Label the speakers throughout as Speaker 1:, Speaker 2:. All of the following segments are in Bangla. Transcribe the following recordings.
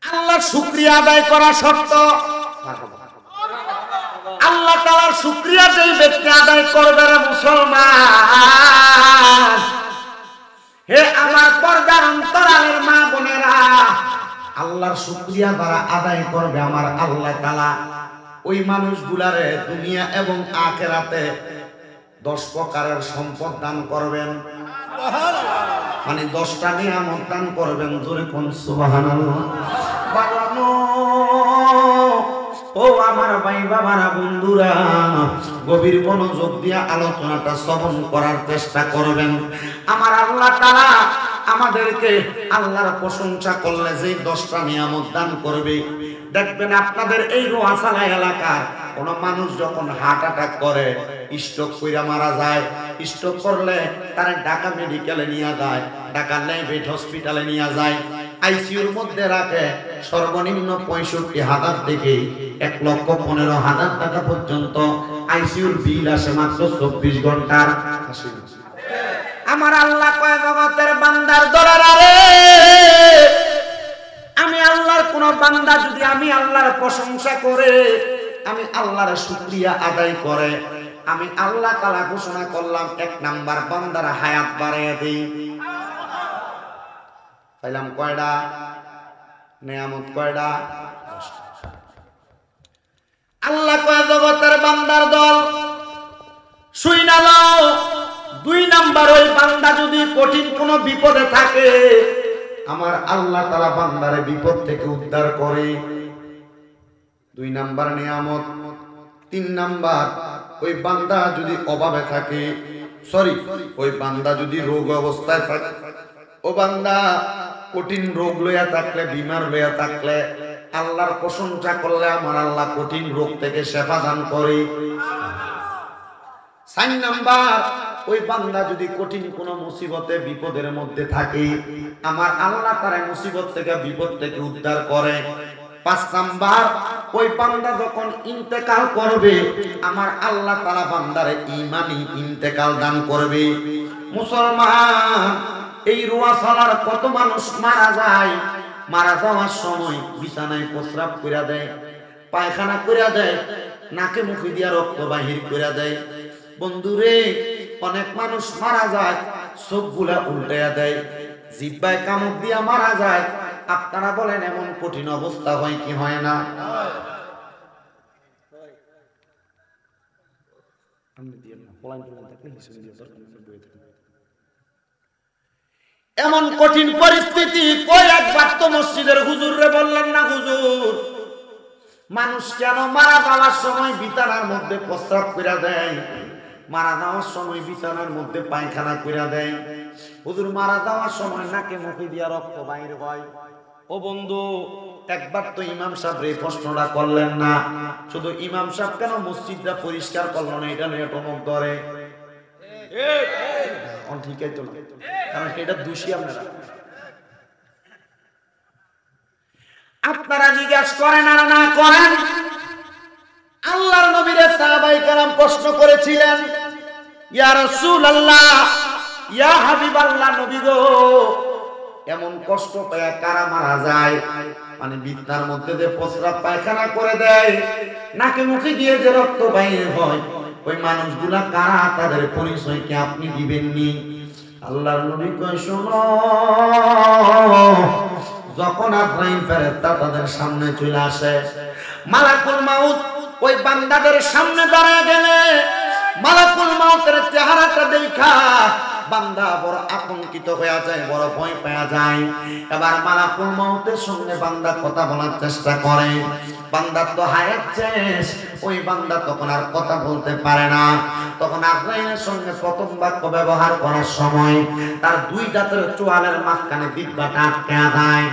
Speaker 1: আল্লাহর শুকরিয়া আদায় করা শর্ত। আল্লাহ তাআলার শুকরিয়া যেই ব্যক্তি আদায় করবে রে মুসলমান, হে আমার পর্দার অন্তরালের মা বোনেরা, আল্লাহর শুকরিয়া যারা আদায় করবে আমার আল্লাহ তাআলা ওই মানুষগুলারে দুনিয়া এবং আখিরাতে 10 প্রকারের সম্পদ দান করবেন। মানে 10টা নিয়ামত দান করবেন। জোরে কোন সুবহানাল্লাহ। বাবানো ও আমার ভাই বাবারা বন্ধুরা, গভীর মনোযোগ দিয়ে আলোচনাটা শ্রবণ করার চেষ্টা করবেন। আমার আল্লাহ তাআলা আমাদেরকে আল্লাহর প্রশংসা করলে যে 10টা নিয়ামত দান করবে, দেখবেন আপনাদের এই রোয়াসালা এলাকার কোন মানুষ যখন হার্ট অ্যাটাক করে, স্ট্রোক কইরা মারা যায়, স্ট্রোক করলে তারে ঢাকা মেডিকেলে নিয়ে যায়, ঢাকা লাইভেট হসপিটালে নিয়ে যায়, আইসিইউর মধ্যে রাখে। সর্বনিম্ন 65,000 থেকে 1,15,000 টাকা পর্যন্ত আইসিইউর বিল আসে মাত্র 24 ঘন্টার। আমার আল্লাহ কয় জগতের বান্দার দলেরা রে, আমি আল্লাহর কোন বান্দা যদি আমি আল্লাহর প্রশংসা করে, আমি আল্লাহর শুকরিয়া আদায় করে, আমি আল্লাহ তাআলা ঘোষণা করলাম 1 নাম্বার বান্দার হায়াত বাড়াইয়া দেই। পাইলাম কয়টা নিয়ামত? কয়টা? আল্লাহ কয় জগতের বান্দার দল শুই না লও। 2 নাম্বার, ওই বান্দা যদি কঠিন কোনো বিপদে থাকে, আমার আল্লাহ তাআলা বান্দারে বিপদ থেকে উদ্ধার করে। 2 নাম্বার নিয়ামত। 3 নাম্বার, ওই বান্দা যদি অভাবে থাকে, ওই বান্দা যদি রোগ অবস্থায় থাকে, ও বান্দা কঠিন রোগ লইয়া থাকলে, বিমার লইয়া থাকলে, আল্লাহর প্রশংসা করলে আমার আল্লাহ কঠিন রোগ থেকে শেফা দান করে। 4 নাম্বার, ওই বান্দা যদি কঠিন কোন মুসিবতে বিপদের মধ্যে থাকে, আমার আল্লাহ তার মুসিবত থেকে বিপদ থেকে উদ্ধার করে। 5 নাম্বার, ওই বান্দা যখন ইন্তেকাল করবে, আমার আল্লাহ তাআলা বান্দারে ঈমানি ইন্তেকাল দান করবে। মুসলমান, এই রোয়াসালার কত মানুষ মারা যায়, মারা যাওয়ার সময় বিছানায় প্রস্রাব কইরা দেয়, পায়খানা কইরা দেয়, নাকে মুখে দিয়া রক্ত বাহির কইরা দেয়। বন্ধুরে, অনেক মানুষ মারা যায় চোখগুলা উল্টাইয়া দেয়, জিহ্বায় কামড় দিয়া মারা যায়। আপনারা বলেন এমন কঠিন অবস্থা হয় কি হয় না? এমন কঠিন পরিস্থিতি কই একবার তো মসজিদের হুজুররে বললেন না, হুজুর মানুষ কেন মারা যাওয়ার সময় বিছানার মধ্যে প্রস্রাব কইরা দেয়, মারা যাওয়ার সময় বিছানার মধ্যে পায়খানা কইরা দেয়, হুজুর মারা যাওয়ার সময় নাকে মুখে দিয়া রক্ত বাইর হয়। ও বন্ধু, একবার তো ইমাম সাহেব এই প্রশ্নটা করলেন না? শুধু ইমাম সাহেব কেন মসজিদটা পরিষ্কার করলো না, এটা নিয়ে টমক ধরে? ঠিক আছে, কারণ এটা দোষী আপনারা। আপনারা জিজ্ঞাসা করেন আর না করেন, আল্লাহর নবীর সাহাবায়ে কেরাম প্রশ্ন করেছিলেন, ইয়া রাসূলুল্লাহ, ইয়া হাবিবাল্লাহ, নবী গো, এমন কষ্ট পেয়ে কারা মারা যায়? মানে বিছানার মধ্যে যে প্রস্রাব পায়খানা করে দেয়, নাকে মুখে দিয়ে যে রক্ত বাইর হয়, ওই মানুষগুলা কারা? তাদের পরিচয় কি আপনি দিবেননি? আল্লাহর নবী কয়, শোনো, যখন আজরাইল ফেরেশতা তাদের সামনে চলে আসে, মালাকুল মাউত ওই বান্দাদের সামনে দাঁড়ায় গেলে, মালাকুল মাউতের চেহারাটা দেখা বান্দা বড় আতঙ্কিত হয়ে যায়, বড় ভয় পেয়ে যায়। এবার মালাকুল মাউতের সঙ্গে বান্দা কথা বলার চেষ্টা করে, বান্দার তো হায়াত শেষ, ওই বান্দা তখন আর কথা বলতে পারে না। তখন আজরাইলের সঙ্গে প্রথম বাক্য ব্যবহার করার সময় তার 2 দাঁতের চোয়ালের মাঝখানে দিব্যাটা আটকে যায়।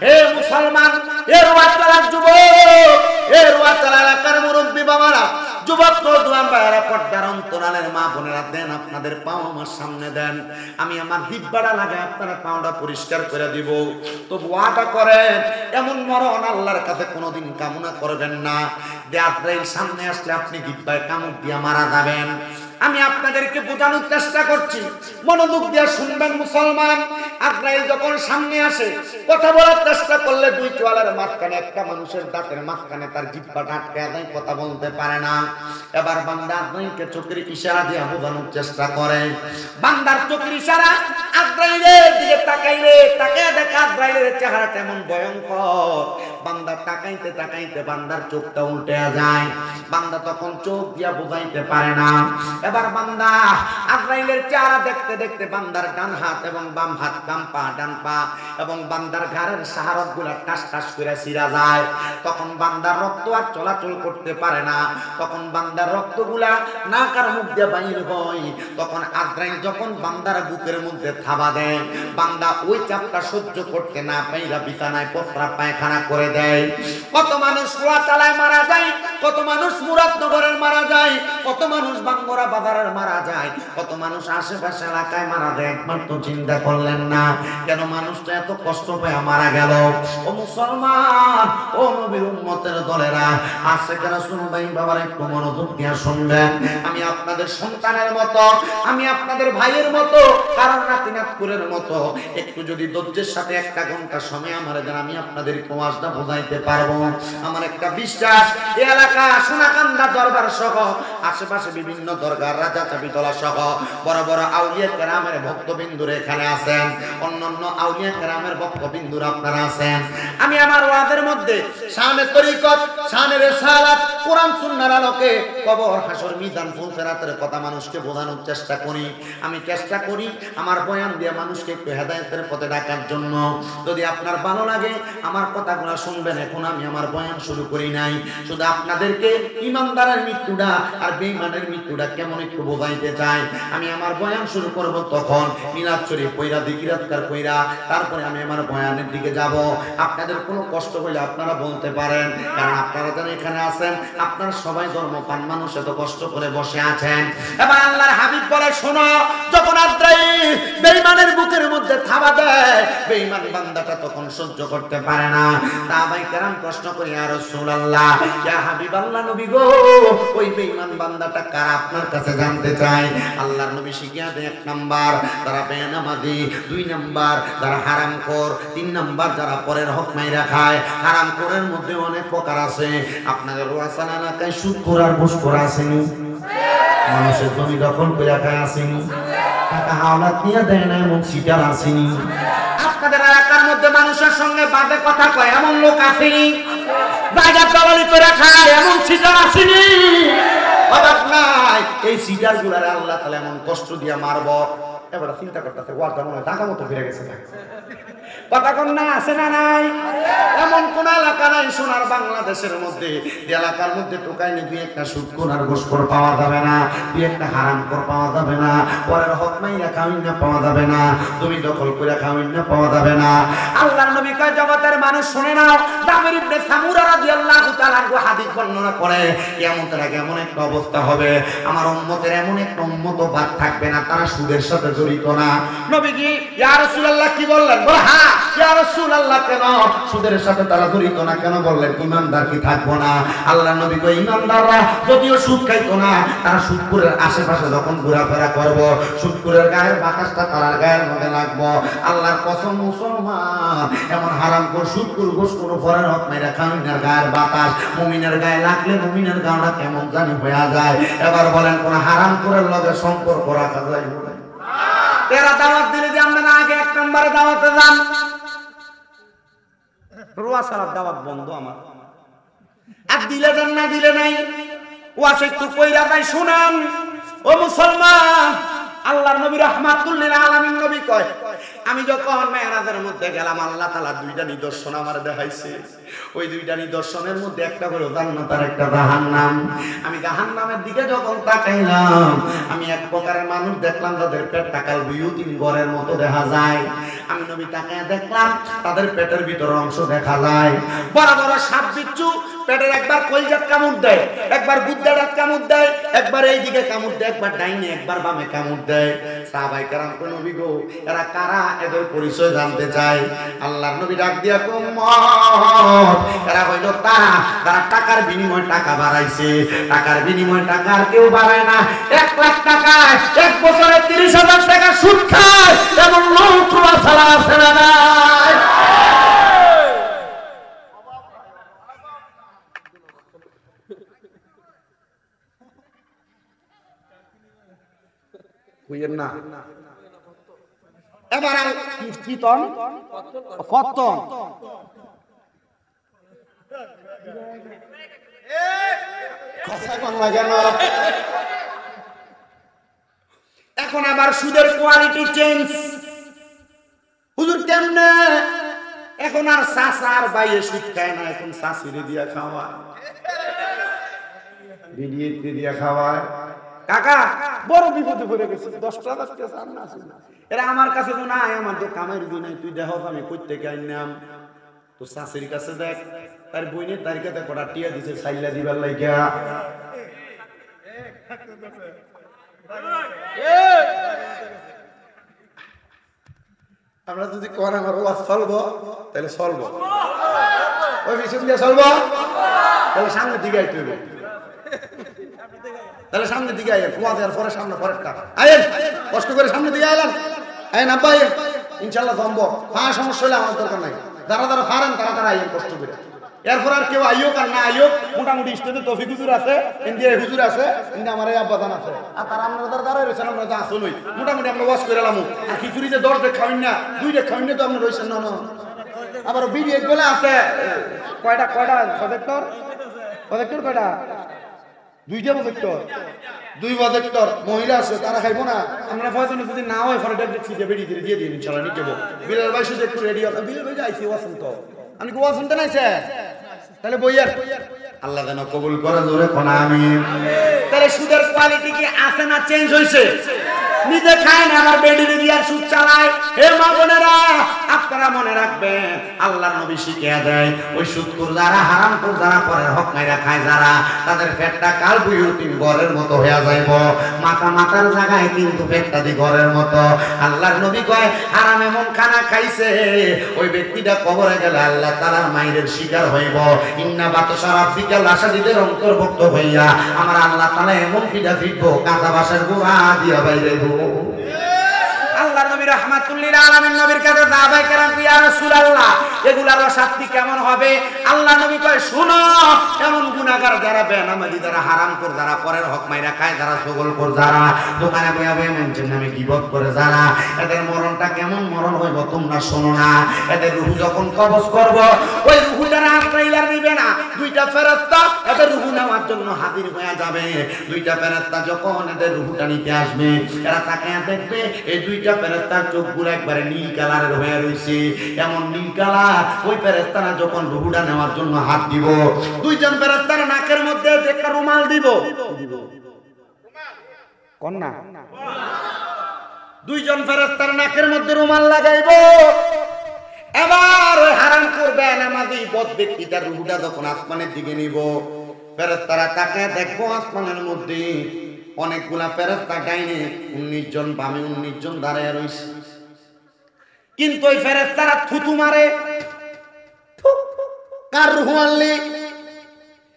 Speaker 1: হে মুসলমান, এ রোয়াচালার যুবক, এ রোয়াচালা এলাকার মুরব্বী বাবারা, যুবক নওজোয়ান ভাইয়েরা, পর্দার অন্তরালের মা বোনেরা, দেন আপনাদের পাও আমার সামনে দেন, আমি আমার দিব্যাটা লাগে আপনারা পাওটা পরিষ্কার করে দিব। তো ওয়াদা করেন, এমন মরণ আল্লাহর কাছে কোনোদিন কামনা করবেন না যে আজরাইল সামনে আসলে আপনি দিব্যায় কামড় দিয়ে মারা যাবেন। আমি আপনাদেরকে বোঝানোর চেষ্টা করছি, মনোযোগ দিয়ে শুনবেন মুসলমান। আজরাইল যখন সামনে আসে, কথা বলার চেষ্টা করলে 2 দুই চোয়ালের মাঝখানে একটা মানুষের দাঁতের মাঝখানে তার জিহ্বাটা আটকে যায়, কথা বলতে পারে না। এবার বান্দা আজরাইলকে চোখের ইশারা দিয়ে বোঝানোর চেষ্টা করে। বান্দার চোখের ইশারা আজরাইলের দিকে তাকাইলে তাকায় দেখে আজরাইলের চেহারাটা এমন ভয়ঙ্কর, বান্দা তাকাইতে তাকাইতে বান্দার চোখটা উল্টে যায়। বান্দা তখন চোখ দিয়া বুঝাইতে পারে না। এবার বান্দা আজরাইলের চেহারা দেখতে দেখতে বান্দার ডান হাত এবং বাম হাত, বাম পা ডান পা এবং বান্দার ঘাড়ের সাহারতগুলা টাস টাস করে ছিঁড়া যায়। তখন বান্দার রক্ত আর চলাচল করতে পারে না। তখন বান্দার রক্তগুলা নাক আর মুখ দিয়ে বাইর হয়। তখন আজরাইল যখন বান্দার বুকের মধ্যে থাবা দেয়, বান্দা ওই চাপটা সহ্য করতে না পাইরা বিছানায় প্রস্রাব পায়খানা করে দেয়। কত মানুষ কুয়াতলায় মারা যায়, কত মানুষ মুরাদনগরের মারা যায়, কত মানুষ বাঙ্গরা বাজারের মারা যায়, কত মানুষ আশেপাশে এলাকায় মারা যায়। একবার তো চিন্তা করলেন না কেন মানুষটা এত কষ্ট পেয়ে মারা গেল? ও মুসলমান, ও নবীর উম্মতের দলেরা, আশিক রাসূল ভাই বাবার একটু মনোযোগ দিয়ে শুনবেন। আমি আপনাদের সন্তানের মতো, আমি আপনাদের ভাইয়ের মতো, কারণ নাতিনাতপুরের মতো। একটু যদি ধৈর্যের সাথে একটা ঘন্টা সময় আমার দেন, আমি আপনাদের কোয়াজটা বোঝাইতে পারবো। আমার একটা বিশ্বাস, এই এলাকা সোনাকান্দা দরবার সহ আশেপাশে বিভিন্ন দরগার, রাজা চাবিতলা সহ বড় বড় আউলিয়া কেরামের ভক্তবিন্দুর এখানে আছেন, অন্যান্য আউলিয়া কেরামের ভক্তবিন্দুর আপনারা আছেন। আমি আমার ওয়াজের মধ্যে শানে তরিকত, শানে রিসালাত, কোরআন সুন্নাহর আলোকে কবর, হাসর, মিজান, ফুলসিরাতের কথা মানুষকে বোঝানোর চেষ্টা করি। আমি চেষ্টা করি আমার বয়ান দিয়ে মানুষকে একটু হেদায়েতের পথে ডাকার জন্য। যদি আপনার ভালো লাগে আমার কথাগুলো শুনবেন। এখন আমি আমার বয়ান শুরু করি নাই, শুধু আপনাদেরকে ইমানদারের মৃত্যুটা আর বেঈমানের মৃত্যুটা কেমন একটু বোঝাইতে চাই। আমি আমার বয়ান শুরু করব, তখন মিলাদ শরীফ পয়রা, যিকিরাতকার পয়রা, তারপরে আমি আমার বয়ানের দিকে যাব। আপনাদের কোনো কষ্ট হলে আপনারা বলতে পারেন, কারণ আপনারা যারা এখানে আছেন আপনারা সবাই ধর্মপ্রাণ মানুষ, এত কষ্ট করে বসে আছেন। এবার আল্লাহর হাবিব বলে, শোনো, যখন আজরাইল বেঈমানের বুকের মধ্যে থাবা দেয়, বেঈমান বান্দাটা তখন সহ্য করতে পারে না। সাহাবায়ে কেরাম প্রশ্ন করে, ইয়া রাসূলুল্লাহ, ইয়া হাবিবাল্লাহ, নবী গো, ওই বেঈমান বান্দাটা কারা আপনার কাছে জানতে চাই। আল্লাহর নবী শিখিয়ে দেন, 1 নাম্বার যারা বেনামাজি, 2 নাম্বার যারা হারামখোর, 3 নাম্বার যারা পরের হক মাইরা খায়। হারামখোরের মধ্যে অনেক প্রকার আছে। আপনাদের ওয়াসাল এলাকায় সুদখোর আর ঘুষখোর আসেনি? মানুষের জমি দখল করে খায় আসেনি? টাকা হাওলাত নিয়ে দেয় না এমন সিটার আসেনি? আপনাদের এলাকার মধ্যে মানুষের সঙ্গে বাজে কথা কয় এমন লোক আসেনি? বাজার দালালি করে খায় এমন সিটার আসেনি? অবাক নাই, এই সিটার গুলারে আল্লাহ তাআলা এমন কষ্ট দিয়ে মারবো। এবার চিন্তা করতেছে, ওয়াটা মনে হয় টাকা মতো ফিরে গেছে। কথা কোন না আছে না নাই? এমন কোন এলাকা নাই সোনার বাংলাদেশের মধ্যে যে এলাকার মধ্যে টোকাইলে দুই একটা সুদখোর আর ঘুষখোর পাওয়া যাবে না, দুই একটা হারামখোর পাওয়া যাবে না, পরের হক মাইরা খাওয়িন না পাওয়া যাবে না, তুমি দখল করে খাওয়িন না পাওয়া যাবে না। আল্লাহর নবী কয়, জগতের মানুষ শুনে নাও, জাবির ইবনে সামুরা রাদিয়াল্লাহু তাআলা হাদিস বর্ণনা করে, কিয়ামতের আগে এমন একটা অবস্থা হবে, আমার উম্মতের এমন একটা উম্মত বাদ থাকবে না তারা সুদের সাথে জড়িত না। নবীজি, ইয়া রাসূলুল্লাহ কি বললেন? বলে, হ্যাঁ ইয়া রাসূলুল্লাহ, কেন সুদের সাথে তারা জড়িত না কেন বললেন? ইমানদার কি থাকবো না? আল্লাহর নবী কয়, ইমানদাররা যদিও সুদ খাইতো না, তারা সুদখোরের আশেপাশে যখন ঘোরাফেরা করব, সুদখোরের গায়ের বাতাসটা তার গায়ের মধ্যে লাগবো। আল্লাহর কসম, মুসলমান এমন হারামখোর, সুদখোর, ঘুষখোর, পরের হক মাইরা খাওয়িনের গায়ের বাতাস মুমিনের গায়ে লাগলে মুমিনের গাওটা কেমন জানি হয়ে যায়। এবার বলেন, কোন হারামখোরের লগে সম্পর্ক রাখা যায়? এরা দাওয়াত দিলে যে আমরা আগে 1 নম্বরে দাওয়াতে যান, রোয়া সারা দাওয়াত বন্ধ আমার। আর দিলে দেন না দিলে নাই, ওয়াস একটু কইরা যাই। শুনেন ও মুসলমান, আল্লাহর নবী রাহমাতুল লিল আলামিন নবী কয়, আমি যখন মেরাজের মধ্যে গেলাম আল্লাহ তাআলা 2টা নিদর্শন আমার দেখাইছে। ওই 2টা নিদর্শনের মধ্যে একটা হলো জান্নাত আর একটা জাহান্নাম। আমি জাহান্নামের দিকে যখন তাকাইলাম, আমি এক প্রকারের মানুষ দেখলাম যাদের পেট টাকাল 2-3 ঘরের মতো দেখা যায়। আমি নবী তাকায় দেখলাম তাদের পেটের ভিতর অংশ দেখা যায়, বড় বড় সাপ বিচ্ছু পেটের একবার কলজাত কামড় দেয়, একবার গুদ্দাটাত কামড় দেয়, একবার এইদিকে কামড় দেয়, একবার ডাইনে একবার বামে কামড় দেয়। সাহাবায়ে কেরাম কো, নবী গো, এরা কারা? এদের পরিচয় জানতে চাই। আল্লাহর নবী ডাক দিয়া কো, উম্মত, এরা হইল তারা যারা টাকার বিনিময়ে টাকা বাড়াইছে। টাকার বিনিময়ে টাকা আর কেউ বাড়ায় না। 1 লাখ টাকায় 1 বছরে 30,000 টাকা সুদ খায় এমন লোক ছাড়া আছে না নাই? কইেন না। এবার কি তন ফতন কথা কোন লাগে না। এখন আবার সুদের কোয়ালিটি চেঞ্জ। হুজুর কেমনে? এখন আর চাচা আর বাইয়ে সুদ খায় না, এখন চাচিরে দিয়া খাওয়া, বিড়িয়ে দিয়া খাওয়ায়। কাকা বড় বিপদে পড়ে গেছে, 10 টাকা চান না এরা আমার কাছে তো নাই, আমার তো কামের দিন নাই, তুই দেখ আমি কই থেকে আইনাম। তো চাচির কাছে দেখ, তার বইনের তারিখে কটা টিয়া দিছে সাইলা দিবার লাইগা। আমরা যদি কোন আমার ওয়াজ চলবো তাহলে চলবো, ওই পিছন দিয়ে চলবো, তাহলে সামনের দিকে আইতে হবে, তাহলে সামনের দিকে আইয়েন, ওয়াজ এর পরে সামনে পরেরটা আইয়েন, কষ্ট করে সামনের দিকে আইলেন, আইন আব্বা আইয়েন, ইনশাল্লাহ জমবো। হ্যাঁ সমস্যা হলে আমার দরকার নাই, যারা যারা পারেন তারা তারা আইয়েন কষ্ট করে। এরপর আর কেউ আইয়োক আর না আইয়োক, মোটামুটি স্টেজে তৌফিক হুজুর আছে, ইন্ডিয়ায় হুজুর আছে, ইন্ডিয়া আমার এই আব্বাদান আছে, আর তারা আপনারা যারা দাঁড়ায় রয়েছেন আমরা তো আসলই মোটামুটি আমরা ওয়াজ করে এলাম। আর খিচুড়ি যে 10 টাকা খাওয়াই না, 2 টাকা খাওয়াই না তো আপনার রয়েছেন না। আবার বিডিএ গুলো আছে কয়টা প্রজেক্টর কয়টা? 2টা প্রজেক্টর, 2 প্রজেক্টর মহিলা আছে, তারা খাইবো না। আমরা ফয়জন যদি না হয় ফরে ডেট দিয়ে বেরিয়ে দিয়ে দিন ইনশাআল্লাহ নিতে যাবো। বিলাল ভাই শুধু একটু রেডি হবে, বিলাল ভাই আইছি ওয়াসন্ত, আমি কি ওয়াজ শুনতে নাইছে? তাহলে বইয়ার আল্লাহ যেন কবুল করে, জোরে কোন আমিন। তাহলে সুদের কোয়ালিটি কি আছে না চেঞ্জ হইছে? নিজে খায় না আবার বেডি দিয়ে সুদ চালায়। হে মা বোনেরা আপনারা মনে রাখবেন, আল্লাহর নবী শিখিয়ে দেয় ওই সুদখোর যারা, হারামখোর যারা, পরের হক মাইরা খায় যারা, তাদের পেটটা কাল বুয়ুতিন ঘরের মতো হয়ে যাইব। মাথার জায়গায় কিন্তু পেটটা দি ঘরের মতো। আল্লাহর নবী কয় হারাম এমন খানা খাইছে ওই ব্যক্তিটা কবরে গেলে আল্লাহ তাআলার মাইরের শিকার হইব। ইন্না বাতাসা রাব্বিকা লাশাদীদের অন্তর্ভুক্ত হইয়া আমার আল্লাহ তাআলা এমন পিঠা ফিরবো কাঁচা বাঁশের গুঁড়া দিয়া বাইরে। আল্লাহর নবী রাহমাতুল লিল আলামিন নবীর কাছে সাহাবায়ে কেরাম ইয়া রাসূলুল্লাহ এগুলার শাস্তি কেমন হবে? আল্লাহ নবী কয় শুনো, এমন গুনাহগার যারা, বেনামাজি যারা, হারামখোর যারা, পরের হক মাইরা খায় যারা, ছগলখোর যারা, দোকানে বইয়া বইয়া মানুষের নামে গীবত করে যারা, এদের মরণটা কেমন মরণ হইব তোমরা শোনো না। এদের রূহ যখন কবজ করব, ওই রূহটার আত্মাইলার নিবে না, 2টা ফেরেশতা এদের রূহ নেওয়ার জন্য হাজির হয়ে যাবে। 2টা ফেরেশতা যখন এদের রূহটা নিতে আসবে, এরা তাকায়া দেখবে এই 2টা ফেরেশতার চোখগুলো একবারে নীল কালারের হয়ে রইছে, এমন নীল কালার। ওই ফেরেশতারা যখন রূহটা নেওয়ার জন্য হাত দিব, 2জন ফেরেশতার নাকের মধ্যে একটা রুমাল দিব, কোন না? 2জন ফেরেশতার নাকের মধ্যে রুমাল লাগাইবো। এবার ওই হারামখোর বেনামাজি বদ ব্যক্তিটার রূহটা যখন আসমানের দিকে নিব, ফেরেশতারা তাকায় দেখবো আসমানের মধ্যে অনেকগুলা ফেরেশতা, ডাইনে 19 জন, বামে 19 জন দাঁড়ায় রইছে। কিন্তু ওই ফেরেশতারা থুতু মারে, কার রূহ আনলি?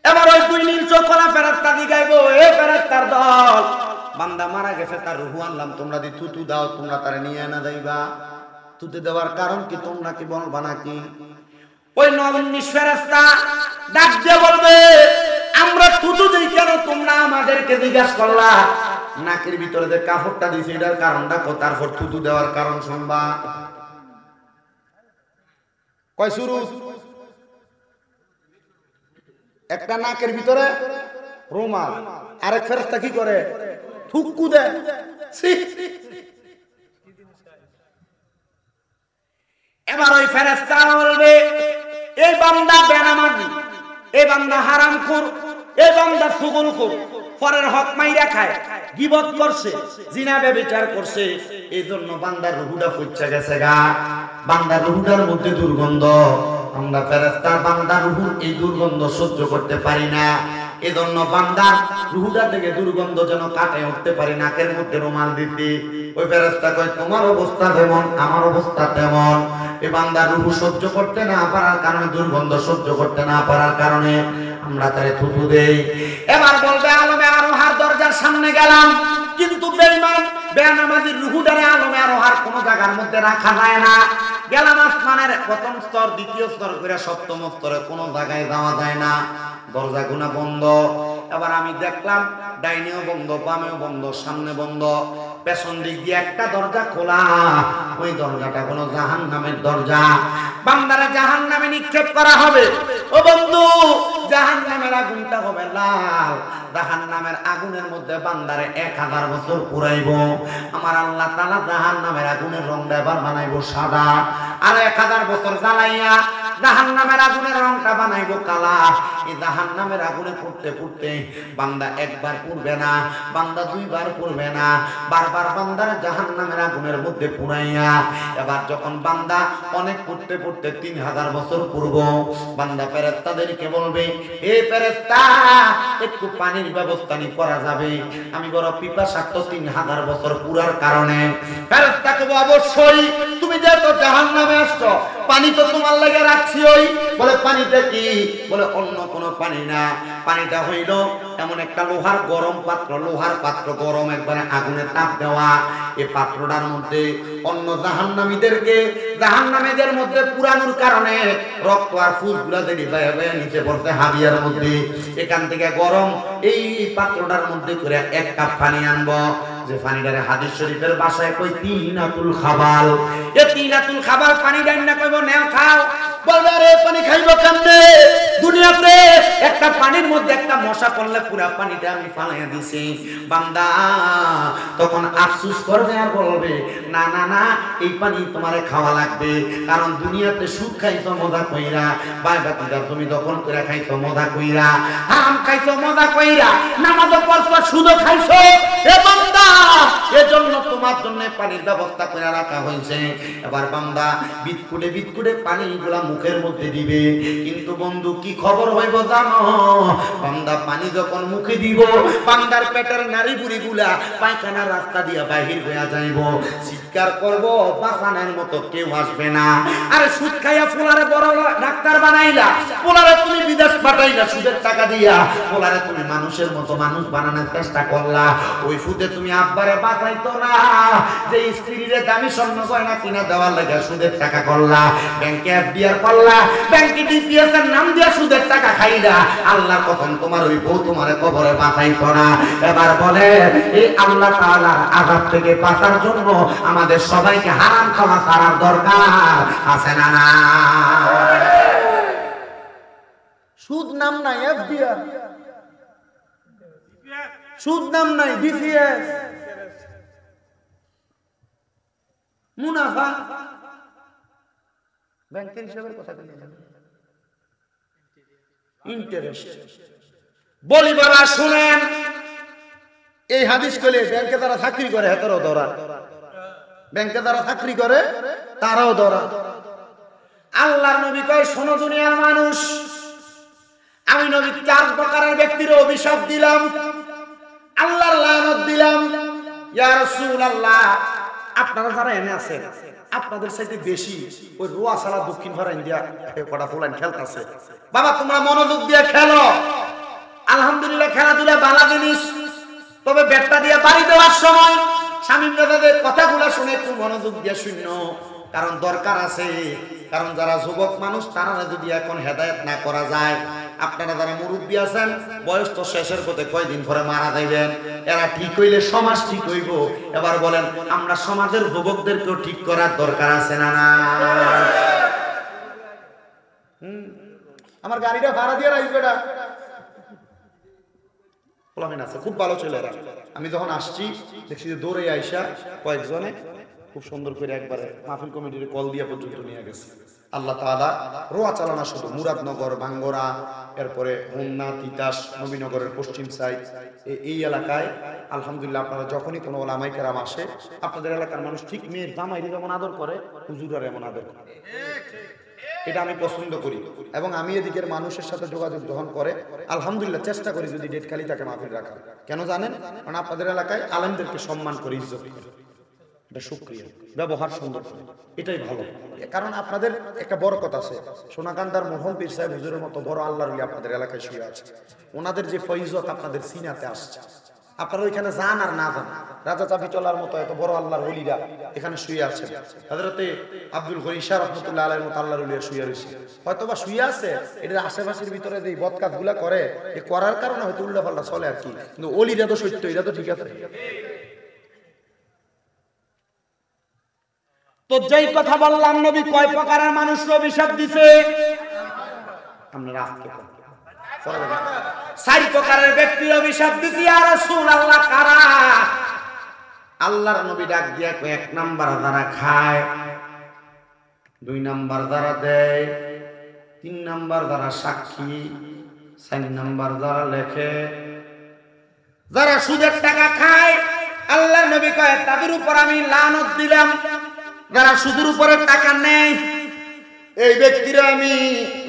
Speaker 1: এবার ওই 2 নীল চোখওয়ালা ফেরেশতা দিগাইবো, এ ফেরেশতার দল, বান্দা মারা গেছে, তার রূহ আনলাম, তোমরা দি থুতু দাও, তোমরা তারে নিয়ে না যাইবা। থুতু দেওয়ার কারণ কি তোমরা কি বলবা নাকি? ওই 19 ফেরেশতা ডাক দিয়ে বলবে আমরা থুতু দেই কেন, তোমরা আমাদেরকে জিজ্ঞাসা করলা। নাকের ভিতরে যে কাপড়টা দিছে এটার কারণটা কো, তারপর থুতু দেওয়ার কারণ শুনবা। কয় শুরু, একটা নাকের ভিতরে রুমাল, আরেক ফেরেশতা কি করে? থুকু দেয়। এবার ওই ফেরেশতা বলবে এই বান্দা বেনামাজি, এই বান্দা হারামখোর, এই বান্দা ছগলখোর, পরের হক মাইরা খায়, গীবত করছে, জিনা ব্যভিচার করছে, এইজন্য বান্দার রূহটা ফুচ্চা গেছে গা। বান্দার রূহটার মধ্যে দুর্গন্ধ, আমরা ফেরেশতা বান্দার রূহ এই দুর্গন্ধ সহ্য করতে পারি না। এজন্য বান্দার রূহটা থেকে দুর্গন্ধ যেন কাটে উঠতে পারি, নাকের মধ্যে রুমাল দিতে। ওই ফেরেশতা কয় তোমার অবস্থা যেমন আমার অবস্থা তেমন। এই বান্দার রূহ সহ্য করতে না পারার কারণে, দুর্গন্ধ সহ্য করতে না পারার কারণে আমরা তারে থুতু দেই। এবার বলবে আলমে আরোহার দরজার সামনে গেলাম, কিন্তু বেঈমান বেনামাজির রূহটারে আলমে আরোহার কোনো জায়গার মধ্যে রাখা যায় না। গেলাম আসমানের প্রথম স্তর, দ্বিতীয় স্তর করে সপ্তম স্তরে কোনো জায়গায় যাওয়া যায় না, দরজা গুনা বন্ধ। এবার আমি দেখলাম ডাইনেও বন্ধ, বামেও বন্ধ, সামনে বন্ধ। পেছন দিক দিয়ে একটা দরজা খোলা, ওই দরজাটা হলো জাহান্নামের দরজা। বান্দারা জাহান্নামে নিক্ষেপ করা হবে। ও বন্ধু, জাহান্নামের আগুনটা হবে লাল। জাহান্নামের আগুনের মধ্যে বান্দারে 1000 বছর পুরাইব। আমার আল্লাহ তাআলা জাহান্নামের আগুনের রংটা এবার বানাইবো সাদা, আর 1000 বছর জ্বালাইয়া জাহান্নামের আগুনের রংটা বানাইবো কালা। এই জাহান্নামের আগুনে পুড়তে পুড়তে বান্দা একবার পুড়বে না, বান্দা দুইবার পুড়বে না, বারবার বান্দার জাহান্নামের আগুনের মধ্যে পুড়াইয়া এবার যখন বান্দা অনেক পুড়তে পুড়তে 3000 বছর পুড়ব, বান্দা ফেরেশতাদেরকে বলবে, এ ফেরেশতা, একটু পানির ব্যবস্থা নি করা যাবে? আমি বড় পিপাসার্থ 3000 বছর পুরার কারণে। ফেরেশতা কবে, অবশ্যই, তুমি যেহেতু জাহান্নামে আসছো, পানি তো তোমার লাগে রাখছি। ওই বলে, পানিটা কি? বলে, অন্য কোনো পানি না, পানিটা হইল এমন একটা লোহার গরম পাত্র, লোহার পাত্র গরম, একবারে আগুনে তাপ দেওয়া। এই পাত্রটার মধ্যে অন্য জাহান্নামীদের মধ্যে পুরানোর কারণে রক্ত আর ফুসগুলা দেরি বাইরে বাইরে নিচে পড়তে হাবিয়ার মধ্যে, এখান থেকে গরম এই পাত্রটার মধ্যে করে 1 কাপ পানি আনবো। যে পানিটারে হাদিস শরীফের ভাষায় কই তিনাতুল খাবাল। এ তিনাতুল খাবাল পানি দেন না, কইবো নেও খাও। বলবে, আরে পানি খাইবো কেমনে? দুনিয়াতে একটা পানির মধ্যে একটা মশা পড়লে পুরা পানিটা আমি ফালাইয়া দিছি। বান্দা তখন আফসোস করবে আর বলবে, না না না, এই পানি তোমারে খাওয়া লাগবে, কারণ দুনিয়াতে সুদ খাইছো মজা কইরা, বাইবাতিটা তুমি দখল করে খাইছো মজা কইরা, হারাম খাইছো মজা কইরা, নামাজও পড়ছো, সুদও খাইছো। এ বান্দা, এজন্য তোমার জন্য পানির ব্যবস্থা করে রাখা হয়েছে। এবার বান্দা বিটকুটে বিটকুটে পানিগুলা মুখের মধ্যে দিবে। কিন্তু বন্ধু, কি খবর হইব জানো? বান্দা পানি যখন মুখে দিব, বান্দার পেটের নারী বুড়ি গুলা পায়খানা রাস্তা দিয়া বাহির হইয়া যাইব। চিৎকার করব, বাঁচানোর মতো কেউ আসবে না। আরে সুদ খাইয়া পোলারে বড় ডাক্তার বানাইলা, পোলারে তুমি বিদেশ পাঠাইলা সুদের টাকা দিয়া, পোলারে তুমি মানুষের মতো মানুষ বানানোর চেষ্টা করলা। ওই ফুদে তুমি আব্বারে বাঁচাইতো না, যে স্ত্রীরে দামি স্বর্ণ গয়না কিনা দেওয়ার লাগে সুদের টাকা করলা, ব্যাংকে এফডিআর করলা, ব্যাংকে ডিপিএস এর নাম দিয়া সুদের টাকা খাইলা। আল্লাহ কখন তোমার ওই বউ তোমারে কবরে বাঁচাইতো না। এবার বলে, এই আল্লাহ তাআলার আযাব থেকে বাঁচার জন্য আমাদের সবাইকে হারাম খাওয়া ছাড়ার দরকার আছে না? না, সুদ নাম নাই এফডিআর, সুদ নাম নাই ডিপিএস, মুনাফা, ব্যাংকের হিসাবের কথা বলি, ইন্টারেস্ট বলি। বাবা শুনেন, এই হাদিস কইলে ব্যাংকে যারা চাকরি করে হেতারও ধরা, ব্যাংকে যারা চাকরি করে তারাও ধরা। আল্লাহর নবী কয়, শোনো দুনিয়ার মানুষ, আমি নবী 4 প্রকারের ব্যক্তির অভিশাপ দিলাম, আল্লাহর লানত দিলাম। ইয়া রাসূলুল্লাহ, আপনারা যারা এনে আছেন, আপনাদের চাইতে বেশি ওই রোয়া সালা দক্ষিণ ভাড়া ইন্ডিয়া কটা ফুলাইন খেলতেছে। বাবা, তোমরা মনোযোগ দিয়ে খেলো। আলহামদুলিল্লাহ, খেলাধুলা ভালো জিনিস, তবে ব্যাটটা দিয়ে বাড়ি দেওয়ার সময় শামীম দাদাদের কথাগুলো শুনে একটু মনোযোগ দিয়ে শুনো, কারণ দরকার আছে। কারণ যারা যুবক মানুষ, তারা যদি এখন হেদায়েত না করা যায়, আপনারা যারা মুরব্বী আছেন, বয়স তো শেষের পথে, কয়দিন পরে মারা যাইবেন, এরা ঠিক হইলে সমাজ ঠিক হইব। এবার বলেন, আমরা সমাজের যুবকদেরকেও ঠিক করার দরকার আছে না? না, আমার গাড়িটা ভাড়া দিয়ে রাখবে না, আছে খুব ভালো ছেলেরা। আমি যখন আসছি দেখছি যে দৌড়ে আইসা কয়েকজনে খুব সুন্দর করে একবারে মাহফিল কমিটির কল দিয়ে পর্যন্ত নিয়ে গেছে। আল্লাহ তাআলা রোয়া চালানা শুধু মুরাদনগর, ভাঙ্গরা, এরপরে হোমনা, তিতাস, নবীনগরের পশ্চিম সাইড, এই এলাকায় আলহামদুলিল্লাহ আপনারা যখনই কোনো ওলামায়ে কেরাম আসে, আপনাদের এলাকার মানুষ ঠিক মেয়ের জামাইরে যেমন আদর করে, হুজুরের এমন আদর করে। এটা আমি পছন্দ করি, এবং আমি এদিকের মানুষের সাথে যোগাযোগ যখন করে আলহামদুলিল্লাহ চেষ্টা করি যদি ডেট খালি থাকে মাহফিল রাখার। কেন জানেন? কারণ আপনাদের এলাকায় আলেমদেরকে সম্মান করে, ইজ্জত করে, এটা শুকরিয়া, ব্যবহার সুন্দর করে, এটাই ভালো। কারণ আপনাদের একটা বরকত আছে, সোনাকান্দার মোহন পীর সাহেব হুজুরের মতো বড় আল্লাহর ওলি আপনাদের এলাকায় শুয়ে আছে, ওনাদের যে ফয়জত আপনাদের সিনাতে আসছে, আপনারা ওইখানে যান আর না যান, রাজা চাবি চলার মতো এত বড় আল্লাহর ওলিরা এখানে শুয়ে আছে। হযরতে আব্দুল গনি শাহ রাহমাতুল্লাহ আলাইহির মতো আল্লাহর ওলিরা শুয়ে আছে, হয়তোবা শুয়ে আছে, এটার আশেপাশের ভিতরে যে বদকাজগুলা করে, এই করার কারণে হয়তো উল্টাপাল্টা চলে আর কি, কিন্তু ওলিরা তো সত্য, এটা তো ঠিক আছে। তো যেই কথা বললাম, নবী কয় প্রকারের মানুষকে অভিশাপ দিছে? আপনারা চার প্রকারের ব্যক্তির অভিশাপ দিছি। ইয়া রাসূলুল্লাহ, কারা? আল্লাহর নবী ডাক দিয়া কয়, এক নাম্বার যারা খায়, দুই নাম্বার যারা দেয়, তিন নাম্বার যারা সাক্ষী, চার নাম্বার যারা লেখে। যারা সুদের টাকা খায়, আল্লাহর নবী কয় তাদের উপর আমি লানত দিলাম। যারা সুদের উপরে টাকা নেয়, এই ব্যক্তিরা আমি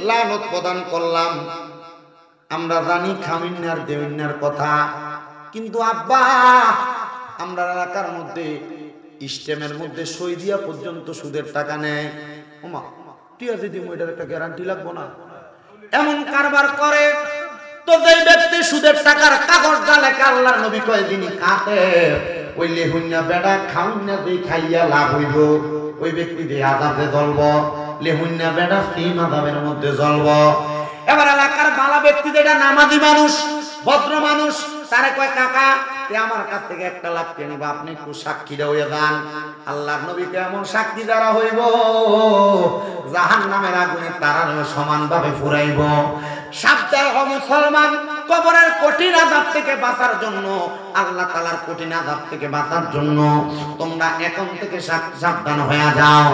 Speaker 1: লানত প্রদান করলাম। আমরা জানি খামিন্নার দেউন্নার কথা, কিন্তু আব্বা আমরা এলাকার মধ্যে ইস্টেমের মধ্যে সই দিয়া পর্যন্ত সুদের টাকা নেয়। ওমা ঠিক আছে, দিমু, এটার একটা গ্যারান্টি লাগবো না, এমন কারবার করে। তো যেই ব্যক্তি সুদের টাকার কাগজটা লেখা, আল্লাহর নবী কয় যিনি কাটে, ওই লেহুন্না বেড়া খাউন্না দিয়ে খাইয়া লাভ হইব, ওই ব্যক্তি দিয়ে আযাবে জ্বলব। লেহুন্না বেড়া তিন আযাবের মধ্যে জ্বলব। এবার এলাকার বালা ব্যক্তি, যেটা নামাজি মানুষ, ভদ্র মানুষ, তারে কয় কাকা আমার কাছ থেকে 1 লাখ টাকা নিবা, আপনি একটু সাক্ষীরা হইয়া যান। আল্লাহর নবী কেমন সাক্ষী দ্বারা হইব, জাহান্নামের আগুনে তারা সমানভাবে ফুরাইব। সাবধান ও মুসলমান, কবরের কঠিন আযাব থেকে বাঁচার জন্য, আল্লাহ তাআলার কঠিন আযাব থেকে বাঁচার জন্য তোমরা এখন থেকে সাবধান হয়ে যাও।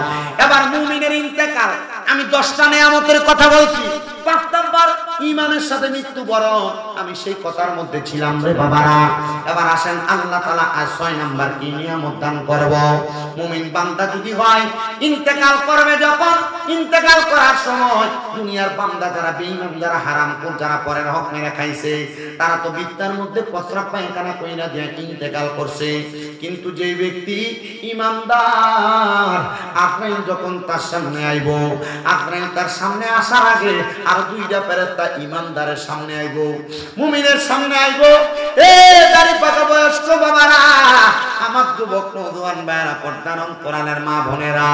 Speaker 1: এবার মুমিনের ইন্তেকাল, আমি 10টা নিয়ামতের কথা বলছি। 5 নাম্বার ঈমানের সাথে মৃত্যুবরণ, আমি সেই কথার মধ্যে ছিলাম রে বাবারা। এবার আসেন আল্লাহ তাআলা আজ 6 নাম্বার কি নিয়ামত দান করব। মুমিন বান্দা যদি হয়, ইন্তেকাল করবে যখন, ইন্তেকাল করার সময় দুনিয়ার বান্দা যারা বেঈমান, যারা হারামখোর, যারা পরের হক মেরে খাইছে, তারা তো বিদ্যার মধ্যে প্রস্রাব পায়খানা কইরা দিয়ে ইন্তেকাল করছে। কিন্তু যেই ব্যক্তি ঈমানদার, আজরাইল যখন তার সামনে আইব, আজরাইল তার সামনে আসার আগে আর 2টা ফেরেশতা ঈমানদারের সামনে আইব, মুমিনের সামনে আইব। এ দাড়ি পাকা বয়স্ক বাবারা, আমার যুবক নওজোয়ান ভাইরা, পর্দার অন্তরালের মা বোনেরা,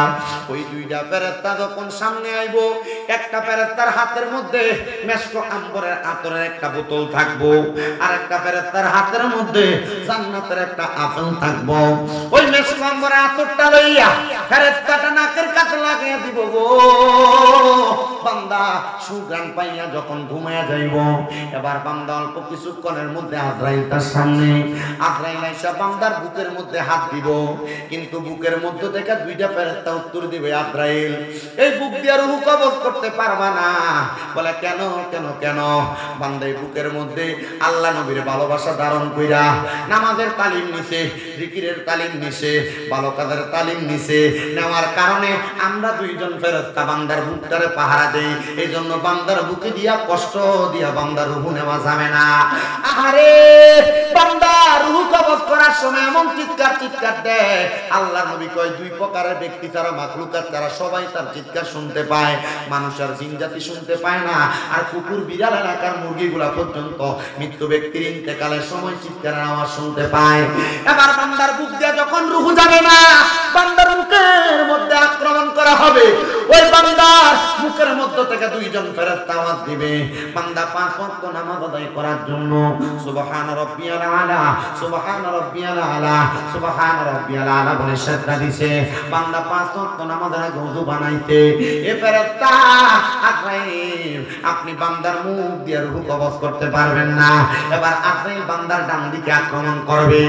Speaker 1: ওই 2টা ফেরেশতা যখন সামনে আইব, একটা ফেরেশতার হাতের মধ্যে মেশক আম্বরের আতরের একটা বোতল থাকবো, আর একটা ফেরেশতার হাতের মধ্যে জান্নাতের একটা আপেল থাকবো। ওই মেশক আম্বরের আতরটা লইয়া ফেরেশতাটা নাকের কাছে লাগিয়ে দিব গো। বান্দা সুগান পাইয়া যখন ঘুমায়া যাইব, এবার বান্দা অল্প কিছুক্ষণের মধ্যে আজরাইল তার সামনে, আজরাইল আইসা বান্দার বুকের মধ্যে হাত দিব, কিন্তু বুকের মধ্যে থেকে 2টা ফেরেশতা উত্তর দিবে, আজরাইল এই বুক দিয়ে রূহ কবজ করতে পারবা না। বলে কেন কেন কেন? বান্দা এই বুকের মধ্যে আল্লাহ নবীর ভালোবাসা ধারণ কইরা নামাজের তালিম নিছে, জিকিরের তালিম নিছে, ভালো কাজের তালিম নিছে, নেওয়ার কারণে আমরা 2জন ফেরেশতা বান্দার বুকটারে পাহারা দেই। এই জন্য বান্দার বুকে দিয়া কষ্ট দিয়া বান্দার রূহ নেওয়া যাবে না। আরে বান্দা রূহ কবজ করার সময় এমন চিৎকার দেয়, আল্লাহর নবী কয় 2 প্রকারের ব্যক্তি ছাড়া, মাখলুকাত তারা সবাই তার চিৎকার শুনতে পায়, মানুষ আর জিন জাতি শুনতে পায় না। আর কুকুর, বিড়াল, এলাকার মুরগিগুলা পর্যন্ত মৃত্যু ব্যক্তির ইন্তেকালের সময় চিৎকারের আওয়াজ শুনতে পায়। এবার বান্দার বুক দিয়ে যখন রূহ যাবে না, বান্দার মুখের মধ্যে আক্রমণ করা হবে। ওই বান্দার মুখের মধ্যে থেকে 2জন ফেরেশতা আওয়াজ দিবে, বান্দা 5 ওয়াক্ত নামাজ আদায় করার জন্য সুবহান রাব্বিয়াল আলা, সুবহান রাব্বিয়াল আলা, সুবহান রাব্বিয়াল আলা বলে সাজদা দিছে। বান্দা 5 ওয়াক্ত নামাজের আগে ওযু বানাইতে, এ ফেরেশতা আজরাইল আপনি বান্দার মুখ দিয়ে রূহ কবজ করতে পারবেন না। এবার আজরাইল বান্দার ডান দিকে আক্রমণ করবে।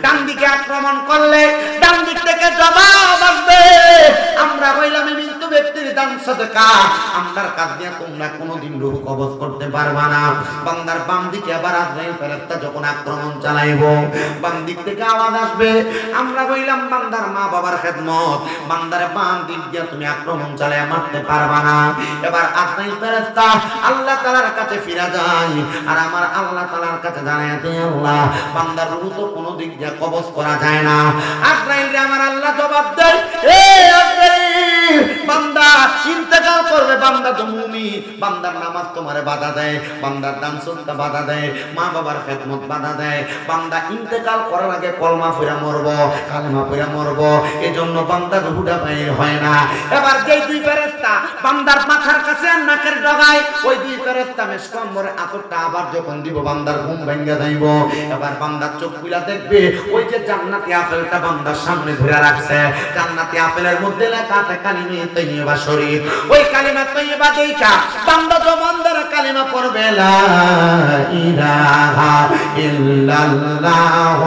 Speaker 1: ডান দিকে আক্রমণ করলে ডান দিক থেকে জবাব আসবে, আমরা হইলাম মৃত্যু ব্যক্তির দান সাদকা, আমরার কাজ দিয়ে তোমরা কোনোদিন রূহ কবজ করতে পারবা না। বান্দার বাম দিকে আবার আজরাইল ফেরেশতা যখন আক্রমণ চালাইব, বাম দিক থেকে আওয়াজ আসবে, আমরা হইলাম বান্দার মা বাবার খেদমত, বান্দার বাম দিক দিয়ে তুমি আক্রমণ চালায় মারতে পারবা না। এবার আজরাইল ফেরেশতা আল্লাহ তাআলার কাছে ফিরে যায়, আর আমার আল্লাহ তাআলার কাছে জানায় দেয়, আল্লাহ বান্দার রূহ তো কোনো দিক দিয়ে কবজ করা যায় না। আজরাইল রে আমার আল্লাহ জবাব দেয়, এ আজরাইল বান্দা বান্দা ইন্তেকাল করবে, বান্দা তো মুমিন, বান্দার নামাজ তোমারে বাধা দেয়, বান্দার দান সদকা বাধা দেয়, মা বাবার খেদমত বাধা দেয়, বান্দা ইন্তেকাল করার আগে কলমা পড়ে মরবো, কালেমা পড়ে মরবো, এজন্য বান্দার রুহুটা বাইর হয় না। এবার যেই দুই ফেরেশতা বান্দার মাথার কাছে আর নাকের ডগায়, ওই দুই ফেরেশতা মেশকম্বরে আতরটা আবার যখন দিব বান্দার ঘুম ভেঙে যাইব। এবার বান্দার চোখ খুলে দেখবে ওই যে জান্নাতি আপেলটা বান্দার সামনে ধরে রাখছে, জান্নাতি আপেলের মধ্যে লেখা আছে কালিমা তাইয়্যিবা শরীফ। ওই কালিমা তাইয়্যিবা দেখা বান্দা তো বান্দার কালিমা পড়বে লা ইলাহা ইল্লাল্লাহ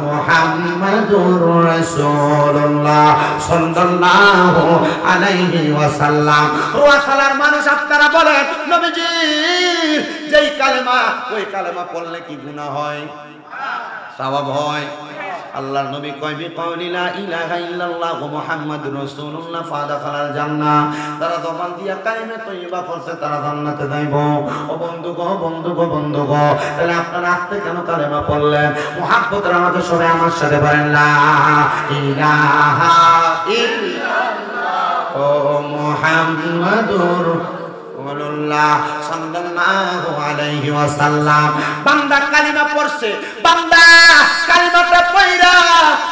Speaker 1: মুহাম্মাদুর রাসূলুল্লাহ সাল্লাল্লাহু আলাইহি ওয়াসাল্লাম। রোয়াসালার মানুষ আপনারা বলেন নবীজি যেই কালেমা, ওই কালেমা পড়লে কি গুনাহ হয়? সওয়াব হয়। আল্লাহর নবী কয় বিকাউলি লা ইলাহা ইল্লাল্লাহ মুহাম্মাদুর রাসূলুল্লাহ ফাদাখালাল জান্নাহ। তারা জবান দিয়া কালিমা তাইয়্যিবা পড়ছে, তারা জান্নাতে যাইব। ও বন্ধুগো, তাহলে আপনারা আস্তে কেন কালেমা পড়লেন? মুহাব্বতের আমাকে সবাই আমার সাথে বলেন লা ইলাহা ইল্লাল্লাহ ও মুহাম্মাদুর রাসূলুল্লাহ সাল্লাল্লাহু আলাইহি ওয়াসাল্লাম। বান্দা কালিমা পড়ছে, বান্দা কালিমাটা পড়া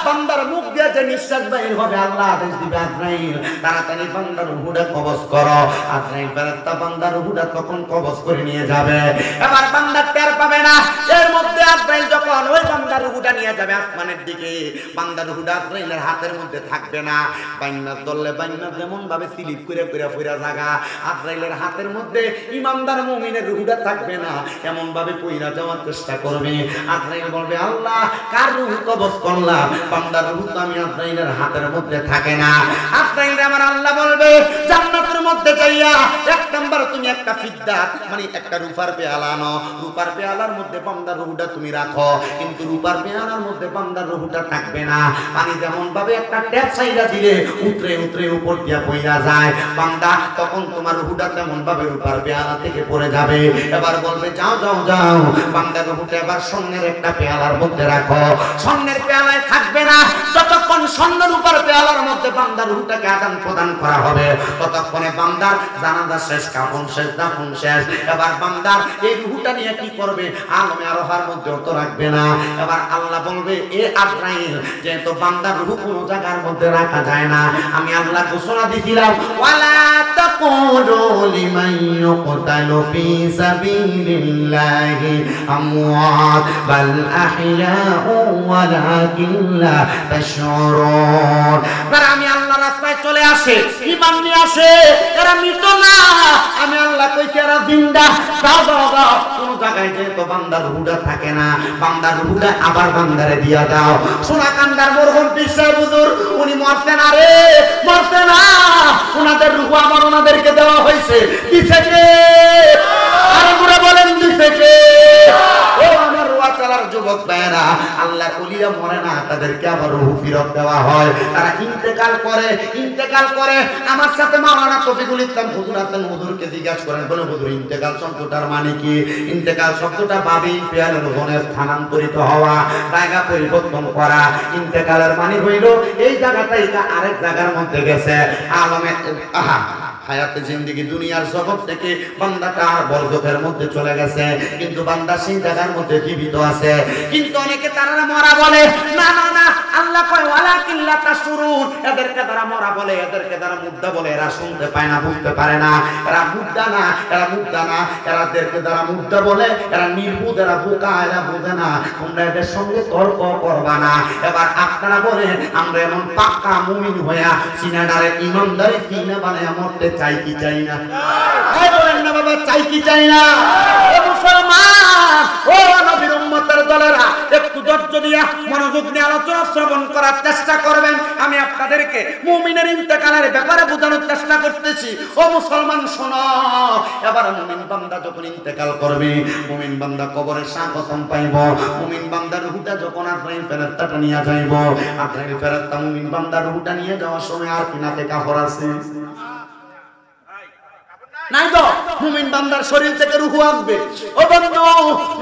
Speaker 1: বান্দার মুখ দিয়ে যে নিঃশ্বাস বাইর হবে, আল্লাহ আদেশ দিবে আজরাইল তাড়াতাড়ি বান্দার রূহটা কবজ করো। আজরাইল ফেরেশতা বান্দার রূহটা তখন কবজ করে নিয়ে যাবে। এবার বান্দা টের পাবে না, এর মধ্যে আজরাইল যখন ওই বান্দার রূহটা নিয়ে যাবে আসমানের দিকে, বান্দার রূহটা আজরাইলের হাতের মধ্যে থাকবে না। বাইন্না দললে বাইন্না যেমন ভাবে স্লিপ করে পইরা জায়গা, আজরাইলের হাতের মধ্যে ইমানদার মুমিনের রূহটা থাকবে না, এমন ভাবে পইরা যাওয়ার চেষ্টা করবে। আজরাইল বলবে আল্লাহ কার রূহ কবজ করলাম, বান্দার রূহ তো আমি আজরাইলের হাতের মধ্যে থাকে না। আজরাইল আমার আল্লাহ বলবে জান্নাতের মধ্যে যাইয়া এক নাম্বার তুমি একটা ফিদ্দা মানে একটা রূপার পেয়ালা আনো, রূপার পেয়ালার মধ্যে বান্দার রূহটা তুমি রাখো, কিন্তু রূপার পেয়ালার মধ্যে বান্দার রূহটা থাকবে না। পানি যেমন ভাবে একটা ট্যাপ সাইডা দিলে উতরে উপর দিয়া পইরা যায়, বান্দা তখন তোমার রূহটা তেমন ভাবে রূপার পেয়ালা থেকে পড়ে যাবে। এবার বলবে যাও বান্দার রূহটা এবার স্বর্ণের একটা পেয়ালার মধ্যে রাখো, স্বর্ণের পেয়ালায় থাকবে না। যতক্ষণ স্বর্ণ রূপার পেয়ালার মধ্যে বান্দার রূহটাকে আদান প্রদান করা হবে, ততক্ষণে বান্দার জানাজা শেষ, কাফন শেষ, দাফন শেষ। এবার বান্দার এই রূহটা নিয়ে কি করবে? আলমে আরোহার মধ্যে তো রাখবে না। এবার আল্লাহ বলবে এ আজরাইল যেহেতু বান্দার রূহ কোনো জায়গার মধ্যে রাখা যায় না, আমি আল্লাহ ঘোষণা দিয়েছিলাম ওয়ালা তাকুলু লিমান ইউকতালু ফি সাবিলিল্লাহি আমওয়াত বাল আহইয়াউ ওয়ালাকিন লা তাশউরুন। যারা আমি আল্লাহর রাস্তায় চলে আসে, ঈমান নিয়ে আসে, এরা মৃত না, আমি আল্লাহ কইছি এরা জিন্দা। যাও কোন জায়গায় যেহেতু বান্দার রূহটা থাকে না, বান্দার রূহটা আবার বান্দারে দিয়া দাও। সোনাকান্দার মরহুম পীর সাহেব হুজুর উনি মরছে না রে, মরছে না, ওনাদের রূহ আমার ওনাদেরকে দেওয়া হয়েছে। দিছে কে? আর পুরো বলেন দিছে কে? ও আমার রোয়াচালার যুবক ভাইরা, আল্লাহর ওলিরা মরে না, তাদেরকে আবার রূহ ফিরত দেওয়া হয়। তারা ইন্তেকাল করে আমার সাথে মাওলানা তৌফিকুল ইসলাম হুজুর আছেন, হুজুরকে জিজ্ঞাসা করেন বলে হুজুর ইন্তেকাল শব্দটার মানে কি? ইন্তেকাল শব্দটা বাবি পেয়ালের রোহনের স্থানান্তরিত হওয়া, জায়গা পরিবর্তন করা। ইন্তেকালের মানে হইল এই জায়গাটা এটা আরেক জায়গার মধ্যে গেছে। আলমে হায়াতে জিন্দেগি দুনিয়ার জগৎ থেকে বান্দাটা বরজখের মধ্যে চলে গেছে, কিন্তু বান্দা সেই জায়গার মধ্যে জীবিত আছে। কিন্তু অনেকে তারা মরা বলে, না আল্লাহ কয় ওয়ালাকিন লা তাশউরুন। এদেরকে তারা মরা বলে, এদেরকে তারা মুর্দা বলে, এরা শুনতে পায় না, বুঝতে পারে না, এরা মুর্দা না, এদেরকে তারা মুর্দা বলে, এরা নির্বুধ, এরা বোকা, এরা বোঝে না। তোমরা এদের সঙ্গে তর্ক করবা না। এবার আপনারা বলেন আমরা এমন পাক্কা মুমিন হইয়া সিনাডারে ইমানদারি সিনা বানায় মরতে চাই কি চাই না? বলেন না বাবা, চাই কি চাই না? ও মুসলমান, ও নবীর উম্মতের দলেরা, একটু ধৈর্য দিয়া মনোযোগ দিয়ে আলোচনা শ্রবণ করার চেষ্টা করবেন। আমি আপনাদেরকে মুমিনের ইন্তেকালের ব্যাপারে বোঝানোর চেষ্টা করতেছি। ও মুসলমান শোনো, এবার মুমিন বান্দা যখন ইন্তেকাল করবে, মুমিন বান্দা কবরে স্বাগতম পাইব। মুমিন বান্দার রূহটা যখন আজরাইল ফেরেশতাটা নিয়ে যাইব, আজরাইল ফেরেশতা মুমিন বান্দার রূহটা নিয়ে যাওয়ার সময় আর পিনাতে কাফর আছে নাই তো? মুমিন বান্দার শরীর থেকে রূহ আসবে। ও বন্ধু,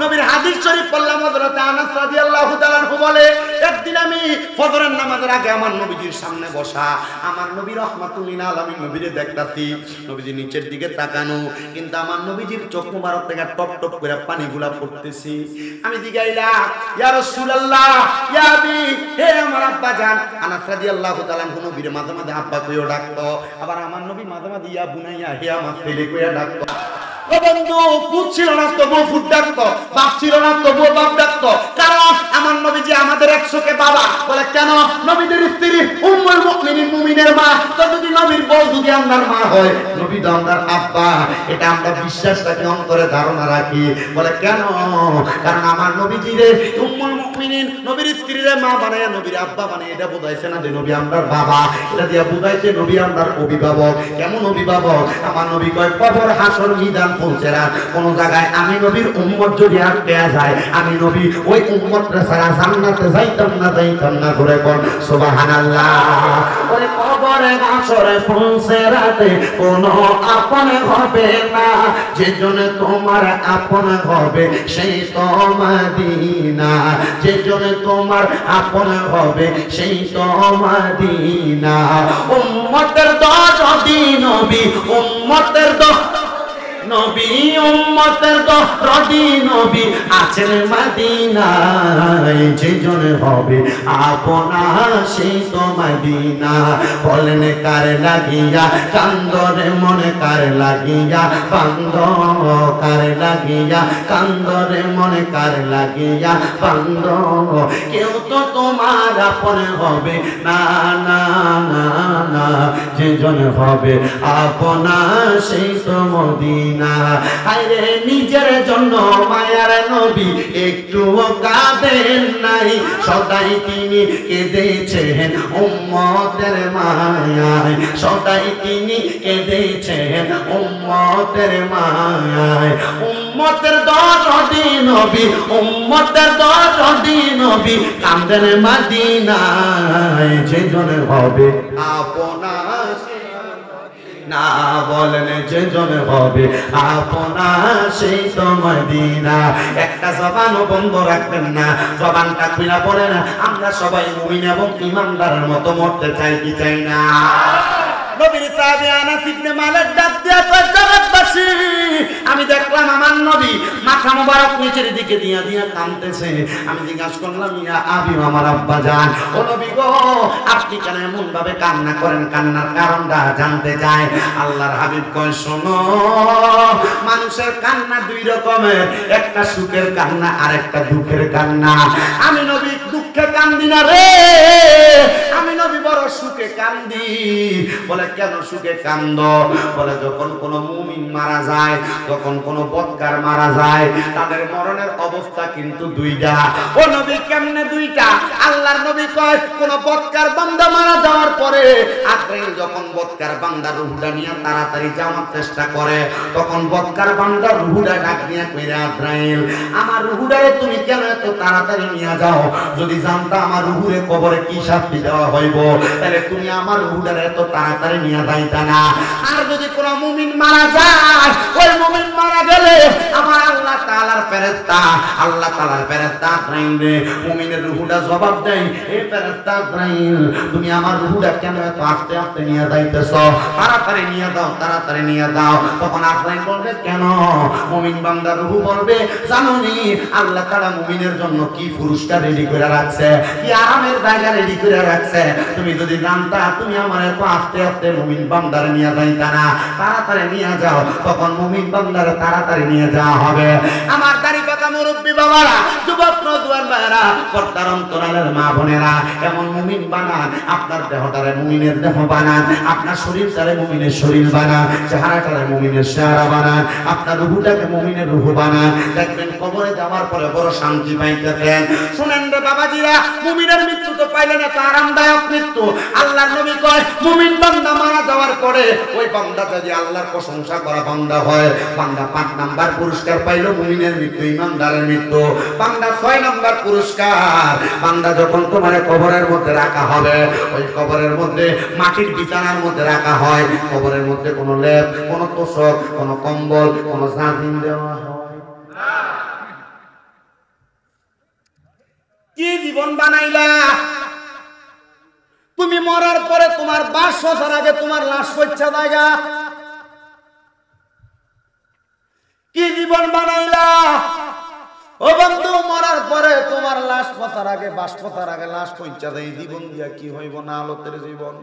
Speaker 1: নবীর হাদিস শরীফ পড়লাম, হযরত আনাস রাদিয়াল্লাহু তাআলা বলে একদিন আমি ফজরের নামাজের আগে আমার নবীজির সামনে বসা, আমার নবী রাহমাতুল লিল আলামিন নবীরে দেখতাছি, নবীজি নিচের দিকে তাকানো, কিন্তু আমার নবীজির চোখ মুবারক থেকে টপ টপ করে পানিগুলা পড়তেছি। আমি জিগাইলাম, ইয়া রাসূলুল্লাহ, ইয়া আবি, হে আমার আব্বা জান। আনাস রাদিয়াল্লাহু তাআলা নবীর মাঝে মাঝে আব্বা কইও ডাকতো, আবার আমার নবী মাঝে মাঝে ইয়া বুনাইয়া, হে আমার ছেলে কইয়া ডাকতো। ও বন্ধু, পুত ছিল না তবুও পুত ডাকতো, বাপ ছিল না তবুও বাপ ডাকতো, কারণ আমার নবীজি আমাদের একশোকে বাবা বলে। কেন? নবীদের স্ত্রী উম্মুল মুমিনিন, মুমিনের মা। তো যদি নবীর বউ যদি আমার মা হয়, নবী তো আমার আব্বা, এটা আমরা বিশ্বাস রাখি, অন্তরে ধারণা রাখি। বলে কেন? কারণ আমার নবীজিরে উম্মুল মুমিনিন, নবীর স্ত্রীরে মা বানায়, নবীর আব্বা বানায়, এটা বুঝাইছে না যে নবী আমার বাবা, এটা দিয়া বুঝাইছে নবী আমার অভিভাবক। কেমন অভিভাবক? আমার নবী কয়, কবর, হাসর, মিজান, ফুলসেরা, কোন জায়গায় আমি নবীর উম্মত যদি আটকে যায়, আমি নবী ওই উম্মতরে ছাড়া জান্নাতে যাইতাম না করে কোন সুবহানাল্লাহ। ওই কবরে, হাসরে, ফুলসেরাতে কোন আপন হবে না, যেজন তোমার আপন হবে সেই তো মদিনা, যেজন তোমার আপন হবে সেই তো মদিনা। উম্মতের দরদি নবী, উম্মতের নবী, উম্মতের দরদি নবী আছেন মদিনায়, যেজন হবে আপনা সেই তো মদিনা। বলেন কার লাগিয়া কান্দরে মনে, কার লাগিয়া বান্দ, কার লাগিয়া কান্দরে মনে, কার লাগিয়া বান্দ, কেউ তো তোমার আপন হবে না, না না না, যেজন হবে আপনা সেই তো মদিনা। আরে নিজের জন্য মায়ার নবী একটুও কাঁদেন নাই, সদাই তিনি কেঁদেছেন উম্মতের মায়ায়, সদাই তিনি কেঁদেছেন উম্মতের মায়ায়। উম্মতের দরদি নবী, উম্মতের দরদি নবী কাঁদেন মদিনায়, যেজন হবে আপনা না, বলেন যেজন হবে আপনা সেই তো মদিনা। একটা জবানও বন্ধ রাখবেন না, জবানটা খুলে পড়ে না। আমরা সবাই মুমিন এবং ঈমানদারের মতো মরতে চাই কি চাই না? নবীর সাহাবী আনাস ইবনে মালিক ডাক দিয়া কয়, জগৎবাসী, আমি দেখলাম আমার নবী মাথা মোবারক নিচের দিকে দিয়া দিয়া কাঁদতেছে। আমি জিজ্ঞাসা করলাম, ইয়া আবি, আমার আব্বা জান, ও নবী গো, আপনি কেন এমন ভাবে কান্না করেন? কান্নার কারণটা জানতে চাই। আল্লাহর হাবিব কয়, শোনো, মানুষের কান্না দুই রকমের, একটা সুখের কান্না আর একটা দুঃখের কান্না। আমি নবী দুঃখে কান্দি না রে, আমি নবী বড় সুখে কান্দি। বলে কেন সুখে কান্দ? বলে যখন কোন মুমিন মারা যায়, যখন কোন বদকার মারা যায়, তাদের মরণের অবস্থা কিন্তু দুইটা। ও নবী, কেমনে দুইটা? আল্লাহর নবী কয়, কোন বদকার বান্দা মারা যাওয়ার পরে আজরাইল যখন বদকার বান্দার রূহটা নিয়ে তাড়াতাড়ি যাওয়ার চেষ্টা করে, তখন বদকার বান্দার রূহটা ডাক নিয়ে কইরা, আজরাইল, আমার রূহটারে তুমি কেন এত তাড়াতাড়ি নিয়ে যাও? যদি জানতা আমার রূহের কবরে কি শাস্তি দেওয়া হইব, তাহলে তুমি আমার রূহটারে এত তাড়াতাড়ি নিয়ে যাইতা না। আর যদি কোন মুমিন মারা যায়, ওই মুমিন মারা গেলে আমার আল্লাহ তাআলার ফেরেশতা, আল্লাহ তাআলার ফেরেশতা আজরাইল রে মুমিনের রূহটা জবাব দেয়, এই ফেরেশতা আজরাইল, তুমি আমার রূহটা কেন এত আস্তে আস্তে নিয়ে যাইতেছো? তাড়াতাড়ি নিয়ে দাও, তাড়াতাড়ি নিয়ে দাও। তখন আজরাইল বলবে, কেন? মুমিন বান্দার রূহ বলবে, জানোনি আল্লাহ তাআলা মুমিনের জন্য কি পুরস্কার রেডি করে রাখছে, কি আরামের জায়গা রেডি করে রাখছে। তুমি যদি জানতা, তুমি আমার এত আস্তে আস্তে মুমিন বান্দারে নিয়ে যাইতা না, তাড়াতাড়ি নিয়ে যাও। তখন মুমিন বান্দারে তাড়াতাড়ি নিয়ে যাওয়া হবে। আমার দাড়ি পাকা মুরব্বি বাবারা, যুবক নওজোয়ান ভাইরা, পর্দার অন্তরালের মা বোনেরা, এমন মুমিন বানান, আপনার দেহটারে মুমিনের দেহ বানান, আপনার শরীরটারে মুমিনের শরীর বানান, চেহারাটারে মুমিনের চেহারা বানান, আপনার রূহটাকে মুমিনের রূহ বানান। দেখবেন কবরে যাওয়ার পরে বড় শান্তি পাইতেছেন। শুনেন রে বাবাজিরা, মুমিনের মৃত্যু তো পাইলে না, তো আরামদায়ক মৃত্যু। আল্লাহর নবী কয়, মুমিন বান্দা মারা যাওয়ার পরে ওই বান্দা যদি আল্লাহর প্রশংসা করা বান্দা হয়, বান্দা 5 নাম্বার পুরস্কার পাইলো, মুমিনের মৃত্যু, ঈমানদারের মৃত্যু। বান্দা 6 নাম্বার পুরস্কার, বান্দা যখন তোমার কবরের মধ্যে রাখা হবে, ওই কবরের মধ্যে মাটির বিছানার মধ্যে রাখা হয়, কবরের মধ্যে কোনো লেপ, কোনো তোষক, কোনো কম্বল, কোনো জাজিম দেওয়া হয় না। কি জীবন বানাইলা? তুমি মরার পরে তোমার 5 বছর আগে তোমার লাশ পয়সা জায়গা। কি জীবন বানাইলা? ও বন্ধু, মরার পরে তোমার লাশ পচার আগে, বাস পচার আগে লাশ পয়সা দেয়। জীবন দিয়া কি হইব না আলোতের জীবন।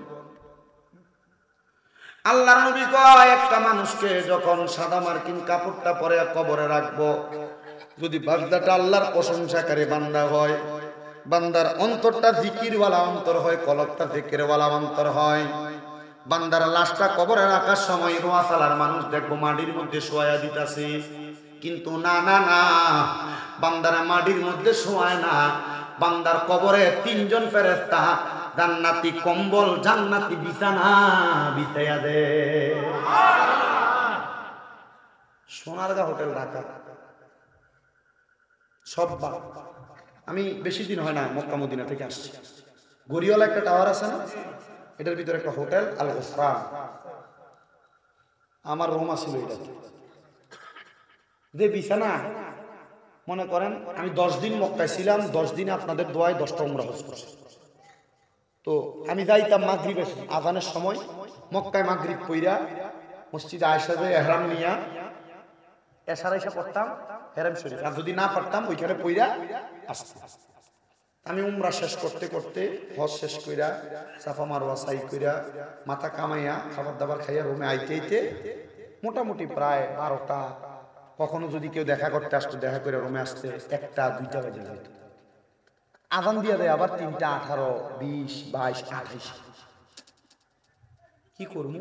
Speaker 1: আল্লাহর নবী কয়, একটা মানুষকে যখন সাদা মার্কিন কাপড়টা পরে কবরে রাখবো, যদি বান্দাটা আল্লাহর প্রশংসাকারী বান্দা হয়, বান্দার অন্তরটা জিকিরওয়ালা অন্তর হয়, কলবটা জিকিরওয়ালা অন্তর হয়, বান্দার লাশটা কবরে রাখার সময় রোয়াসালার মানুষ দেখবো মাটির মধ্যে শোয়া দিতেছে। কিন্তু না না না, বান্দারা মাটির মধ্যে শোয়ায় না, বান্দার কবরে 3 জন ফেরেশতা জান্নাতি কম্বল, জান্নাতি বিছানা বিছাইয়া দে। সোনারগাঁ হোটেল ঢাকা সব। আমি বেশি দিন হয় না মক্কা মদিনা থেকে আসছি। গড়িয়ালা একটা টাওয়ার আছে না, এটার ভিতরে একটা হোটেল আল গোফরান, আমার রুম আছিল এটা। যে বিছানা, মনে করেন আমি 10 দিন মক্কায় ছিলাম, 10 দিনে আপনাদের দোয়ায় 10টা উমরা হজ করছি। তো আমি যাইতাম মাগরিবের আজানের সময়, মক্কায় মাগরিব পইরা মসজিদে আয়েশা যে ইহরাম নিয়া এশার আয়েশা পড়তাম হেরাম শরীফ, আর যদি না পারতাম ওইখানে পইরা আসতাম। আমি উমরা শেষ করতে করতে, হজ শেষ কইরা, সাফা মারওয়া সাই কইরা, মাথা কামাইয়া, খাবার দাবার খাইয়া রুমে আইতে আইতে মোটামুটি প্রায় 12টা, কখনো যদি কেউ দেখা করতে আসতো, দেখা করে রুমে আসতে 1টা 2টা বেজে যেত। আজান দিয়া দেয় আবার 3টা, 18, 20, 22, 28। কি করবো?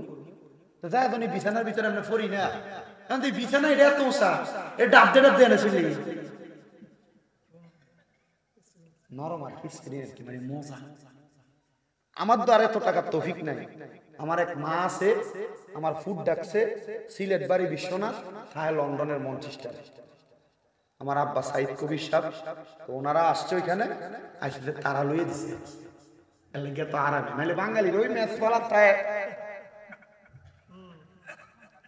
Speaker 1: তো যাই এখন বিছানার ভিতরে আমরা পড়ি না, কারণ এই বিছানা এটা এত উঁচা, এটা ডাবদে ডাবদে এনেছিল নরম আর কি, মানে মজা। আমার তো আর এত টাকার তৌফিক নাই। আমার এক মা আছে, আমার ফুড ডাকছে সিলেট বাড়ি বিশ্বনাথ, থায় লন্ডনের মঞ্চেস্টার। আমার আব্বা সাইদ কবির সাহেব, তো ওনারা আসছে ওইখানে, আসলে তারা লইয়ে দিছে। এলাকা তো আরামে, নাহলে বাঙালির ওই মেসওয়ালা প্রায়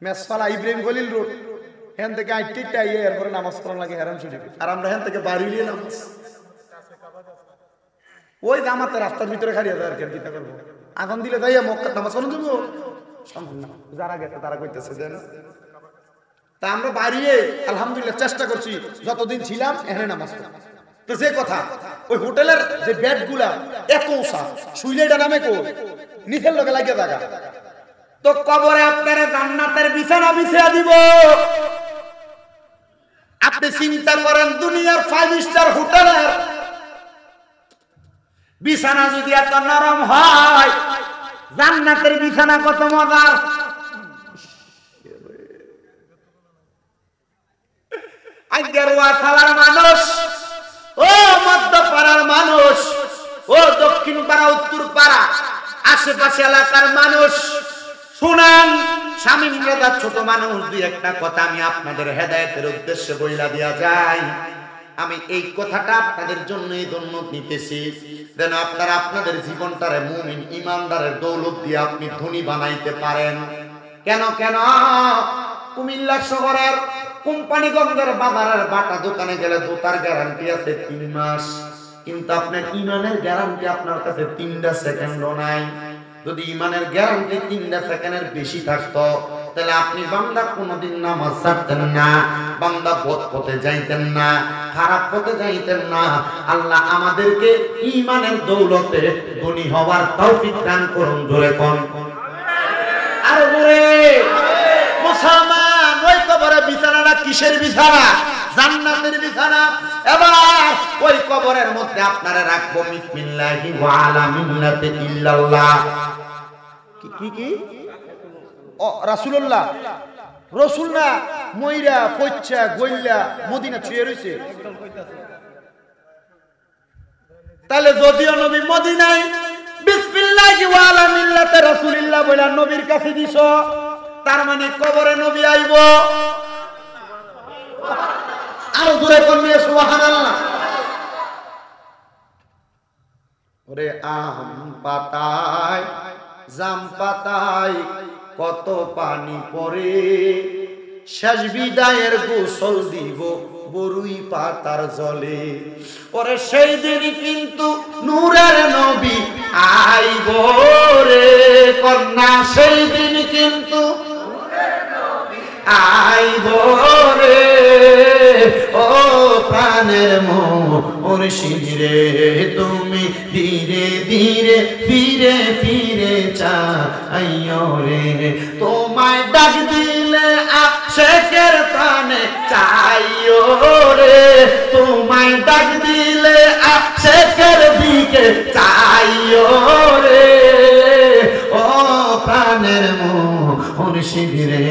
Speaker 1: মেসওয়ালা ইব্রাহিম খলিল রোড, হেন থেকে আইটিটা ইয়ে এরপরে নামাজ পড়া লাগে হেরাম শরীফে, আর আমরা হেন থেকে বাড়ি নিয়ে নামাজ ওই জামাতে রাস্তার ভিতরে খাড়িয়ে যায় আর কি, চিন্তা করবো। আগুন দিলে যাইয়া মক্কা নামাজ পড়ে দেবো, সম্ভব না। যারা গেছে তারা কইতেছে দেন। তা আমরা বাড়িয়ে আলহামদুলিল্লাহ চেষ্টা করছি, যতদিন ছিলাম এখানে নামাজ পড়ি। তো যে কথা, ওই হোটেলের যে বেড গুলা এত উঁচা, শুইলে এটা নামে কো নিচের লোকে লাগিয়ে থাকা। তো কবরে আপনারা জান্নাতের বিছানা বিছিয়ে দিব। আপনি চিন্তা করেন, দুনিয়ার 5 স্টার হোটেলের বিছানা যদি এত নরম হয়, জান্নাতের বিছানা কত মজার। আজকের ওয়াসালার মানুষ, ও মধ্যপাড়ার মানুষ, ও দক্ষিণ পাড়া, উত্তর পাড়া, আশেপাশে এলাকার মানুষ শুনেন, শামীম রাজা ছোট মানুষ, 2-1টা কথা আমি আপনাদের হেদায়েতের উদ্দেশ্যে বইলা দিয়া যাই। আমি এই কথাটা আপনাদের জন্য এই জন্য নিতেছি, যেন আপনারা আপনাদের জীবনটারে মুমিন ইমানদারের দৌলত দিয়ে আপনি ধনী বানাইতে পারেন। কেন কেন কুমিল্লা শহরের কোম্পানিগঞ্জের বাজারের বাটা দোকানে গেলে জুতার গ্যারান্টি আছে 3 মাস, কিন্তু আপনার ইমানের গ্যারান্টি আপনার কাছে 3টা সেকেন্ডও নাই। যদি ইমানের গ্যারান্টি 3টা সেকেন্ডের বেশি থাকতো, তাহলে আপনি বান্দা কোনোদিন নামাজ ছাড়তেন না, বান্দা পথ পথে যাইতেন না, খারাপ পথে যাইতেন না। আল্লাহ আমাদেরকে ইমানের দৌলতে ধনী হওয়ার তৌফিক দান করুন। জোরে কোন আর জোরে। মুসলমান, ওই কবরে বিছানাটা কিসের বিছানা? জান্নাতের বিছানা। এবার ওই কবরের মধ্যে আপনারা রাখবো বিসমিল্লাহি ওয়া আলা মিল্লাতি ইল্লাল্লাহ। কি কি ও রাসূলুল্লাহ, রাসূল না মইরা পয়চা গইল্লা মদিনা ছুঁয়ে রইছে। তাহলে যদিও নবী মদিনায় বিসমিল্লাহি ওয়া আলা মিল্লাতি রাসূলিল্লাহ বলে নবীর কাছে দিছো, তার মানে কবরে নবী আইবো। আরো জোরে করবে সুবহানাল্লাহ। ওরে আম পাতায় জাম পাতায় কত পানি পড়ে, শেষ বিদায়ের গোসল দিব বরুই পাতার জলে। ওরে সেই দিন কিন্তু নূরের নবী আইব রে কন্যা, সেই দিন কিন্তু আইব রে ও প্রাণের মুর্শিদ রে, তুমি ধীরে ধীরে ফিরে ফিরে চাইও রে, তোমায় ডাক দিলে আশেকের প্রাণে চাইও রে, তোমায় ডাক দিলে আশেকের দিকে চাইও রে ও প্রাণের মুর্শিদ রে,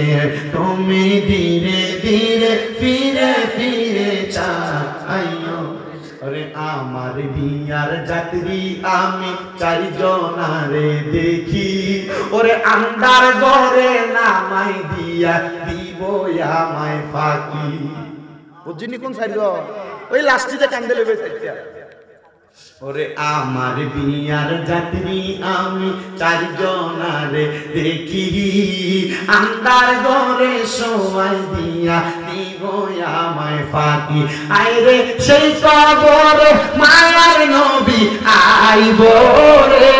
Speaker 1: তুমি ধীরে ধীরে ফিরে ফিরে চাইও রে। আমার বিয়ার যাত্রী আমি চারজনারে দেখি, ওরে আন্দার ঘরে নামাই দিয়া দিব আমায় ফাঁকি। বুঝিনি কোন চারজন? ওই লাস্টিতে কান্দে লেবে চাইতা। ওরে আমার বিয়ার যাত্রী আমি চারজনারে দেখি, আন্দার ঘরে সবাই দিয়া দিব আমায় ফাঁকি। আইরে সেই কবরে মায়ার নবী আইব রে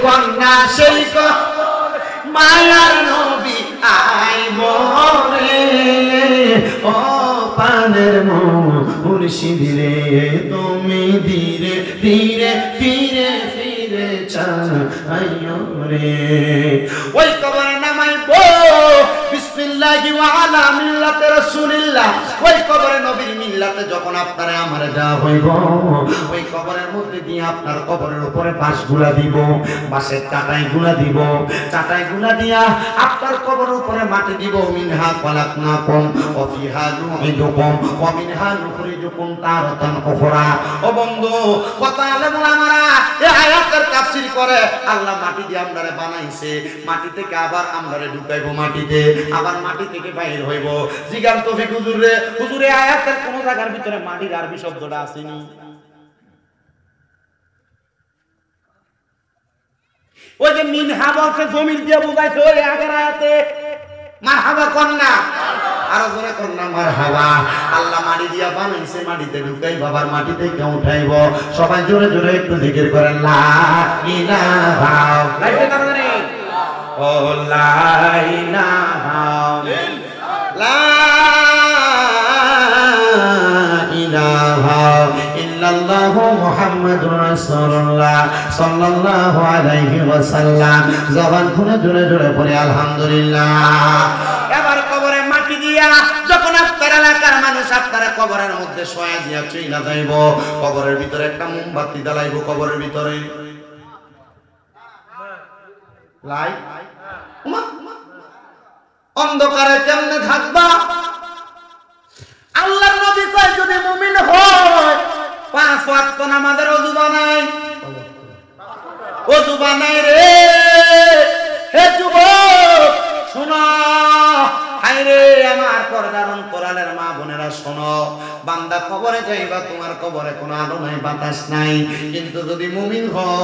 Speaker 1: কন্যা, সেই কবরে মায়ার নবী আইব রে ও প্রাণের মুর্শিদ রে, তুমি ধীরে ধীরে ফিরে ফিরে চাইও রে। ওই কবরে নামাইব বিসমিল্লাহি ওয়া আলা মিল্লাতি রাসূলিল্লাহ, ওই কবরে নবীর মিল্লাতে যখন আপনারে আমারে দেওয়া হইব, ওই কবরের মধ্যে দিয়ে আপনার কবরের উপরে বাঁশগুলা দিব, বাঁশের চাটাইগুলা দিব, চাটাইগুলা দিয়া আপনার কবরের উপরে মাটি দিব। মিনহা খলাকনাকুম ওয়া ফিহা নুঈদুকুম ওয়া মিনহা নুখরিজুকুম তারাতান উখরা। ও বন্ধু, কথা আলেম ওলামারা এই আয়াতের তাফসীর করে, আল্লাহ মাটি দিয়ে আমরারে বানাইছে, মাটি থেকে আবার আমরারে ঢুকাইব মাটিতে, আবার মাটি থেকে বাইর হইব। জিগান তৌফিক হুজুর রে, হুজুর এই আয়াতের কোন জায়গার ভিতরে মাটির আরবি শব্দটা আসেনি? ওই যে মিনহা বলছে জমির দিয়ে বুঝাইছে, ওই আগের আয়াতে মারহাবা কন্যা, আরো জোরে কন্যা মারহাবা। আল্লাহ মাটি দিয়া বানাইছে, মাটিতে ঢুকাই বাবার মাটি থেকে উঠাইব। সবাই জোরে জোরে একটু জিকির করেন লা ইলাহা ও লা ইলাহা লা ইলাহা ইল্লাল্লাহু মুহাম্মাদুর রাসূলুল্লাহ সাল্লাল্লাহু আলাইহি ওয়াসাল্লাম। জবান খুলে জোরে জোরে পড়ে আলহামদুলিল্লাহ। এবার কবরে মাটি দিয়া যখন আপনার এলাকার মানুষ আপনারা কবরের মধ্যে শোয়া দিয়া চইলা যাইব, কবরের ভিতরে একটা মোমবাতি জ্বালাইব, কবরের ভিতরে লাইট। অন্ধকারে কেমনে থাকবা? আল্লাহর নবী কয় যদি মুমিন হয় 5 ওয়াক্ত নামাজের ওযু বানাই, ওযু বানাই রে। হে যুবক শোনো, হায়রে আমার পর্দার অন্তরালের মা বোনেরা শোনো, বান্দা কবরে যাইবা, তোমার কবরে কোনো আলো নাই বাতাস নাই, কিন্তু যদি মুমিন হও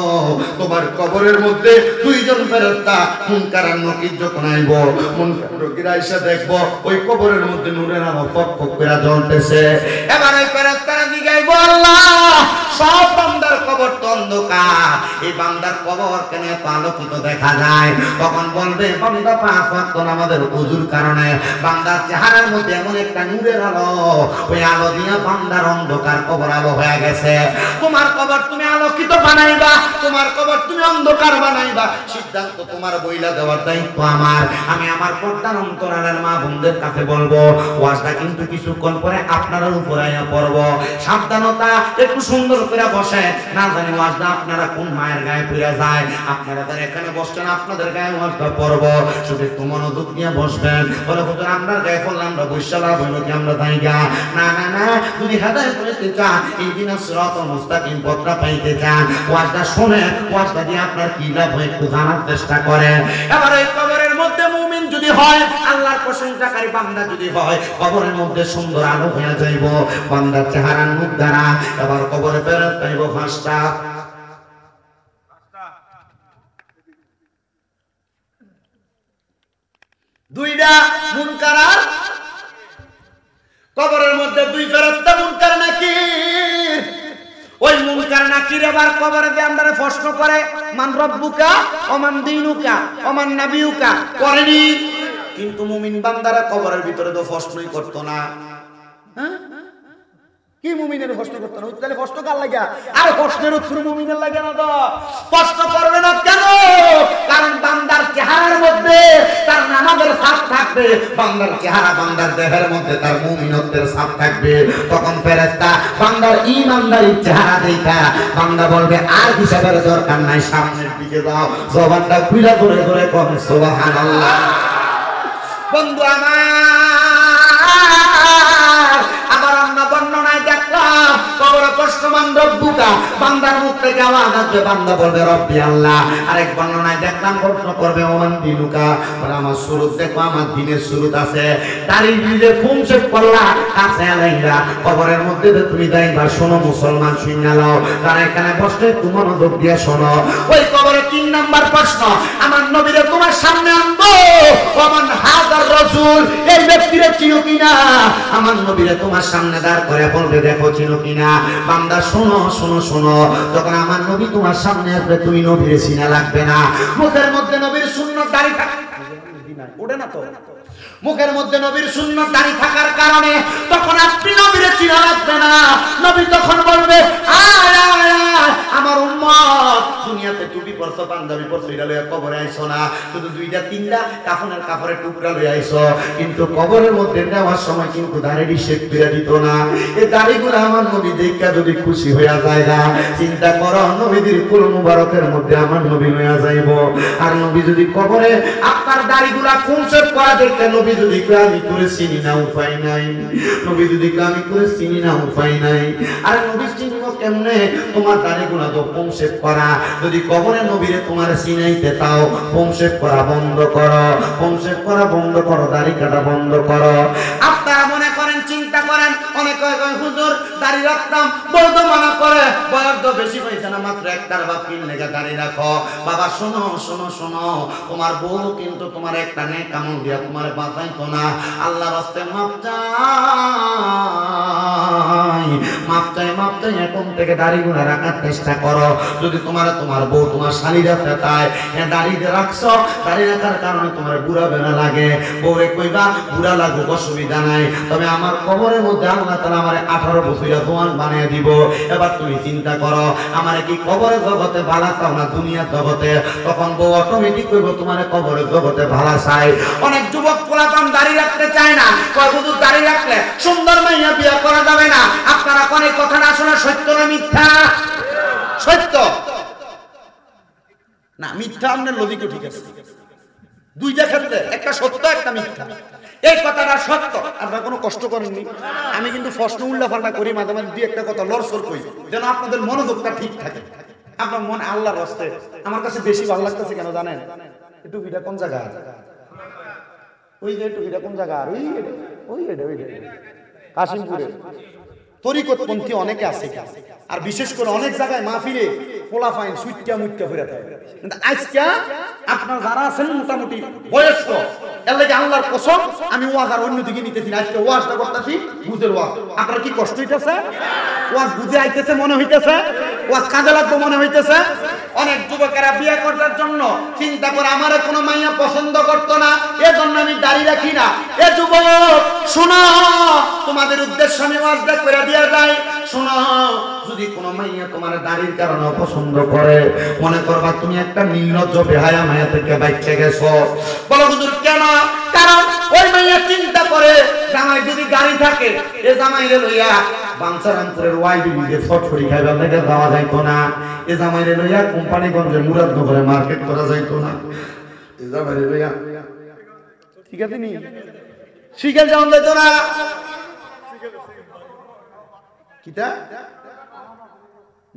Speaker 1: তোমার কবরের মধ্যে দুইজন ফেরেশতা মুনকার আর নকির যখন আইব, মুনকার নকির আইসা দেখবো ওই কবরের মধ্যে নূরের আলো ফক ফক করে জ্বলতেছে। এবার ওই ফেরেশতারা জিগাইবো আল্লাহ সব বান্দার কবর তো অন্ধকার, এই বান্দার কবর কেন এত আলোকিত দেখা যায়? তখন বলবে বান্দা 5 ওয়াক্ত নামাজের ওযুর কারণে বান্দার চেহারার মধ্যে এমন একটা নূরের আলো, ওই আলো দিয়ে বান্দার অন্ধকার কবর আলো হয়ে গেছে। তোমার কবর তুমি আলোকিত বানাইবা, তোমার কবর তুমি অন্ধকার বানাইবা, সিদ্ধান্ত তোমার, বইলা দেওয়ার দায়িত্ব আমার। আমি আমার পর্দার অন্তরালের মা বোনদের কাছে বলবো, ওয়াজটা কিন্তু কিছুক্ষণ পরে আপনারা উপরে আইয়া পড়ব। সাবধানতা, একটু সুন্দর করে বসে, না জানি ওয়াজটা আপনারা কোন মায়ের গায়ে পড়ে যায়। আপনারা যারা এখানে বসছেন আপনাদের গায়ে ওয়াজটা পড়ব, শুধু একটু মনোযোগ নিয়ে বসবেন। বলে হুজুর আপনার গায়ে পড়লাম আমরা বৈশা লাভ হইল কি আমরা জায়গা? না না না, যদি হেদায়েত পেতে চান, এই দিন সিরাতুল মুস্তাকিম পথটা পাইতে চান, ওয়াজটা শুনে ওয়াজটা দিয়ে আপনার কি লাভ হয় একটু জানার চেষ্টা করেন। এবার এই কবরের মধ্যে মুমিন যদি হয়, আল্লাহর প্রশংসাকারী বান্দা যদি হয়, কবরের মধ্যে সুন্দর আলো হয়ে যাইব বান্দার চেহারার মুখ দ্বারা। এবার কবরে ফেরত পাইব 5টা। দুইটা মুনকার আর কবরের মধ্যে দুই ফেরেশতা মুনকার নাকির। ওই মুনকার নাকির আবার কবরে দিয়ে আমরারে প্রশ্ন করে, মান রব্বুকা ওমান দীনুকা ওমান নাবিয়ুকা, করেনি? কিন্তু মুমিন বান্দারা কবরের ভিতরে তো প্রশ্নই করতো না। হ্যাঁ, কি মুমিনের প্রশ্ন করতো না? তাহলে প্রশ্ন কার লাগা? আর প্রশ্নের উত্তর মুমিনের লাগে না তো। প্রশ্ন করবে না কেন? কারণ বান্দার চেহারার মধ্যে তার নামাজের ছাপ থাকবে, বান্দার চেহারা বান্দার দেহের মধ্যে তার মুমিনত্বের ছাপ থাকবে। তখন ফেরেশতা বান্দার ঈমানদারির চেহারা দেখা বান্দা বলবে আর হিসাবের দরকার নাই, সামনের দিকে যাও। জবানটা খুলে ধরে ধরে কোন সুবহানাল্লাহ। বন্ধু আমার অন্য বর্ণনায় দেখলাম কবরে কষ্টমান রব্বুকা, বান্দার মুখ থেকে আওয়াজ আসবে, বান্দা বলবে রব্বি আল্লাহ। আরেক বর্ণনায় দেখলাম প্রশ্ন করবে ওমান দিনুকা, বলে আমার শুরুত দেখো, আমার দিনের শুরুত আছে। দাড়ি ভিজে ঘুম শেষ করলা কাছে আলাইরা কবরের মধ্যে তুমি যাইবা। শোনো মুসলমান, শুনে নাও, তারা এখানে বসলে তুমি মনোযোগ দিয়ে শোনো। ওই কবরে 3 নাম্বার প্রশ্ন, আমার নবীরে তোমার সামনে আনবো, ওমান হাযার রাসূল, এই ব্যক্তিরে চিনো কিনা? আমার নবীরে তোমার সামনে দাঁড় করে বলবে দেখো চিনো কিনা? বান্দা শোনো শোনো শোনো, যখন আমার নবী তোমার সামনে আসবে তুমি নবীরে চিনা লাগবে না। মুখের মধ্যে নবীর সুন্নাত দাড়ি থাকে, ওঠে না তো? মুখের মধ্যে নবীর সুন্নাত দাড়ি থাকার কারণে তখন আপনি নবীরে চিনা লাগবে না। নবী তখন বলবে আয় আয় আয় আমার উম্মত, দুনিয়াতে টুপি পরছো পাঞ্জাবি পরছো এটা লইয়া কবরে আইছো না, শুধু 2টা 3টা কাফনের কাপড়ের টুকরা লইয়া আইছো। কিন্তু কবরের মধ্যে নেওয়ার সময় কিন্তু দাড়ি শেভ করে দিত না। এই দাড়িগুলো আমার নবী দেখা যদি খুশি হইয়া যায় না, চিন্তা করো নবীদের কুল মুবারকের মধ্যে আমার নবী লইয়া যাইব। আর নবী যদি কবরে আপনার দাড়িগুলা খুব শেভ করা দেখতে, নবী যদি আমি করে চিনি না উপায় নাই, নবী যদি আমি করে চিনি না উপায় নাই। আর নবী চিনবো কেমনে? তোমার দাড়িগুলা তো কম শেভ করা। যদি কবরে নবীরে তোমার চিনাইতে তাও কম শেভ করা বন্ধ করো, কম শেভ করা বন্ধ করো, দাড়ি কাটা বন্ধ করো। আপনারা মনে করেন, চিন্তা করেন, অনেক হুজুর দাড়ি রাখতাম, বলতো মানা করে বয়স তো বেশি হয়েছে না, মাত্র 1টার বাপ কিনলে দাড়ি রাখো। বাবা শোনো শোনো শোনো, তোমার বউ কিন্তু তোমার একটা নেক আমল দিয়া তোমার বাঁচাইতো না। আল্লাহর রাস্তায় মাপ চাই, মাপ চাই, মাপ চাই। এখন থেকে দাড়িগুলো রাখার চেষ্টা করো। যদি তোমার বউ তোমার শালি রাখতে তাই দাড়ি রাখছো, দাড়ি রাখার কারণে তোমার বুড়া বেড়া লাগে, বউরে কইবা বুড়া লাগুক অসুবিধা নাই, তবে আমার কবরের মধ্যে আল্লাহ তাআলা আমারে 18 বছরের জওয়ান বানিয়ে দিব। এবার তুমি চিন্তা করো, আমারে কি কবরের জগতে ভালো চাও না দুনিয়ার জগতে? তখন বউ অটোমেটিক কইব তোমার কবরের জগতে ভালো চাই। অনেক যুবক পোলাপান দাড়ি রাখতে চায় না, কয় হুজুর দাড়ি রাখলে সুন্দর মাইয়া বিয়ে করা যাবে না। আপনারা কোন কথাটা আসলে সত্য না মিথ্যা? সত্য না মিথ্যা? আপনার লজিকও ঠিক আছে, 2টা ক্ষেত্রে, একটা সত্য একটা মিথ্যা। এই কথাটা সত্য, আপনারা কোনো কষ্ট করেননি। আমি কিন্তু প্রশ্ন উল্লাপাল্টা করি, মাঝে মাঝে 2-1টা কথা লড়সড় করি, যেন আপনাদের মনোযোগটা ঠিক থাকে। আপনার মনে আল্লাহর রাস্তায় আমার কাছে বেশি ভালো লাগতেছে কেন জানেন? একটু ভিটা কোন জায়গা, ওই যে একটু ভিটা কোন জায়গা, ওই কাশিমপুরে তরিকতপন্থী অনেকে আছে, আর বিশেষ করে অনেক জায়গায় মাহফিলে পোলাফাইন সুইটটা মুটটা ফিরে থাকে। কিন্তু আজকে আপনারা যারা আছেন মোটামুটি বয়স্ক, এর লাগে আল্লাহর কসম আমি ওয়াজ আর অন্যদিকে নিতেছি না। আজকে ওয়াজটা করতেছি বুঝের ওয়াজ। আপনার কি কষ্ট হইতেছে? ওয়াজ বুঝে আইতেছে মনে হইতেছে, ওয়াজ কাজে লাগবে মনে হইতেছে। অনেক যুবকেরা বিয়ে করার জন্য চিন্তা করে আমার কোনো মাইয়া পছন্দ করতো না, এজন্য আমি দাড়ি রাখি না। এ যুবক শোনো, তোমাদের উদ্দেশ্য আমি ওয়াজটা করে দিয়া যায়। শোনো, যদি কোনো মাইয়া তোমার দাড়ির কারণে পছন্দ করে, মনে করবা তুমি একটা নির্লজ্জ বেহায়া মায়া থেকে বাইচে গেছো। বলো হুজুর কেন? কারণ ওই মাইয়া চিন্তা করে জামাই যদি গাড়ি থাকে, এ জামাইরে লইয়া বাঞ্ছারামপুরের ওয়াইবিতে ফটফটি খাইবার লেগে যাওয়া যাইতো না, এ জামাইরে লইয়া কোম্পানিগঞ্জের মুরাদনগরে মার্কেট করা যাইতো না, এ জামাইরে লইয়া ঠিক আছে নি শিখে যাওয়া যাইতো না। কিটা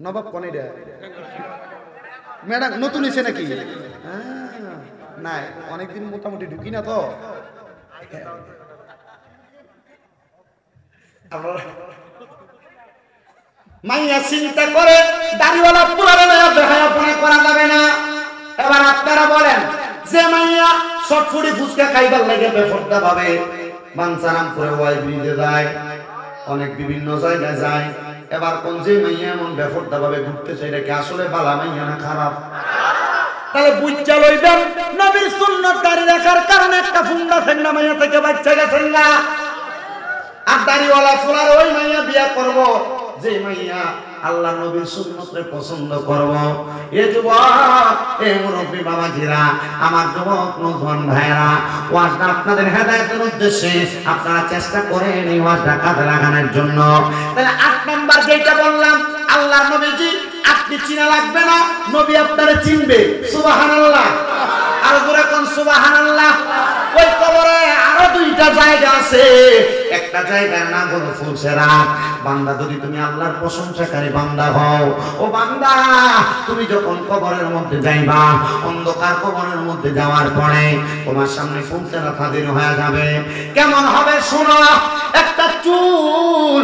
Speaker 1: নবাব কোন এটা ম্যাডাম নতুন এসে নাকি? না অনেকদিন মোটামুটি ঢুকি না তো। মাইয়া চিন্তা করে দাড়িওয়ালা পুরানো বেহায়াপনা করা যাবে না। এবার আপনারা বলেন, যে মাইয়া শর্টফুটি ফুচকা খাইবার লাগে বেফরদা ভাবে বাঞ্ছারামপুরে ওয়াই ব্রিজে যায়, অনেক বিভিন্ন জায়গায় যায়। এবার কোন যে মাইয়া এমন বেফরদা ভাবে ঘুরতেছে, এটা কি আসলে বালা মাইয়া না খারাপ? তাহলে বুঝা লইবেন নবীর সুন্নাত দাঁড়ি রাখার কারণে একটা ফুন্ডা ফেন্ডা মাইয়া থেকে বাচ্চা গেছেন না। আর দাড়িওয়ালা ফুলার ওই মাইয়া বিয়া করব যে মাইয়া আল্লাহ নবীর সুন্নতকে পছন্দ করব। এ যুবক, এ মুরব্বী বাবাজিরা, আমার যুবক নৌজওয়ান ভাইরা, ওয়াজটা আপনাদের হেদায়েতের উদ্দেশ্যে আপনারা চেষ্টা করেন এই ওয়াজটা কাজে লাগানোর জন্য। তাহলে ৮ নাম্বার যেটা বললাম, আল্লাহর নবীজি আপনি চিনা লাগবে না, নবী আপনারে চিনবে। সুবহানাল্লাহ, আর জোরে কোন সুবহানাল্লাহ। ওই কবরে আরো 2টা জায়গা আছে। একটা জায়গার নাম হলো ফুলসেরাত। বান্দা, যদি তুমি আল্লাহর প্রশংসাকারী বান্দা হও, ও বান্দা, তুমি যখন কবরের মধ্যে যাইবা, অন্ধকার কবরের মধ্যে যাওয়ার পরে তোমার সামনে ফুলসেরাত হাজির হয়ে যাবে। কেমন হবে শোনো। একটা চুল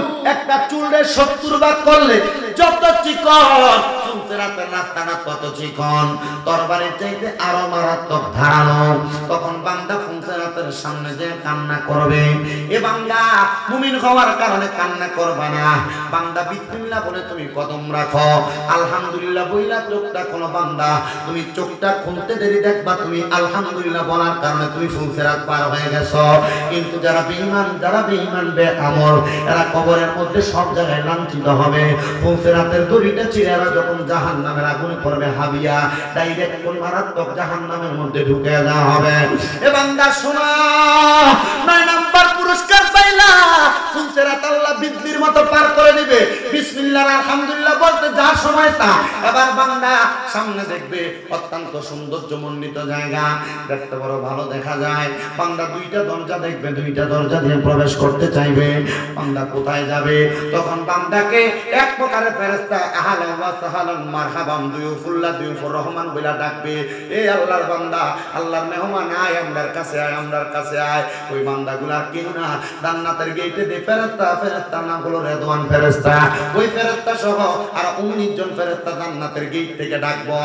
Speaker 1: 70 ভাগ করলে যত চিকন, ফুলসেরাতের রাস্তাটা তত চিকন, তরবারির চাইতে আরো মারাত্মক ধারালো। তখন বান্দা ফুলসেরাতের সামনে যে কান্না করবে। এ বান্দা, মুমিন হওয়ার কারণে কান্না করবা না। বান্দা, বিসমিল্লাহ বলে তুমি কদম রাখো, আলহামদুলিল্লাহ বইলা চোখটা খোলো। বান্দা, তুমি চোখটা খুলতে দেরি দেখবা তুমি আলহামদুলিল্লাহ বলার কারণে তুমি ফুলসেরাত পার হয়ে গেছো। কিন্তু যারা বেঈমান বেআমল, এরা কবরের মধ্যে সব জায়গায় লাঞ্ছিত হবে। ফুলসেরাতের দড়িটা ছিঁড়ে এরা যখন জাহান্নামের আগুনে পড়বে হাবিয়া, ডাইরেক্ট কোন মারাত্মক জাহান্নামের মধ্যে ঢুকে দেওয়া হবে। এ বান্দা শোনো, 9 নাম্বার পুরস্কার পাইলা। ফুলসেরাত আল্লাহ বিজলির মতো পার করে দিবে। বিসমিল্লাহ আলহামদুলিল্লাহ বলতে যা সময় তা। এবার বান্দা সামনে দেখবে অত্যন্ত সৌন্দর্যমণ্ডিত জায়গা, দেখতে বড় ভালো দেখা যায়। বান্দা 2টা দরজা দেখবে, 2টা দরজা দিয়ে প্রবেশ করতে চাইবে। বান্দা কোথায় যাবে? তখন বান্দাকে এক প্রকারের ফেরেশতা আহলান ওয়া সাহলান মারহাবান দুয়ুফুর রহমান বলে ডাকবে। এ আল্লাহর বান্দা, আল্লাহর মেহমান, আয় আমরার কাছে আয়, আমরার কাছে আয়। ওই বান্দাগুলা কেউ না, জান্নাতের গেটে যে ফেরেশতা নাম হলো রেদওয়ান ফেরেশতা। ওই ফেরেশতা সহ আর 19 জন ফেরেশতা জান্নাতের গেট থেকে ডাকবো,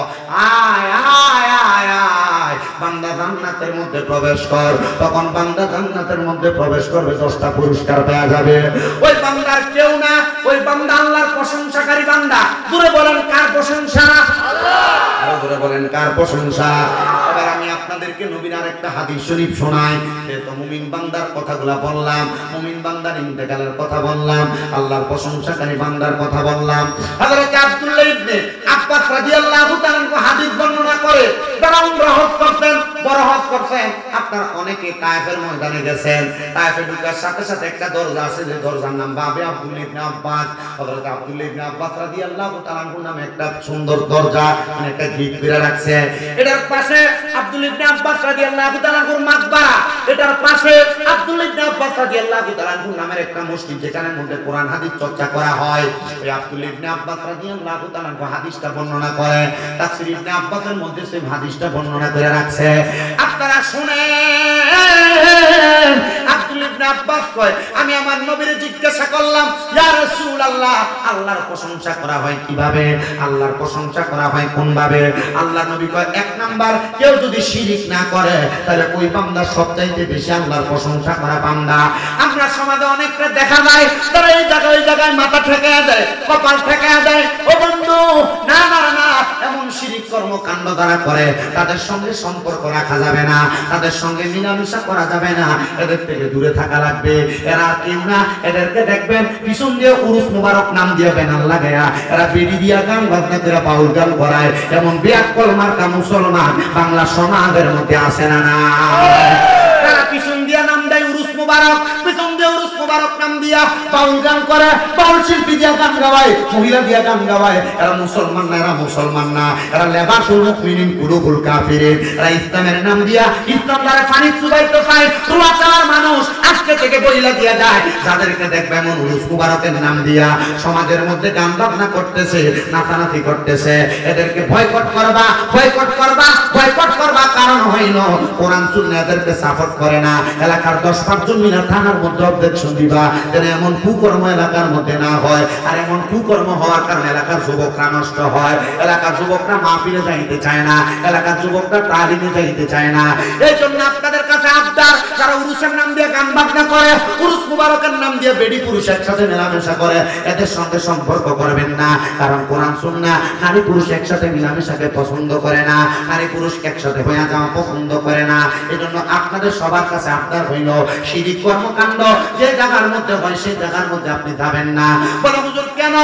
Speaker 1: আয় আয় আয় আয়, বান্দা জান্নাতের মধ্যে প্রবেশ কর। তখন বান্দা জান্নাতের মধ্যে প্রবেশ করবে, 10টা পুরস্কার পাওয়া যাবে। ওই বান্দার কেউ না, ওই বান্দা আল্লাহর প্রশংসাকারী বান্দা। দূরে বলেন কার প্রশংসা? আল্লাহ। আরো দূরে বলেন কার প্রশংসা? এবার আমি আপনাদেরকে নবীর আরেকটা হাদিস শরীফ শোনাই। তো মুমিন বান্দার কথাগুলা বললাম, মুমিন বান্দার ইন্তেকালের কথা বললাম, আল্লাহর প্রশংসাকারী বান্দার কথা বললাম। হযরত আব্দুল্লাহ ইবনে আব্বাস রাদিয়াল্লাহু তাআলা হাদিস বর্ণনা করে, যারা উমরা হজ করতেন, বড় হজ করতেন, আপনারা অনেকে তায়েফের ময়দানে গেছেন। তায়েফে ঢোকার সাথে সাথে একটা দরজা আছে, যে দরজার নাম বাবে আব্দুল্লাহ ইবনে আব্বাস। হযরত আব্দুল্লাহ ইবনে আব্বাস রাদিয়াল্লাহু তাআলা নামে একটা সুন্দর দরজা, একটা গিট করে রাখছে। এটার পাশে আব্দুল্লাহ ইবনে আব্বাস রাদিয়াল্লাহু তাআলা মাকবারা, এটার পাশে আব্দুল্লাহ ইবনে আব্বাস রাদিয়াল্লাহু তাআলা নামের একটা মসজিদ, যেখানে মধ্যে কোরআন হাদিস চর্চা করা হয়। এই আব্দুল্লাহ ইবনে আব্বাস রাদিয়াল্লাহু তাআলা হাদিসটা বর্ণনা করে, তাফসীর ইবনে আব্বাসের মধ্যে সেই হাদিসটা বর্ণনা করে রাখছে। আপনারা শুনেন, আব্দুল্লাহ ইবনে আব্বাস কয়, আমি আমার নবীরে জিজ্ঞাসা করলাম, ইয়া রাসূলুল্লাহ, আল্লাহর প্রশংসা করা হয় কিভাবে? আল্লাহর প্রশংসা করা হয় কোন ভাবে? আল্লাহর নবী কয়, 1 নাম্বার, কেউ যদি শিরক না করে তাহলে ওই বান্দা সবচাইতে বেশি আল্লাহর প্রশংসা করা বান্দা। আমরা সমাজে অনেকটা দেখা যায়, তারা এই জায়গায় মাথা ঠেকায়া দেয়, কপাল ঠেকায়া দেয়। ও বন্ধু, না না না, এমন শিরক কর্মকাণ্ড তারা করে, তাদের সঙ্গে সম্পর্ক রাখা যাবে না, তাদের সঙ্গে মিলামিশা করা যাবে না, এদের থেকে দূরে থাকা লাগবে। এরা কেউ না, এদেরকে দেখবেন পিছন দিয়ে উরুস মুবারক নাম দিয়ে বেনার লাগায়া, এরা বেড়ি দিয়া গান বাজনা করে বাউল গান করায়। এমন বিয়াক্কল মার্কা মুসলমান বাংলা সমাজের মধ্যে আছে না? না, তারা পিছন দিয়া নাম দেয় উরুস মুবারক, পিছন দিয়ে উরুস মুবারক নাম দিয়া বাউল গান করে, বাউল শিল্পী দিয়া গান গাওয়ায়, মহিলা দিয়া গান গাওয়ায়। এরা মুসলমান না, এরা মুসলমান না, এরা লেবাসুল মুমিনিন কুলুবুল কাফিরিন। এরা ইসলামের নাম দিয়া ইসলাম দ্বারা পানি চুবাইতে চায়, তোলা চাওয়ার মানুষ আজকে থেকে বইলা দিয়া যায়। যাদেরকে দেখবে এমন উরুস মুবারকের নাম দিয়া সমাজের মধ্যে গান বাজনা করতেছে, নাচানাচি করতেছে, এদেরকে বয়কট করবা, বয়কট করবা, বয়কট করবা। কারণ হইল কোরআন সুন্নাহ এদেরকে সাপোর্ট করে না। এলাকার 10-5 জন মিলে থানার মধ্যে অবজেকশন দিবা, যেন এমন কুকর্ম এলাকার মধ্যে না হয়। আর এমন কুকর্ম হওয়ার কারণে এলাকার যুবকরা নষ্ট হয়, এলাকার যুবকরা মাহফিলে যাইতে চায় না, এলাকার যুবকরা তালিমে যাইতে চায় না। এই জন্য আপনাদের কাছে আবদার, যারা উরুসের নাম দিয়ে গান বাজনা করে, উরুস মুবারকের নাম দিয়ে বেডি পুরুষ একসাথে মেলামেশা করে, এদের সঙ্গে সম্পর্ক করবেন না। কারণ কোরআন সুন্নাহ নারী পুরুষ একসাথে মেলামেশাকে পছন্দ করে না, নারী পুরুষ একসাথে হয়ে যাওয়া পছন্দ করে না। এজন্য আপনাদের সবার কাছে আপনার হইল শিরিক কর্মকাণ্ড যে জায়গার মধ্যে হয় সেই জায়গার মধ্যে আপনি যাবেন না। বলে হুজুর কেন?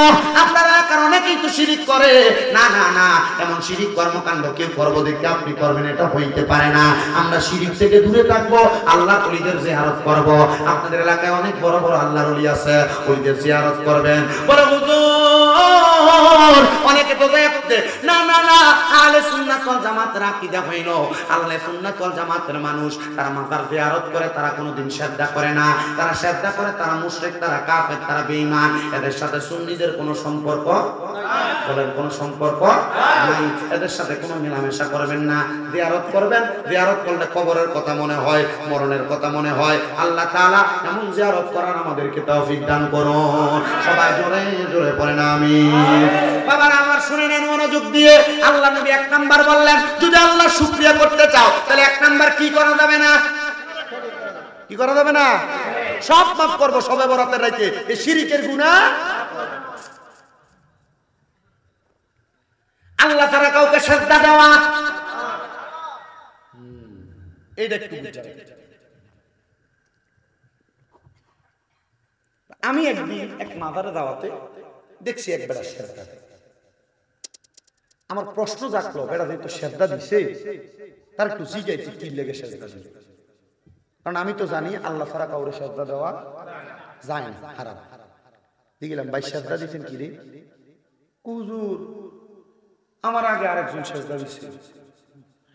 Speaker 1: আপনারা কারণে কিন্তু শিরিক করে। না না না, এমন শিরিক কর্মকাণ্ড কেউ করবো দেখে আপনি করবেন, এটা হইতে পারে না। আমরা শিরিক থেকে দূরে থাকবো, আল্লাহর ওলিদের জিয়ারত করব। আপনাদের এলাকায় অনেক বড় বড় আল্লাহর ওলি আছে, ওইদের জিয়ারত করবেন। বলে হুজুর অনেকে তো দেখতে না না না, আহলে সুন্নাত ওয়াল জামাতের আকীদা হইল আহলে সুন্নাত ওয়াল জামাতের মানুষ তারা মাজার জিয়ারত করে, তারা কোনোদিন সিজদা করে না। তারা সিজদা করে, তারা মুশরিক, তারা কাফের, তারা বেঈমান। এদের সাথে সুন্নিদের কোনো সম্পর্ক বলেন, কোনো সম্পর্ক নাই। এদের সাথে কোনো মেলামেশা করবেন না। জিয়ারত করবেন, জিয়ারত করলে কবরের কথা মনে হয়, মরণের কথা মনে হয়। আল্লাহ তাআলা এমন জিয়ারত করার আমাদেরকে তৌফিক দান করুন। সবাই জোরে জোরে পড়েন আমিন। বাবারা আমার শুনে নেন মনোযোগ দিয়ে। আল্লাহ নবী এক নাম্বার বললেন, যদি আল্লাহ শুকরিয়া করতে চাও তাহলে এক নাম্বার কি করা যাবে না? কি করা যাবে না? সব মাফ করব সবে বরাতের রাতে। এই শিরকের গুনাহ আল্লাহ তাআলা কাউকে সিজদা দেওয়া, এইটা একটু বুঝাই। আমি একদিন এক মাজারে দাওয়াতে দেখছি এক বেড়া সিজদা। আমার প্রশ্ন জাগলো, বেড়া যেহেতু সিজদা দিছে তার একটু জিজ্ঞাসা কি লেগে সিজদা দিল। কারণ আমি তো জানি আল্লাহ ছাড়া কাউরে সিজদা দেওয়া যায় না, হারাম। দেখলাম ভাই সিজদা দিছেন কি রে? হুজুর আমার আগে আরেকজন সিজদা দিছে।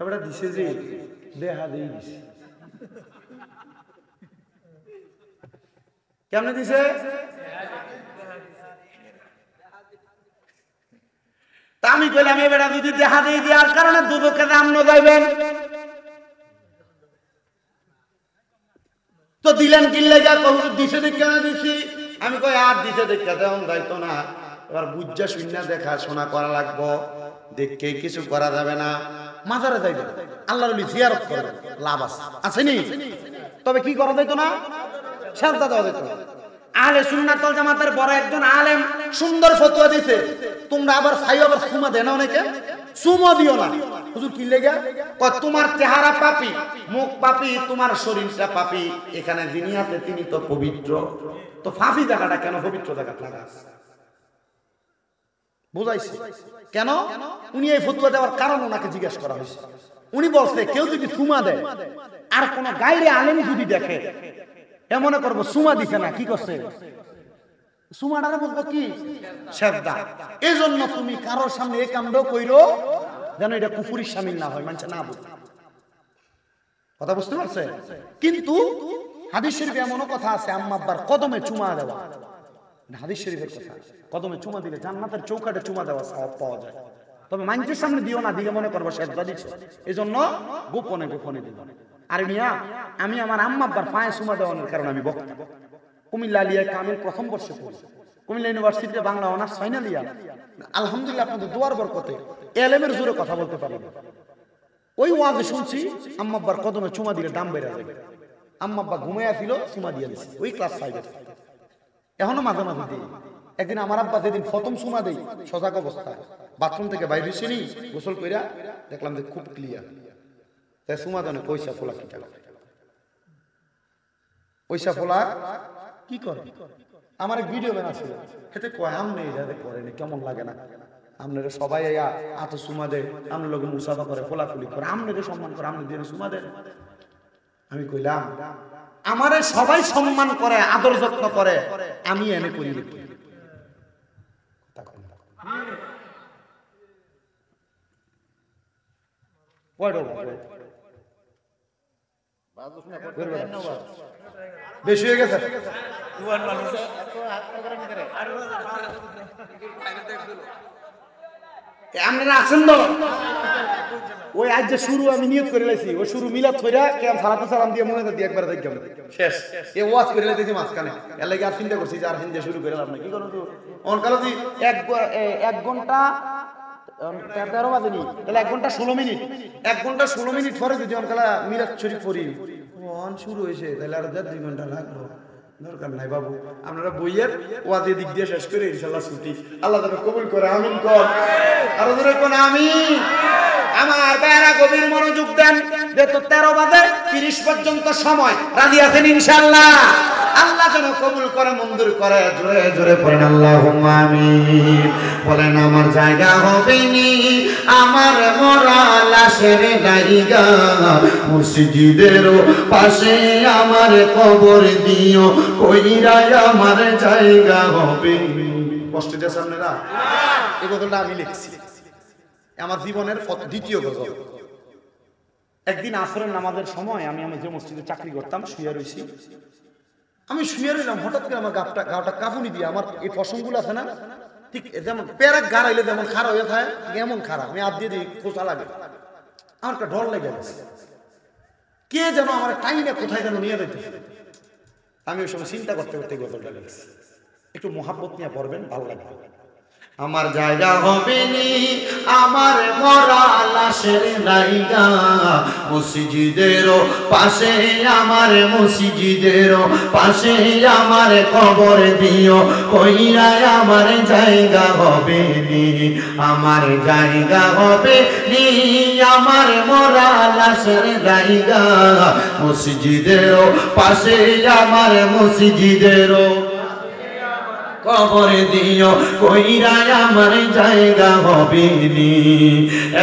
Speaker 1: এবারে দিছে যে দেহা দিয়ে দিছে। কেমনে দিছে? তা আমি কইলাম এবারে যদি দেহা দিয়ে দেওয়ার কারণে দুদকে রামন যাইবেন তো দিলেন কি লাগা? হুজুর দিছে দেখে না দিছি। আমি কই আর দিছে দেখে দেন যাইতো না। এবার বুঝা শুননা দেখা শোনা করা লাগবো, দেখে কিছু করা যাবে না। মাজারে যাইবেন, আল্লাহর ওলি জিয়ারত করবেন, লাভ আছে আসেনি? তবে কি করা যাইতো না? সিজদা দেওয়া যাইতো না। আহলে সুন্নাত ওয়াল জামাতের বড় একজন আলেম সুন্দর ফতোয়া দিছে, তোমরা আবার খাইও আবার সুমা দেন না, অনেকে সুমা দিও না। হুজুর কি লাগা? কয় তোমার চেহারা পাপী, মুখ পাপী, তোমার শরীরটা পাপী, এখানে যিনি আছে তিনি তো পবিত্র, তো ফাঁপি জায়গাটা কেন পবিত্র জায়গা লাগাস? বুঝাইছে কেন? উনি এই ফতোয়া দেওয়ার কারণ ওনাকে জিজ্ঞেস করা হয়েছে। উনি বলছে কেউ যদি সুমা দেয় আর কোন গায়রে আলেম যদি দেখে, এমন করবো সুমা দিছে না, কি করছে? সুমাটারে বলবো কি? সিজদা। এজন্য তুমি কারোর সামনে এই কামটাও কইরো যেন এটা কুফরির শামিল না হয়, মানুষ না বুঝে। কথা বুঝতে পারছে? কিন্তু হাদিস শরীফে এমনও কথা আছে আম্মা আব্বার কদমে চুমা দেওয়া। হাদিস শরীফের কথা, কদমে চুমা দিলে জান্নাতের চৌকাঠে চুমা দেওয়া সওয়াব পাওয়া যায়। তবে মানুষের সামনে দিও না, দিলে মনে করবো সিজদা দিছো। এজন্য গোপনে গোপনে দিও। আর মিয়া আমি আমার আম্মা আব্বার পায়ে চুমা দেওয়ানোর কারণে আমি বক্তা। কুমিল্লা আলিয়া কামিল প্রথম বর্ষে পড়ি, কুমিল্লা ইউনিভার্সিটিতে বাংলা অনার্স ফাইনাল ইয়ার। আলহামদুলিল্লাহ আপনাদের দোয়ার বরকতে এলেমের জোরে কথা বলতে পারি। ওই ওয়াজে শুনছি আম্মা আব্বার কদমে চুমা দিলে দাম বেড়ে যাবে। আম্মা আব্বা ঘুমাইয়া ছিল, চুমা দিয়ে দিছে, ওই ক্লাস 5 এর। এখনো মাঝে মাঝে দিই। একদিন আমার আব্বা যেদিন প্রথম চুমা দেই সজাগ অবস্থা, বাথরুম থেকে বাইরে হইছিনি, গোসল কইরা দেখলাম যে খুব ক্লিয়ার। তাই চুমা দেনে পয়সা ফোলা কি টাকা, পয়সা ফোলা কি করে? আমার এক ভিডিও বানাছিল, খেতে কয় আমনে এটা করেনি, কেমন লাগে না? আপনারা সবাই আত চুমা দেয়, আপনার লোক মুসাফা করে, ফোলাফুলি করে, আপনাদের সম্মান করে, আপনি দিয়ে চুমা দেন। আমি কইলাম আমারে সবাই সম্মান করে, আদর যত্ন করে, আমি এনে করি না। বেশি হয়ে গেছে। আপনারা আছেন তো? ওই আজ যে শুরু আমি নিয়ত করে লাইছি, ওই শুরু মিলাদ কইরা কেম সালাতু সালাম দিয়ে মনে দিয়ে একবার দেখলাম শেষ। এই ওয়াজ করে লাইতেছি মাঝখানে, এর লাগি আর চিন্তা করছি যে আর হিন্দে শুরু করে লাভ নাই। কি করব তো অনকালজি 1 ঘন্টা 13 বাজেনি, তাহলে 1 ঘন্টা 16 মিনিট, 1 ঘন্টা 16 মিনিট পরে যদি অনকালা মিলাদ শরীফ পড়ি,
Speaker 2: ওয়ান শুরু হয়েছে, তাহলে আর 2 ঘন্টা লাগবে, দরকার নাই বাবু, আপনারা বইয়ের ওয়াদে দিক দিয়ে শেষ করে ইনশাআল্লাহ ছুটি। আল্লাহ যেন কবুল করে, আমিন কর, আরো জোরে কোন আমিন। আমার ভাইরা গভীর মনোযোগ দেন, যেহেতু 13 বাজে 30 পর্যন্ত সময়, রাজি আছেন ইনশাআল্লাহ? আল্লাহ যেন কবুল করে, মঞ্জুর করে, জোরে জোরে পড়েন আল্লাহুম্মা আমিন। বলেন আমার জায়গা হবে নি, আমার মরা লাশের জায়গা, মসজিদের পাশে আমার কবর দিও, কইরা আমার জায়গা হবে। কষ্ট দিয়ে আপনারা এই গজলটা আমি লিখছি, আমার জীবনের দ্বিতীয় গজল। একদিন আসরের নামাজের সময় আমি যে মসজিদে চাকরি করতাম শুয়ে রইছি, আমি শুয়ে রইলাম, হঠাৎ করে আমার গাটা কাঁপুনি দিয়ে, আমার এই পশমগুলো আছে না, ঠিক যেমন পেরাক গাড়াইলে যেমন খাড়া হয়ে থাকে এমন খাড়া, আমি হাত দিয়ে দিই, খোঁচা লাগে, আমার একটা ডর লেগে গেছে, কে যেন আমার টাইনে কোথায় যেন নিয়ে যেতে। আমি ওই সময় চিন্তা করতে করতে গজলটা লিখছি, একটু মোহাব্বত নিয়ে পড়বেন, ভালো লাগবে। আমার জায়গা হবে নি, আমার মরা লাশের জায়গা, মসজিদের পাশে আমার, মসজিদের পাশে আমার কবর দিও, কইরা আমার জায়গা হবে নি, আমার জায়গা হবে নি, আমার মরা লাশের জায়গা, মসজিদের পাশে আমার, মসজিদের কবর দিও, কইরা আমার জায়গা হবে নি।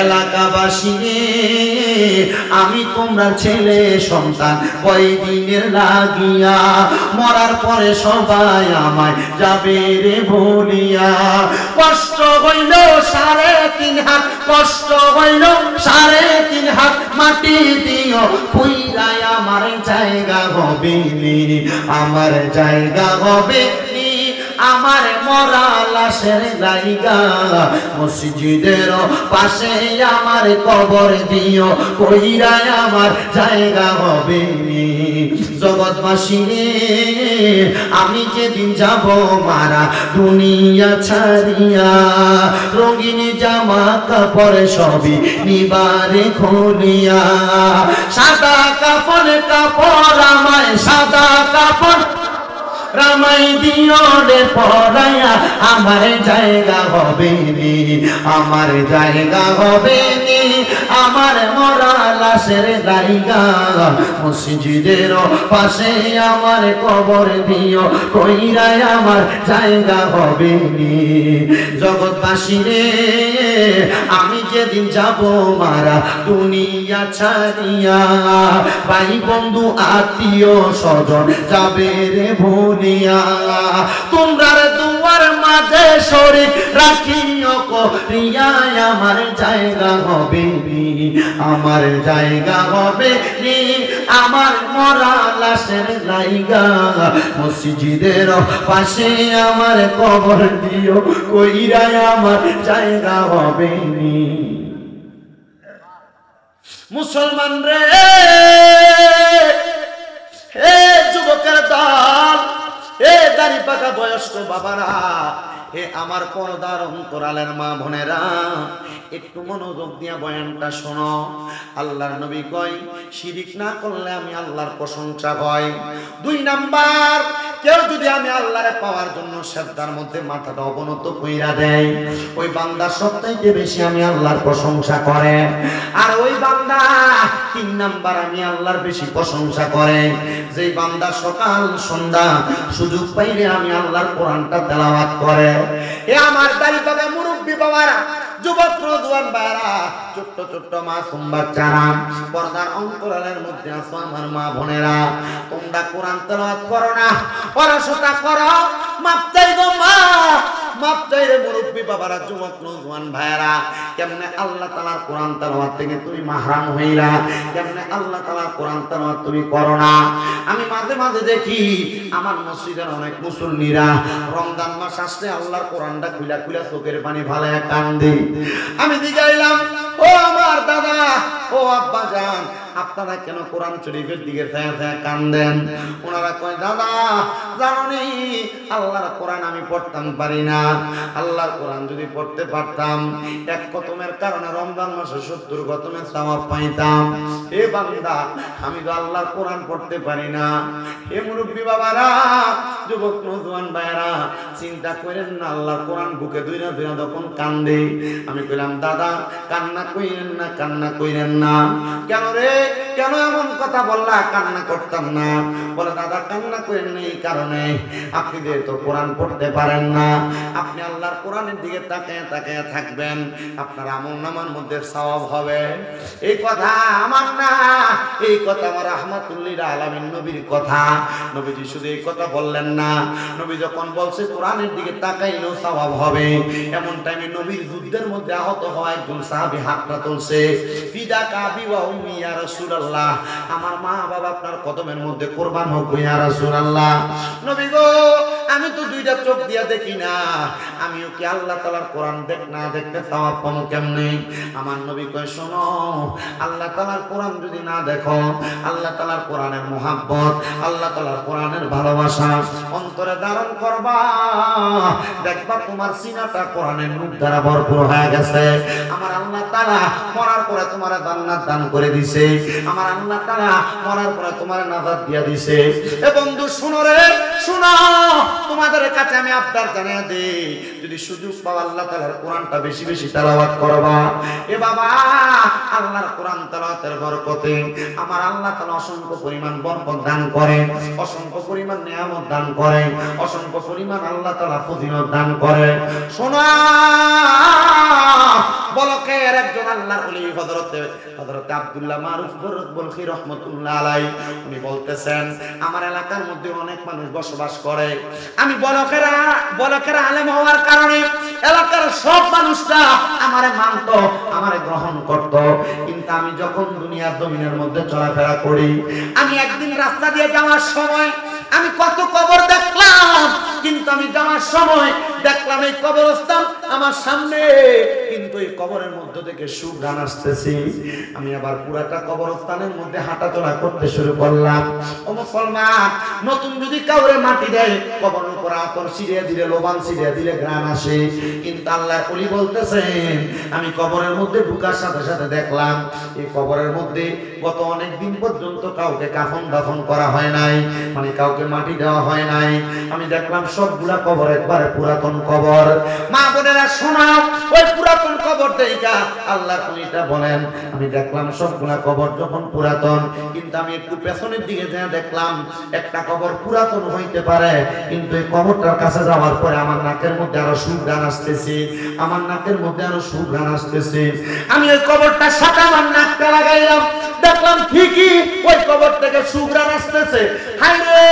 Speaker 2: এলাকাবাসী আমি তোমরা ছেলে সন্তান কয়দিনের লাগিয়া, মরার পরে সবাই আমায় যাবে রে বলিয়া, কষ্ট হইল 3.5 হাত, কষ্ট হইল 3.5 হাত, মাটি দিও, কইরা আমার জায়গা হবে নি, আমার জায়গা হবে নি, আমার মরা লাশের জায়গা, মসজিদের পাশে আমার কবর দিও, কইরা আমার জায়গা হবে নি। জগৎবাসী আমি যেদিন যাব মারা দুনিয়া ছাড়িয়া, রঙিন জামা কাপড় সবই নিবারে খুলিয়া, সাদা কাপড় আমায়, সাদা কাপড় রামাই দিও রে পড়াইয়া, আমার জায়গা হবে নি, আমার জায়গা হবে নি, আমার মরা লাশের জায়গা, মসজিদের পাশে আমার কবর দিও, কইরা আমার জায়গা হবে নি। জগৎবাসী রে আমি যেদিন যাব মারা দুনিয়া ছাড়িয়া, ভাই বন্ধু আত্মীয় স্বজন যাবে রে ভুলিয়া, তোমরার দুয়ার মাঝে শরীক রাখিও করিয়া, আমার জায়গা হবে নি, আমার জায়গা হবে নি, আমার মরা লাশের জায়গা, মসজিদের পাশে আমার কবর দিও, কইরা আমার জায়গা হবে নি। মুসলমান রে, এ যুবকের দল, এ দাড়ি পাকা বয়স্ক বাবারা, হে আমার পর্দার অন্তরালের মা বোনেরা, একটু মনোযোগ দিয়া বয়ানটা শোনো। আল্লাহর নবী কয় শিরিক না করলে আমি আল্লাহর প্রশংসা হয়। 2 নাম্বার, কেউ যদি আমি আল্লাহরে পাওয়ার জন্য সেজদার মধ্যে মাথাটা অবনত কইরা দেয়, ওই বান্দা সবচাইতে বেশি আমি আল্লাহর প্রশংসা করে। আর ওই বান্দা 3 নাম্বার আমি আল্লাহর বেশি প্রশংসা করে, যেই বান্দা সকাল সন্ধ্যা সুযোগ পাইলে আমি আল্লাহর কোরআনটা তেলাওয়াত করে। এ আমার দাড়ি পাকা মুরব্বি বাবারা, যুবক নওজোয়ান বাবারা, ছোট্ট ছোট্ট মাসুম বাচ্চারা, পর্দার অন্তরালের মধ্যে আছো আমার মা বোনেরা, তোমরা কোরআন তেলাওয়াত করো না, পড়াশোনা করো, মাপ চাই গো মা, মাপ চাই রে মুরব্বি বাবারা, যুবক নওজোয়ান ভাইরা। কেমনে আল্লাহ তাআলার কোরআন তেলাওয়াত থেকে তুমি মাহরাম হইলা? কেমনে আল্লাহ তাআলার কোরআন তেলাওয়াত তুমি করো না? আমি মাঝে মাঝে দেখি আমার মসজিদের অনেক মুসল্লিরা রমজান মাস আসলে আল্লাহর কোরআনটা খুলা খুলা চোখের পানি ফালায়া কান্দে। আমি জিগাইলাম
Speaker 1: ও আমার দাদা, ও আব্বা জান, আপনারা কেন কোরআন শরীফের দিকে কান্দেন? ওনারা কয়, দাদা জানি আল্লাহর কোরআন আমি পড়তাম পারি না। আল্লাহর কোরআন যদি পড়তে পারতাম, এক খতমের কারণে রমজান মাসে 70 খতমের সওয়াব পাইতাম। এ বান্দা, আমি তো আল্লাহর কোরআন পড়তে পারি না। এ মুরব্বী বাবারা, যুবক নওজোয়ান ভাইরা, চিন্তা করেন না, আল্লাহর কোরআন বুকে দুইরা দুইরা যখন কান্দে, আমি কইলাম, দাদা কান্না কইরেন না, কান্না কইরেন না। কেন রে, কেন এমন কথা বললা? কান্না করতাম না। বলে, দাদা কান্না করেন না এই কারণে, আপনি যেহেতু কোরআন পড়তে পারেন না, আপনি আল্লাহর কোরআনের দিকে তাকিয়ে তাকিয়ে থাকবেন, আপনার আমলনামার মধ্যে সওয়াব হবে। এই কথা আমার না, এই কথা আমার রাহমাতুল লিল আলামিন নবীর কথা। নবীজি শুধু এই কথা বললেন না, নবী যখন বলছে কোরআনের দিকে তাকাইলেও সওয়াব হবে, এমন টাইমে নবীর যুদ্ধের মধ্যে আহত হওয়া একজন সাহাবী হাতটা তুলছে, ফিদা কাবি ওয়া উম্মি ইয়া রাসূলুল্লাহ, আমার মা বাবা আপনার কদমের মধ্যে কুরবান হোক ইয়া রাসূলুল্লাহ। নবী গো, আমি তো দুইটা চোখ দিয়া দেখি না, আমিও কি আল্লাহ তাআলার কোরআন না দেখতে সওয়াব পাবো কেমনে? আমার নবী কয়, শোনো, আল্লাহ তাআলার কোরআন যদি না দেখো, আল্লাহ তাআলার কোরআনের মুহাব্বত, আল্লাহ তাআলার কোরআনের ভালোবাসা অন্তরে ধারণ করবা, দেখবা তোমার সিনাটা কোরআনের নূর দ্বারা ভরপুর হয়ে গেছে। আমার আল্লাহ তাআলা মরার পরে তোমার জান্নাত দান করে দিয়েছে, আমার আল্লাহ তাআলা মরার পরে তোমার নাজাত দিয়া দিয়েছে। এ বন্ধু শুনো রে, শুনো, তোমাদের কাছে আমি আবদার জানিয়ে দেই, যদি সুযোগ পাও আল্লাহ তাআলার কোরআনটা বেশি বেশি তেলাওয়াত করবা। এ বাবা, আল্লাহর কোরআন তেলাওয়াতের বরকতে আমার আল্লাহ তাআলা অসংখ্য পরিমাণ বরকত দান করেন, অসংখ্য পরিমাণ নিয়ামত দান করেন, অসংখ্য পরিমাণ আল্লাহ তাআলা ফজিলত দান করেন। শোনো, বলকের একজন আল্লাহর ওলি হযরত আব্দুল্লাহ মারুফ বলখি রাহমাতুল্লাহ আলাইহি, উনি বলতেছেন, আমার এলাকার মধ্যে অনেক মানুষ বসবাস করে, আমি বলকের আলেম হওয়ার কারণে এলাকার সব মানুষরা আমারে মানত, আমারে গ্রহণ করত। কিন্তু আমি যখন দুনিয়ার জমিনের মধ্যে চলাফেরা করি, আমি একদিন রাস্তা দিয়ে যাওয়ার সময় আমি কত কবর দেখলাম, কিন্তু আমি যাওয়ার সময় দেখলাম এই কবরস্থান আমার সামনে, কিন্তু এই কবরের মধ্যে থেকে সুঘ্রাণ আসতেছে। আমি আবার পুরাটা কবরস্থানের মধ্যে হাঁটাচলা করতে শুরু করলাম। ও মুসলমান, নতুন যদি কাউরে মাটি দেয়, কবরের উপর আতর ছিড়িয়ে দিলে, লোবান ছিড়িয়ে দিলে ঘ্রাণ আসে। কিন্তু আল্লাহর ওলি বলতেছেন, আমি কবরের মধ্যে ঢুকার সাথে সাথে দেখলাম এই কবরের মধ্যে গত অনেক দিন পর্যন্ত কাউকে কাফন দাফন করা হয় নাই, মানে কাউকে মাটি দেওয়া হয় নাই। আমি দেখলাম সবগুলা কবর একবারে পুরাতন কবর। মা বোনেরা শোনো, ওই পুরাতন কবর দেখা আল্লাহর ওলিটা বলেন, আমি দেখলাম সবগুলা কবর যখন পুরাতন, কিন্তু আমি একটু পেছনের দিকে যেয়ে দেখলাম একটা কবর পুরাতন হইতে পারে, কিন্তু এই কবরটার কাছে যাওয়ার পরে আমার নাকের মধ্যে আরো সুঘ্রাণ আসতেছে, আমার নাকের মধ্যে আরো সুঘ্রাণ আসতেছে। আমি ওই কবরটার সাথে আমার নাকটা লাগাইলাম, দেখলাম ঠিকই ওই কবর থেকে সুঘ্রাণ আসতেছে। হায় রে,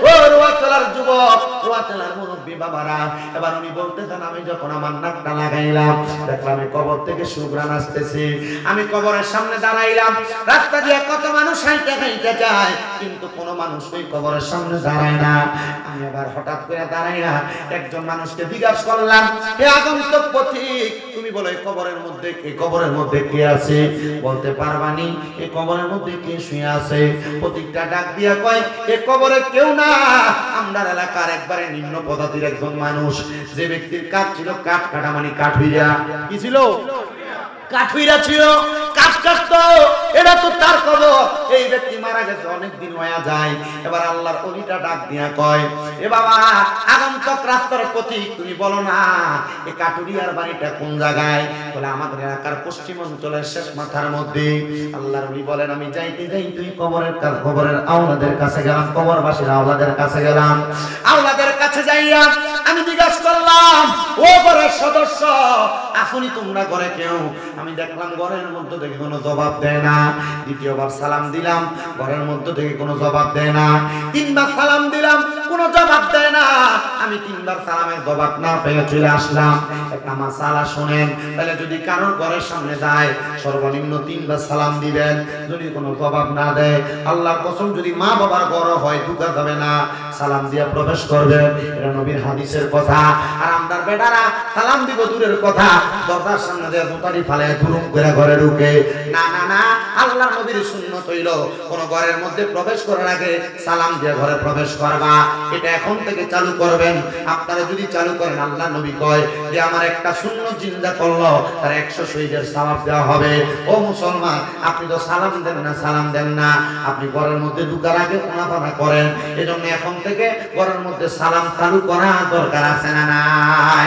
Speaker 1: ও রোয়াচলার যুবক, রোয়াচলার মুরব্বী বাবারা, এবার উনি বলতেছেন, আমি যখন আমার নাকটা লাগাইলাম দেখলাম এই কবর থেকে সুঘ্রাণ আসতেছে। আমি কবরের সামনে দাঁড়াইলাম, রাস্তা দিয়ে কত মানুষ হাইটে হাইটে যায়, কিন্তু কোনো মানুষ ওই কবরের সামনে দাঁড়ায় না। আমি আবার হঠাৎ করে দাঁড়াইয়া একজন মানুষকে জিজ্ঞাসা করলাম, হে আগন্তুক পথিক, তুমি বলো এই কবরের মধ্যে কে আছে? বলতে পারবানি এই কবরের মধ্যে কে শুয়ে আছে? পথিকটা ডাক দিয়া কয়, এই কবরে কেউ না, আমরা এলাকার একবারে নিম্ন পদাতির একজন মানুষ, যে ব্যক্তির কাজ ছিল কাঠ কাটা, মানে কাঠুইরা। কি ছিল? কাঠুইরা ছিল, কাঠ কাটতো, এটা তো তার কবর। এই ব্যক্তি মারা গেছে অনেক দিন হয়ে যায়। এবার আল্লাহর ওলিটা ডাক দিয়া কয়, এ বাবা আগন্তুক রাস্তার পথিক, তুমি বলো না এই কাঠুরিয়ার বাড়িটা কোন জায়গায়? বলে, আমাদের এলাকার পশ্চিম অঞ্চলের শেষ মাথার মধ্যে। আল্লাহর ওলি বলেন, আমি যাইতে তুই কবরের আওলাদের কাছে গেলাম, কবরবাসীর আওলাদের কাছে গেলাম। আওলাদের কাছে যাইয়া আমি জিজ্ঞাসা করলাম, ও ঘরের সদস্য আসুনি তোমরা ঘরে কেউ? আমি দেখলাম ঘরের মধ্যে থেকে কোনো জবাব দেয় না। দ্বিতীয়বার সালাম দিলাম, ঘরের মধ্যে থেকে কোনো জবাব দেয় না। তিনবার সালাম দিলাম, কোনো জবাব দেয় না। আমি 3 বার সালামের জবাব না পেয়ে চলে আসলাম। একটা মাসালা শুনেন, তাহলে যদি কারোর ঘরের সামনে যায় সর্বনিম্ন 3 বার সালাম দিবেন। যদি কোনো জবাব না দেয়, আল্লাহর কসম যদি মা বাবার ঘর হয় ঢুকা যাবে না, সালাম দিয়ে প্রবেশ করবেন। এটা নবীর হাদিসের কথা। আর আমরার বেটারা সালাম দিব দূরের কথা, দরজার সামনে দিয়ে জুতারি ফালে দুরুম করে ঘরে ঢুকে। না না না, আল্লাহর নবীর সুন্নাত হইল কোন ঘরের মধ্যে প্রবেশ করার আগে সালাম দিয়ে ঘরে প্রবেশ করবা। এটা এখন থেকে চালু করবেন। আপনারা যদি চালু করেন, আল্লাহ নবী কয় যে আমার একটা সুন্নাত জিন্দা করলো তার 100 শহীদের সওয়াব দেওয়া হবে। ও মুসলমান, আপনি তো সালাম দেন না, সালাম দেন না। আপনি ঘরের মধ্যে ঢুকার আগে ওনাপানা করেন। এজন্য এখন থেকে ঘরের মধ্যে সালাম চালু করা দরকার আছে না নাই?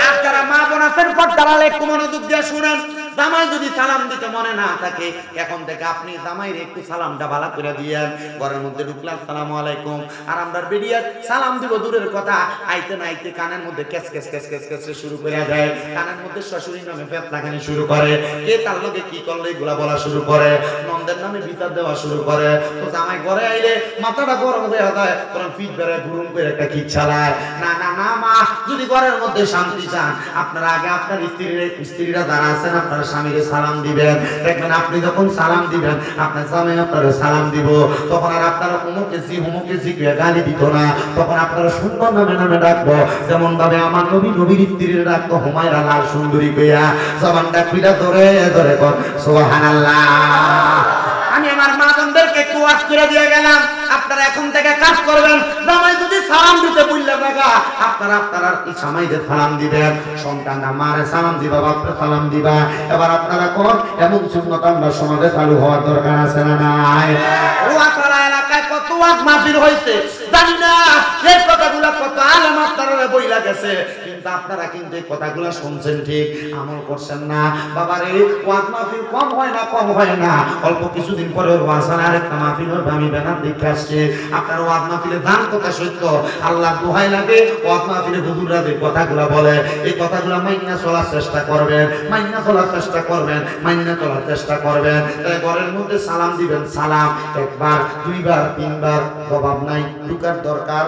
Speaker 1: আর যারা মা বোন আছেন, পর্দার আলে একটু মনোযোগ দিয়ে শুনেন। জামাই যদি সালাম দিতে মনে না থাকে, এখন থেকে আপনি জামাইরে একটু সালামটা ভালো করে দিয়েন। ঘরের মধ্যে ঢুকলে আসসালামু আলাইকুম, আর আমরা বেরিয়ে সালাম দিব দূরের কথা, আইতে না আইতে কানের মধ্যে cash cash cash cash cash শুরু করে দেয়। কানের মধ্যে শাশুড়ির নামে পেট লাগানি শুরু করে, কে তার লোকে কি করলো এগুলা বলা শুরু করে, নন্দের নামে বিচার দেওয়া শুরু করে। তো জামাই ঘরে আইলে মাথাটা গরম হয়ে যায়, তখন ফিট বেড়ে গুরুম করে একটা কিক চালায়। না না না মা, যদি ঘরের মধ্যে শান্তি চান, আপনারা আগে আপনার স্ত্রীরা যারা আছেন আপনারা স্বামীকে সালাম দিবেন। দেখবেন আপনি যখন সালাম দিবেন, আপনার স্বামী আপনারা সালাম দিব, তখন আর আপনারা হুমুকে জি গালি দিত না। তখন আপনারা সুন্দর নামে নামে ডাকবো, যেমন ভাবে আমার নবীর স্ত্রীর ডাকতো হুমায়রা লাল সুন্দরী কইয়া। জবানটা খুইলা ধরে ধরে কর সুবহানাল্লাহ। আমি আমার মা বোনদেরকে একটু ওয়াজ করে দিয়ে গেলাম, আপনারা এখন থেকে কাজ করবেন। জামাই যদি সালাম দিতে বললে টাকা, আপনারা জামাইদের সালাম দিবেন। সন্তানরা মারে সালাম দিবা, বাপরে সালাম দিবা। এবার আপনারা কোন এমন সুন্নাত আমরা সমাজে চালু হওয়ার দরকার আছে না নাই? ওয়াকড়া এলাকায় কত ওয়াজ মাহফিল হইছে জানি না, এই কথাগুলো কত আলেম আপনারা বইলা গেছে, কিন্তু আপনারা কিন্তু এই কথাগুলো শুনছেন ঠিক, আমল করছেন না। বাবারে ওয়াজ মাহফিল কম হয় না, কম হয় না। অল্প কিছুদিন পরে ওয়াজ আর একটা মাহফিল হবে, আমি বেনার দেখে আসছি। আপনার ওয়াজ মাহফিলে দান কথা সত্য, আল্লাহ দোহাই লাগে। ওয়াজ মাহফিলে হুজুররা যে কথাগুলো বলে, এই কথাগুলো মাইন্না চলার চেষ্টা করবেন, মাইন্না চলার চেষ্টা করবেন, মাইন্না চলার চেষ্টা করবেন। তাই ঘরের মধ্যে সালাম দিবেন, সালাম একবার, দুইবার, তিনবার, জবাব নাই, ঢুকার দরকার।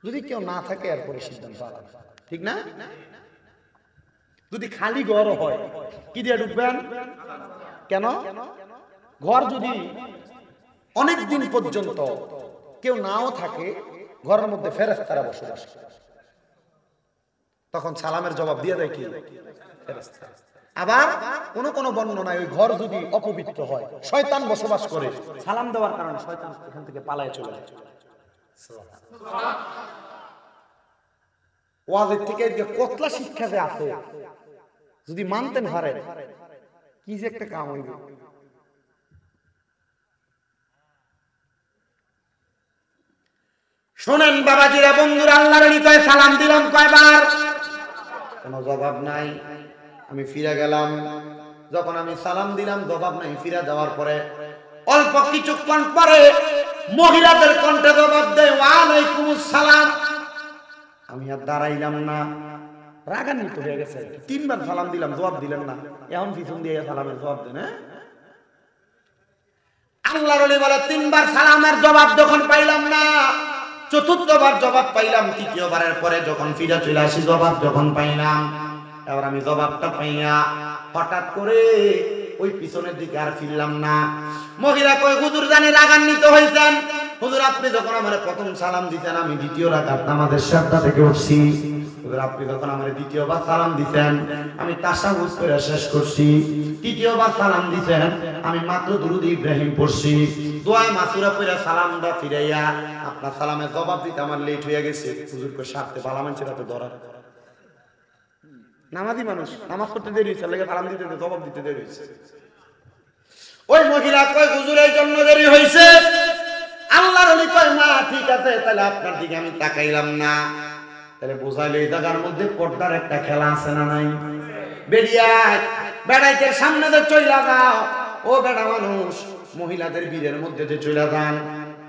Speaker 1: যদি কেউ না থাকে এরপরে সিদ্ধান্ত আলাদা, ঠিক না? যদি খালি ঘর হয়, কি দিয়ে ঢুকবেন? কেন? ঘর যদি অনেক দিন পর্যন্ত কেউ নাও থাকে, ঘরের মধ্যে ফেরেশতারা বসবাস করে, তখন সালামের জবাব দিয়ে দেয় কি? ফেরেশতা। আবার কোন বর্ণনায় ওই ঘর যদি অপবিত্র হয়, শয়তান বসবাস করে, সালাম দেওয়ার কারণে শয়তান এখান থেকে পালায় চলে যায়। ওয়াজের থেকে যে কতলা শিক্ষা যে আছে, যদি মানতেন হারেন, কি যে একটা কাম হইবে। শোনেন বাবাজিরা, বন্ধুরা, আল্লাহর নিকয় সালাম দিলাম কয়বার, কোনো জবাব নাই। আমি ফিরে গেলাম, যখন আমি সালাম দিলাম জবাব নাই, ফিরে যাওয়ার পরে অল্প কিছুক্ষণ পরে মহিলাদের কণ্ঠে জবাব দেয় ওয়ালাইকুমুস সালাম। আমি আর দাঁড়াইলাম না, রাগান্বিত হয়ে গেছে। 3 বার সালাম দিলাম, জবাব দিলেন না, এখন পিছন দিয়ে সালামের জবাব দেন। আল্লাহর ওলি বলে 3 বার সালামের জবাব যখন পাইলাম না, 4র্থবার জবাব পাইলাম, 3য়বারের পরে যখন ফিরে চলে আসি জবাব যখন পাইলাম, এবার আমি জবাবটা পাইয়া হঠাৎ করে ওই পিছনের দিকে আর ফিরলাম না। মহিলা কই হুজুর জানি রাগান্বিত হইছেন, হুজুর আপনি যখন আমারে প্রথম সালাম দিতেন, আমি 2য় রাকাত নামাজের সাজদা থেকে উঠছি, হুজুর আপনি যখন আমারে 2য়বার সালাম দিতেন, আমি তাশাহুদ করে শেষ করছি, 3য়বার সালাম দিতেন, আমি মাত্র দুরূদ ইব্রাহিম পড়ছি, দোয়া মাসুরা পড়ে সালামটা ফিরাইয়া আপনার সালামের জবাব দিতে আমার লেট হয়ে গেছে। হুজুর কই সারতে ভালো মানুষেরা তো ধরা, নামাজি মানুষ, নামাজ পড়তে দেরি হইছে, লাগে সালাম দিতে জবাব দিতে দেরি হইছে। ওই মহিলা কয় হুজুর এই জন্য দেরি হইছে। আল্লাহর ওলি কয় মা ঠিক আছে, তাহলে আপনার দিকে আমি তাকাইলাম না। তাহলে বোঝাইলে এই জায়গার মধ্যে পর্দার একটা খেলা আছে না নাই? বেরিয়া বেড়াইতে সামনে যে চইলা যাও, ও বেড়া মানুষ, মহিলাদের বীরের মধ্যে যে চইলা যান,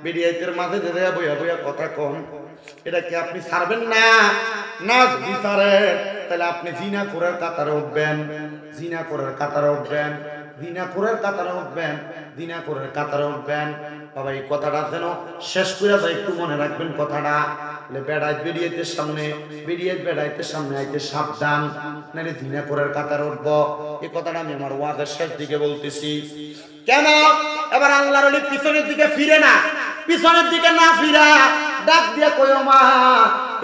Speaker 1: বেরিয়াইতের মাঝে যে বইয়া বইয়া কথা কম, এটা কি আপনি ছাড়বেন না? না যদি ছাড়েন, তাহলে আপনি জিনা করার কাতারে উঠবেন, জিনা করার কাতারে উঠবেন। জিনাকুরের কাতারে উঠবেন, জিনাকুরের কাতারে উঠবেন। বাবা এই কথাটা যেন শেষ করে যায়, একটু মনে রাখবেন কথাটা। বেড়াইতে বেড়াইতে সামনে আইতে সাবধান, নাহলে জিনাকুরের কাতারে উঠবো। এই কথাটা আমি আমার ওয়াজের শেষ দিকে বলতেছি। কেন? এবার আল্লাহর ওলি পিছনের দিকে ফিরে না, পিছনের দিকে না ফিরা ডাক দিয়ে কইও মা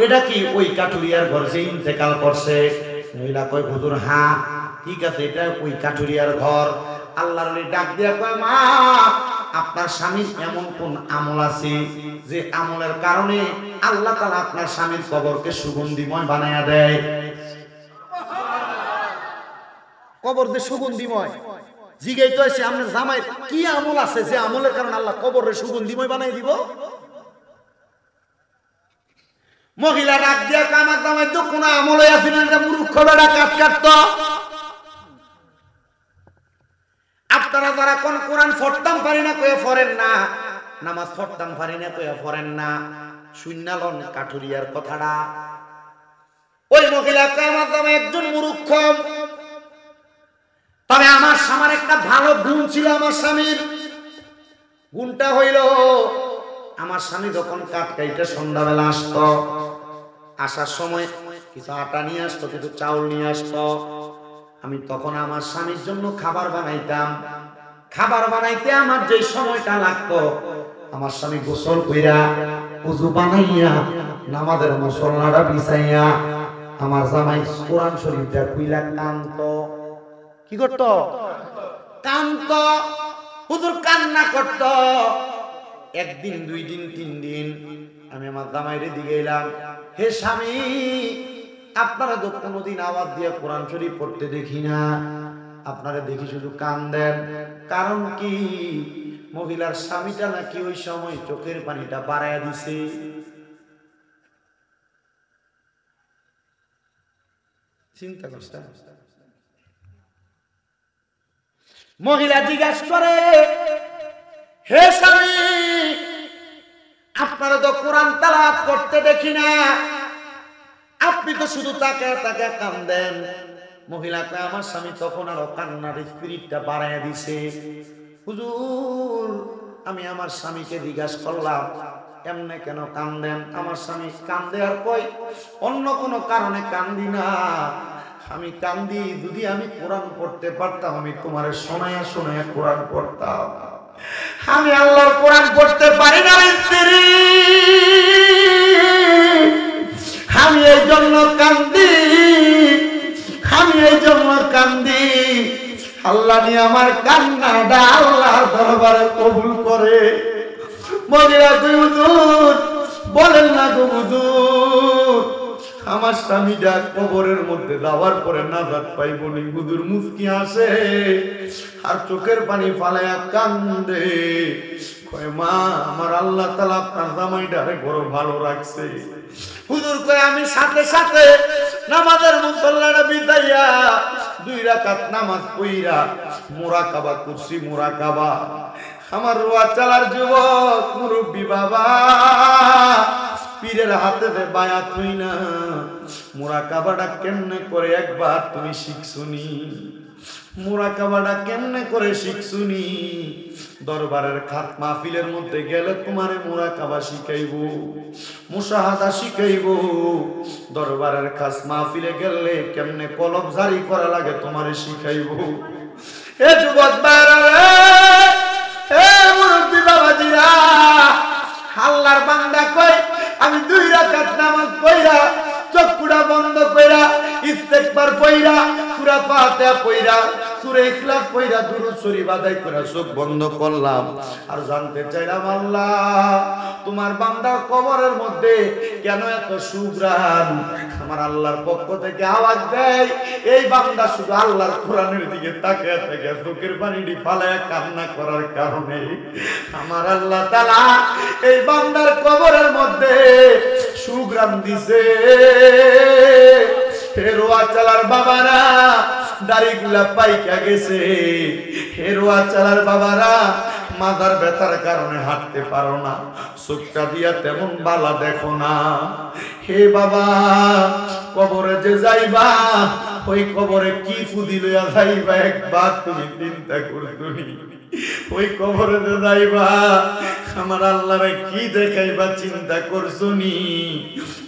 Speaker 1: এটা কি ওই কাঠুরিয়ার ঘর যে ইন্তেকাল করছে? মহিলা কয় হুজুর হ্যাঁ ঠিক আছে, এটা ওই কাঠুরিয়ার ঘর। আল্লাহর ওলি ডাক দিয়ে কয় মা আপনার স্বামীর এমন কোন আমল আছে যে আমলের কারণে আল্লাহ তাআলা আপনার স্বামীর কবরকে সুগন্ধিময় বানায়া দেয়? কবর যে সুগন্ধিময় জিগাই তো আছে, আপনার জামাই কি আমল আছে যে আমলের কারণে আল্লাহ কবরের সুগন্ধিময় বানাই দিব? মহিলা ডাক দিয়া আমার জামাই তো কোন আমল আছে না, এটা মূর্খ বেড়া কাট কাটতো। আপনারা যারা কোন কোরআন পড়তাম পারি না কয়ে পড়েন না, নামাজ পড়তাম পারি না কয়ে পড়েন না, শুননালন কাঠুরিয়ার কথাটা। ওই মহিলা আমার জামাই একজন মূর্খ। তবে আমার স্বামীর একটা ভালো গুণ ছিল, আমার স্বামীর গুণটা হইল আমার স্বামী যখন কাঠ কাইটা সন্ধ্যাবেলা আসতো, আসার সময় কিছু আটা নিয়ে আসতো, কিছু চাউল নিয়ে আসতো। আমি তখন আমার স্বামীর জন্য খাবার বানাইতাম। খাবার বানাইতে আমার যে সময়টা লাগতো, আমার স্বামী গোসল কইরা উযু বানাইয়া নামাজের মুসল্লাটা বিছাইয়া আমার জামাই কোরআন শরীফটা খুইলা কানতো। কি করত? কান্ত। হুজুর কান্না করত। একদিন, দুই দিন, তিন দিন আমি আমার জামাইরে দিকে এলাম, হে স্বামী আপনারা তো কোনোদিন আওয়াজ দিয়ে কোরআন শরীফ পড়তে দেখি না, আপনারা দেখি শুধু কান্দেন, কারণ কি? মহিলার স্বামীটা নাকি ওই সময় চোখের পানিটা বাড়াইয়া দিছে। চিন্তা করছে। মহিলা জিজ্ঞাসা করে, হে স্বামী আপনারা তো কোরআন তেলাওয়াত করতে দেখি না, আপনি তো শুধু তাকায় তাকায় কান্দেন। মহিলা কয় আমার স্বামী তখন আরো কান্নার স্পিরিটটা বাড়াইয়া দিছে। হুজুর আমি আমার স্বামীকে জিজ্ঞাসা করলাম এমনে কেন কান্দেন? আমার স্বামী কান্দে আর কই অন্য কোনো কারণে কান্দি না, আমি কান্দি যদি আমি কোরআন পড়তে পারতাম, আমি তোমারে শোনায়া শোনায়া কোরআন পড়তাম। আমি আল্লাহর কোরআন পড়তে পারি না স্ত্রী, আমি এই জন্য কান্দি, আমি এই জন্য কান্দি। আল্লাহ নিয়ে আমার কান্নাটা আল্লাহর দরবারে কবুল করে। মহিলা কই হুজুর বলেন না গো হুজুর, আমার স্বামীটা কবরের মধ্যে যাওয়ার পরে নাজাত পাইব নি? হুজুর মুস্কি আসে আর চোখের পানি ফালাইয়া কান্দে, কয় মা আমার আল্লাহ তাআলা আপনার জামাইটারে বড় ভালো রাখছে। হুজুর কয় আমি সাথে সাথে নামাজের মুসল্লাটা বিছাইয়া 2 রাকাত নামাজ পড়িয়া মুরাকাবা করছি। মুরাকাবা আমার রোয়া চালার যুবক মুরব্বী বাবা, পীরের হাতে বায়াত হই না, মুরাকাবাটা কেমনে করে একবার তুমি শিখছুনি? মুরাকাবাটা কেমনে করে শিখছুনি? দরবারের খাত মাহফিলের মধ্যে গেলে তোমারে মুরাকাবা শিখাইবো, মুশাহাদা শিখাইবো। দরবারের খাস মাহফিলে গেলে কেমনে কলব জারি করা লাগে তোমারে শিখাইবো। এ যুবক ভাইরা রে, এ মুরব্বী বাবাজিরা, আল্লাহর বান্দা কই আমি 2 রাকাত নামাজ পড়া চক্ষুটা বন্ধ কইরা ইস্তেগফার পড়া সূরা ফাতিহা পড়া সূরা ইখলাস পড়া দুরূদ শরীফ আদায় করে চোখ বন্ধ করলাম আর জানতে চাইলাম আল্লাহ তোমার বান্দার কবরের মধ্যে কেন এত সুঘ্রাণ? আমার আল্লাহর পক্ষ থেকে আওয়াজ দেয় এই বান্দা শুধু আল্লাহর কোরআনের দিকে তাকিয়ে থাকে, চোখের পানিটি ফালায়া কান্না করার কারণে আমার আল্লাহ তাআলা এই বান্দার কবরের মধ্যে সুঘ্রাণ দিছে। হেরোয়া চালার বাবারা দাড়িগুলা পাইকা গেছে, হেরোয়া চালার বাবারা মাথার ব্যথার কারণে হাঁটতে পারো না, চোখটা দিয়া তেমন বালা দেখো না। হে বাবা কবরে যে যাইবা
Speaker 2: ওই কবরে কি ফুদি লইয়া যাইবা একবার তুমি চিন্তা করতুনি ওই কবরে যাইবা আমার আল্লাহরে কি দেখাইবা চিন্তা করছুনি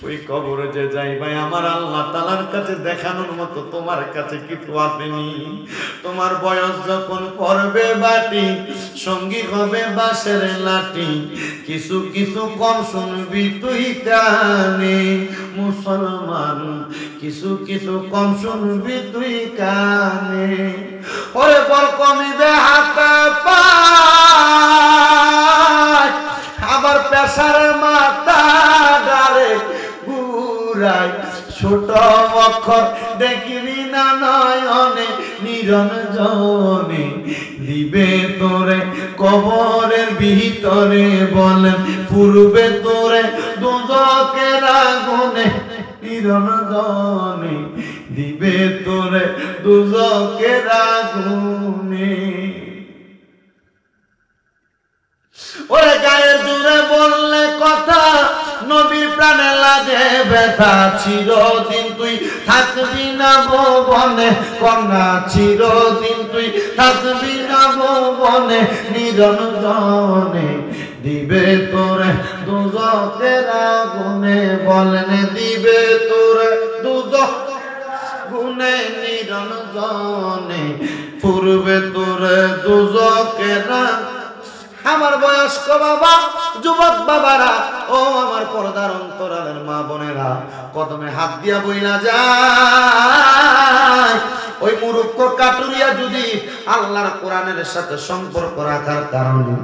Speaker 2: ওই কবরে যে যাইবা আমার আল্লাহ তাআলার কাছে দেখানোর মতো তোমার কাছে কিছু আসেনি তোমার বয়স যখন পড়বে বাটি সঙ্গী হবে বাঁশের লাঠি কিছু কিছু কম শুনবি তুই কানে মুসলমান কিছু কিছু কম শুনবি তুই কানে ওরে বল কমিবে হাতে পায় আবার পেশার মাথা ডারে ঘুরাই ছোট অক্ষর দেখিবি না নয়নে নিরঞ্জনে দিবে তোরে কবরের ভিতরে বলেন পূর্বে তোরে দোজখের আগুনে নিরঞ্জনে দিবে তোরে দোজখের আগুনে ওরে গায়ের জোরে বললে কথা নবীর প্রাণে লাগে ব্যথা চিরদিন তুই থাকবি না ভুবনে কন্যা চিরদিন তুই থাকবি না ভুবনে নিরঞ্জনে দিবে তোরে দোজখের আগুনে বলেন দিবে তোরে দোজখ গুনে নিরঞ্জনে পূর্বে তোরে দোজখের আমার বয়স্ক বাবা যুবক বাবারা ও আমার পর্দার অন্তরালের মা বোনেরা কদমে হাত দিয়া বইলা যায় ওই মুরুক্ষ কাটুরিয়া যদি আল্লাহর কোরআনের সাথে সম্পর্ক রাখার কারণে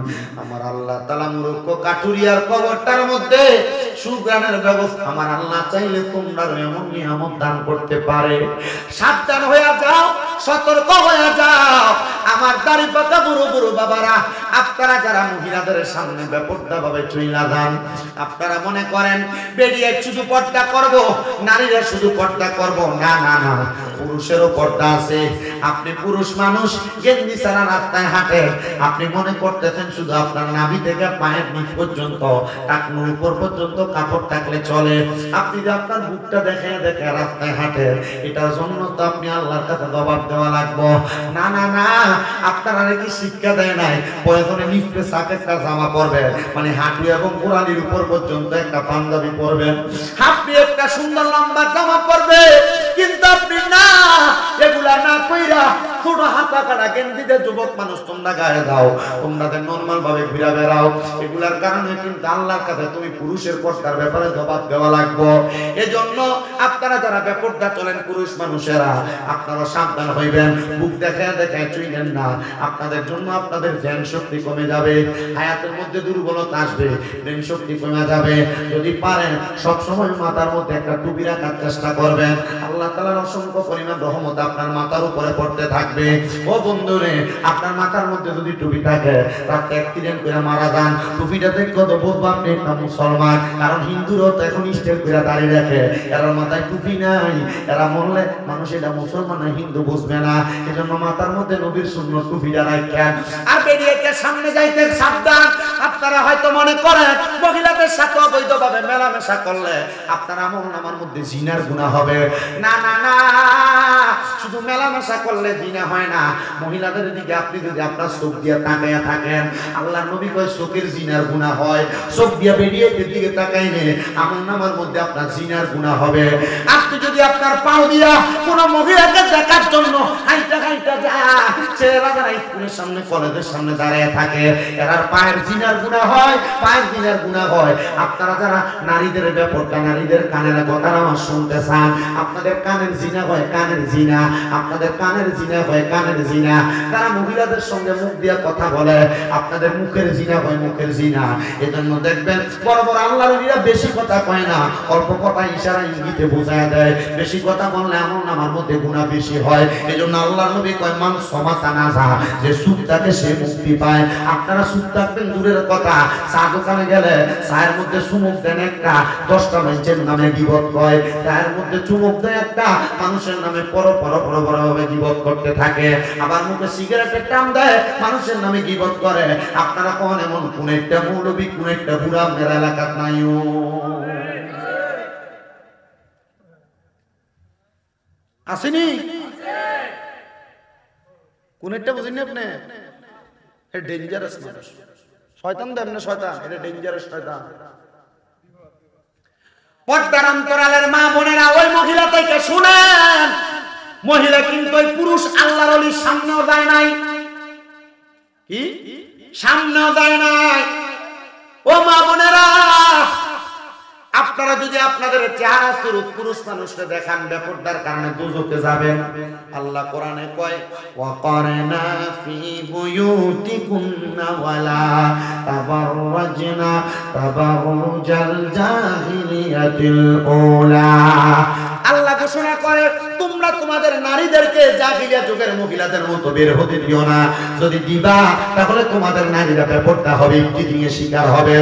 Speaker 2: আমার আল্লাহ তাআলা মুরুক্ষ কাটুরিয়ার কবরটার মধ্যে সুগানের ব্যবস্থা আমার আল্লাহ চাইলে তোমরা এমন নিয়ামত দান করতে পারে সাবধান হয়ে যাও সতর্ক হয়ে যাও আমার দাড়ি পাকা বুড়ো বুড়ো বাবারা আপনারা যারা মহিলাদের সামনে বেপরদা ভাবে চুইলা যান আপনারা মনে করেন বেরিয়ে শুধু পর্দা করব নারীরা শুধু পর্দা করব না না না পুরুষেরও পর্দা আছে আপনি পুরুষ মানুষ গেঞ্জি ছাড়া রাস্তায় হাঁটেন আপনি মনে করতেছেন শুধু আপনার নাভি থেকে পায়ের নিচ পর্যন্ত টাকনুর উপর পর্যন্ত কাপড় থাকলে চলে আপনি যে আপনার বুকটা দেখে দেখে রাস্তায় হাঁটেন এটার জন্য তো আপনি আল্লাহর কাছে জবাব দেওয়া লাগবে না না না আপনারা কি শিক্ষা দেয় নাই প্রয়োজনে নিচে সাথে একটা জামা পরবে মানে হাঁটু এবং গোড়ালির উপর পর্যন্ত একটা পাঞ্জাবি পরবেন আপনি একটা সুন্দর লম্বা জামা পরবে কিন্তু আপনি না এগুলা না কইরা ছোট হাতা কাটা গেঞ্জিতে যুবক মানুষ তোমরা গায়ে দাও তোমরা নরমাল ভাবে ঘুরে বেড়াও এগুলার কারণে কিন্তু আল্লাহর কাছে তুমি পুরুষের পর্দার ব্যাপারে জবাব দেওয়া লাগবে এজন্য আপনারা যারা বেপরদা চলেন পুরুষ মানুষেরা আপনারা সাবধান হইবেন বুক দেখে দেখে চুইলেন না আপনাদের জন্য আপনাদের জ্ঞান শক্তি কমে যাবে হায়াতের মধ্যে দুর্বলতা আসবে জ্ঞান শক্তি কমে যাবে যদি পারেন সব সময় মাথার মধ্যে একটা টুপি রাখার চেষ্টা করবেন আল্লাহ তাআলার অসংখ্য পরিমাণ রহমত আপনার মাথার উপরে পড়তে থাকবে ও বন্ধুরে আপনার মাথার মধ্যে যদি টুপি থাকে রাতে অ্যাক্সিডেন্ট করে মারা যান টুপিটা দেখে কত বুঝবো আপনি একটা মুসলমান কারণ হিন্দুরাও তো এখন স্টেপ করে দাঁড়িয়ে রাখে এরা মাথায় টুপি নাই এরা মরলে মানুষ এটা মুসলমান না হিন্দু বুঝবে না এজন্য মাথার মধ্যে নবীর সুন্নাত টুপিটা রাখেন আর বেরিয়ে সামনে যাইতে সাবধান আপনারা হয়তো মনে করেন মহিলাদের সাথে অবৈধভাবে মেলামেশা করলে আপনার আমলনামার মধ্যে জিনার গুনাহ হবে না না না শুধু মেলামেশা করলে জিনা হয় না মহিলাদের দিকে আপনি যদি আপনার চোখ দিয়ে তাকায়া থাকেন আল্লাহর নবী কয় চোখের জিনার গুনাহ হয় চোখ দিয়ে বেরিয়ে দিকে তাকাইলে আমলনামার মধ্যে আপনার জিনার গুনাহ হবে আপনি যদি আপনার পাও দিয়া কোন মহিলাকে দেখার জন্য হাইটা হাইটা যায় ছেলেরা যারা স্কুলের সামনে কলেজের সামনে দাঁড়িয়ে থাকে এরার পায়ের জিনার গুনাহ হয় পায়ের জিনার গুনাহ হয় আপনারা যারা নারীদের ব্যাপারটা নারীদের কানের কথা আমার শুনতে চান আপনাদের কানের জিনা হয় কানের জিনা আপনাদের কানের জিনা হয় কানের জিনা তারা মহিলাদের সঙ্গে মুখ দিয়ে কথা বলে আপনাদের মুখের জিনা হয় মুখের জিনা এজন্য দেখবেন বড় বড় আল্লাহর ওলিরা বেশি কথা কয় না অল্প কথা ইশারা ইঙ্গিতে বোঝায় দেয় বেশি কথা বললে এমন আমার মধ্যে গুনাহ বেশি হয় এজন্য আল্লাহর নবী কয় মান সমাতা না যা যে সুখ থাকে সে মুক্তি পায় আপনারা সুখ থাকবেন দূরের কথা চা দোকানে গেলে চায়ের মধ্যে চুমুক দেন একটা 10টা মানুষের নামে গীবত কয় চায়ের মধ্যে চুমুক দেয় একটা মানুষের নামে পর ভাবে গীবত করতে থাকে আবার মুখে সিগারেটের টান দেয় মানুষের নামে গীবত করে আপনারা কোন এমন কোন একটা মৌলবী কোন একটা বুড়া মেরা এলাকাত নাইও আসেনি? কোনটা বুঝেননি আপনি? এটা ডেঞ্জারাস মানুষ, শয়তান দেন না, শয়তান, এটা ডেঞ্জারাস শয়তান।
Speaker 1: পর্দার অন্তরালের মা বোনেরা, ওই মহিলা থেকে শুনেন, মহিলা কিন্তু ওই পুরুষ আল্লাহর ওলির সামনেও যায় নাই।
Speaker 2: কি
Speaker 1: সামনেও যায় নাই। ও মা বোনেরা, আপনারা যদি আপনাদের চেহারা স্বরূপ পুরুষ মানুষকে দেখান, বেপরদার কারণে দুজকে যাবেন। আল্লাহ কোরআনে কয়, ওয়াকারনা ফি বুয়ুতিকুন্না ওয়ালা তাবাররাজনা তাবাররুজাল জাহিলিয়াতিল উলা। আল্লাহ ঘোষণা করে, তোমরা তোমাদের নারীদেরকে জাহিলিয়া যুগের মহিলাদের মতো বের হতে দিও না। যদি দিবা তাহলে তোমাদের নারীরা বেপরদা হবে, ইফতিজিংয়ে শিকার হবে।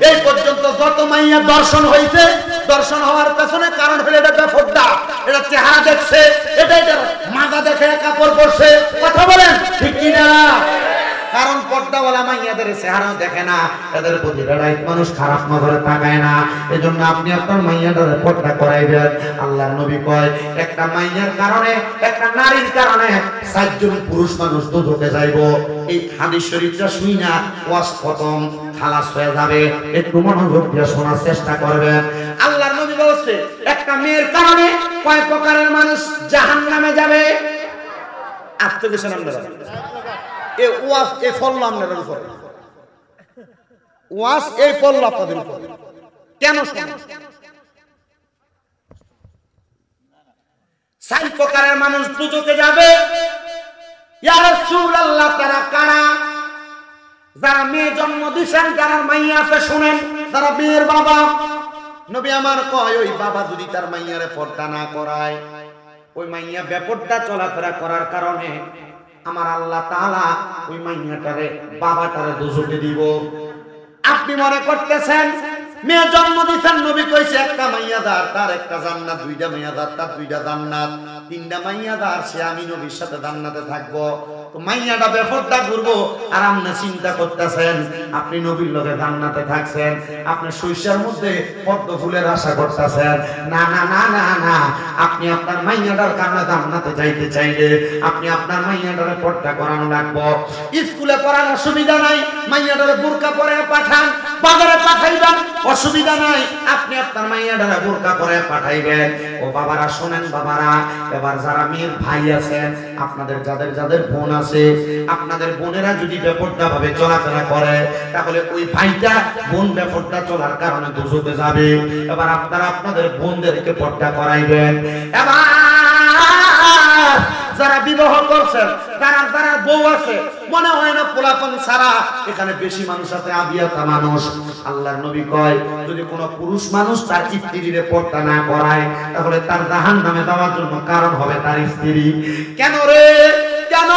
Speaker 1: এই পর্যন্ত যত মাইয়া দর্শন হয়েছে, দর্শন হওয়ার পেছনে কারণ হলো এটা বেপরদা, এটা চেহারা দেখছে, এটা মাজা দেখে কাপড় পরছে। কথা বলেন ঠিক কি না? কারণ পর্দাওয়ালা মাইয়াদের চেহারাও দেখে না, এদের প্রতি বেলায় মানুষ খারাপ নজরে তাকায় না। এজন্য আপনি আপনার মাইয়াদের পর্দা করাইবেন। আল্লাহর নবী কয়, একটা মাইয়ার কারণে, একটা নারীর কারণে 7 জন পুরুষ মানুষ দুজকে যাইব। এই হাদিস শরীফটা শুই না ওয়াজ খতম, খালাস হয়ে যাবে। একটু মনোযোগ দিয়ে শোনার চেষ্টা করবেন। আল্লাহর নবী বলেছে, একটা মেয়ের কারণে কয় প্রকারের মানুষ জাহান্নামে যাবে।
Speaker 2: আত্মবিশ্বাস আপনারা এ ওয়াজ এ ফল আপনাদের উপর, ওয়াজ এই ফল আপনাদের উপর। কেন শোনেন?
Speaker 1: 7 প্রকারের মানুষ দুজকে যাবে। ইয়া রাসূলুল্লাহ, তারা কারা? যারা মেয়ে জন্ম দিয়েছেন, যারা মাইয়া আছে, শুনেন, তারা মেয়ের বাবা। নবী আমার কয়, ওই বাবা যদি তার মাইয়ারে পর্দা না করায়, ওই মাইয়া বেপর্দা চলাফেরা করার কারণে আমার আল্লাহ তাআলা ওই মাইয়াটারে, বাবাটারে দুজকে দিব। আপনি মনে করতেছেন মেয়ে জন্ম দিয়েছেন, নবী কইছে একটা মাইয়াদার তার একটা জান্নাত, 2টা মাইয়াদার তার 2টা জান্নাত, 3টা মাইয়াদার সে আমি নবীর সাথে জান্নাতে থাকবো। তো মাইয়াটা বেপরদা ঘুরবো, আর আপনি চিন্তা করতেছেন আপনি নবীর লগে জান্নাতে থাকছেন, আপনি শৈশবের মধ্যে পদ্ম ফুলের আশা করতেছেন। না না না না না, আপনি আপনার মাইয়াটার কারণে জান্নাতে যাইতে চাইলে আপনি আপনার মাইয়াটারে পর্দা করানো লাগবো। স্কুলে পড়ার অসুবিধা নাই, মাইয়াটারে বোরকা পরে পাঠান, বাজারে পাঠাইবেন, অসুবিধা নাই, আপনি আপনার মাইয়াটারে বোরকা পরে পাঠাইবেন। ও বাবারা শোনেন, বাবারা, এবার যারা মেয়ের ভাই আছেন, আপনাদের যাদের যাদের বোন আছে, আপনাদের বোনেরা যদি বেপরদা ভাবে চলাফেরা করে, তাহলে ওই ভাইটা বোন বেপরদা চলার কারণে দুজকে যাবে। এবার আপনারা আপনাদের বোনদেরকে পর্দা করাইবেন। এবার যারা বিবাহ করছেন, যারা যারা বউ আছে, মনে হয় না পোলাপন ছাড়া এখানে বেশি মানুষ আছে, আবিয়াতা মানুষ। আল্লাহর নবী কয়, যদি কোনো পুরুষ মানুষ তার স্ত্রীরে পর্দা না করায়, তাহলে তার জাহান্নামে যাওয়ার জন্য কারণ হবে তার স্ত্রী। কেন রে, কেন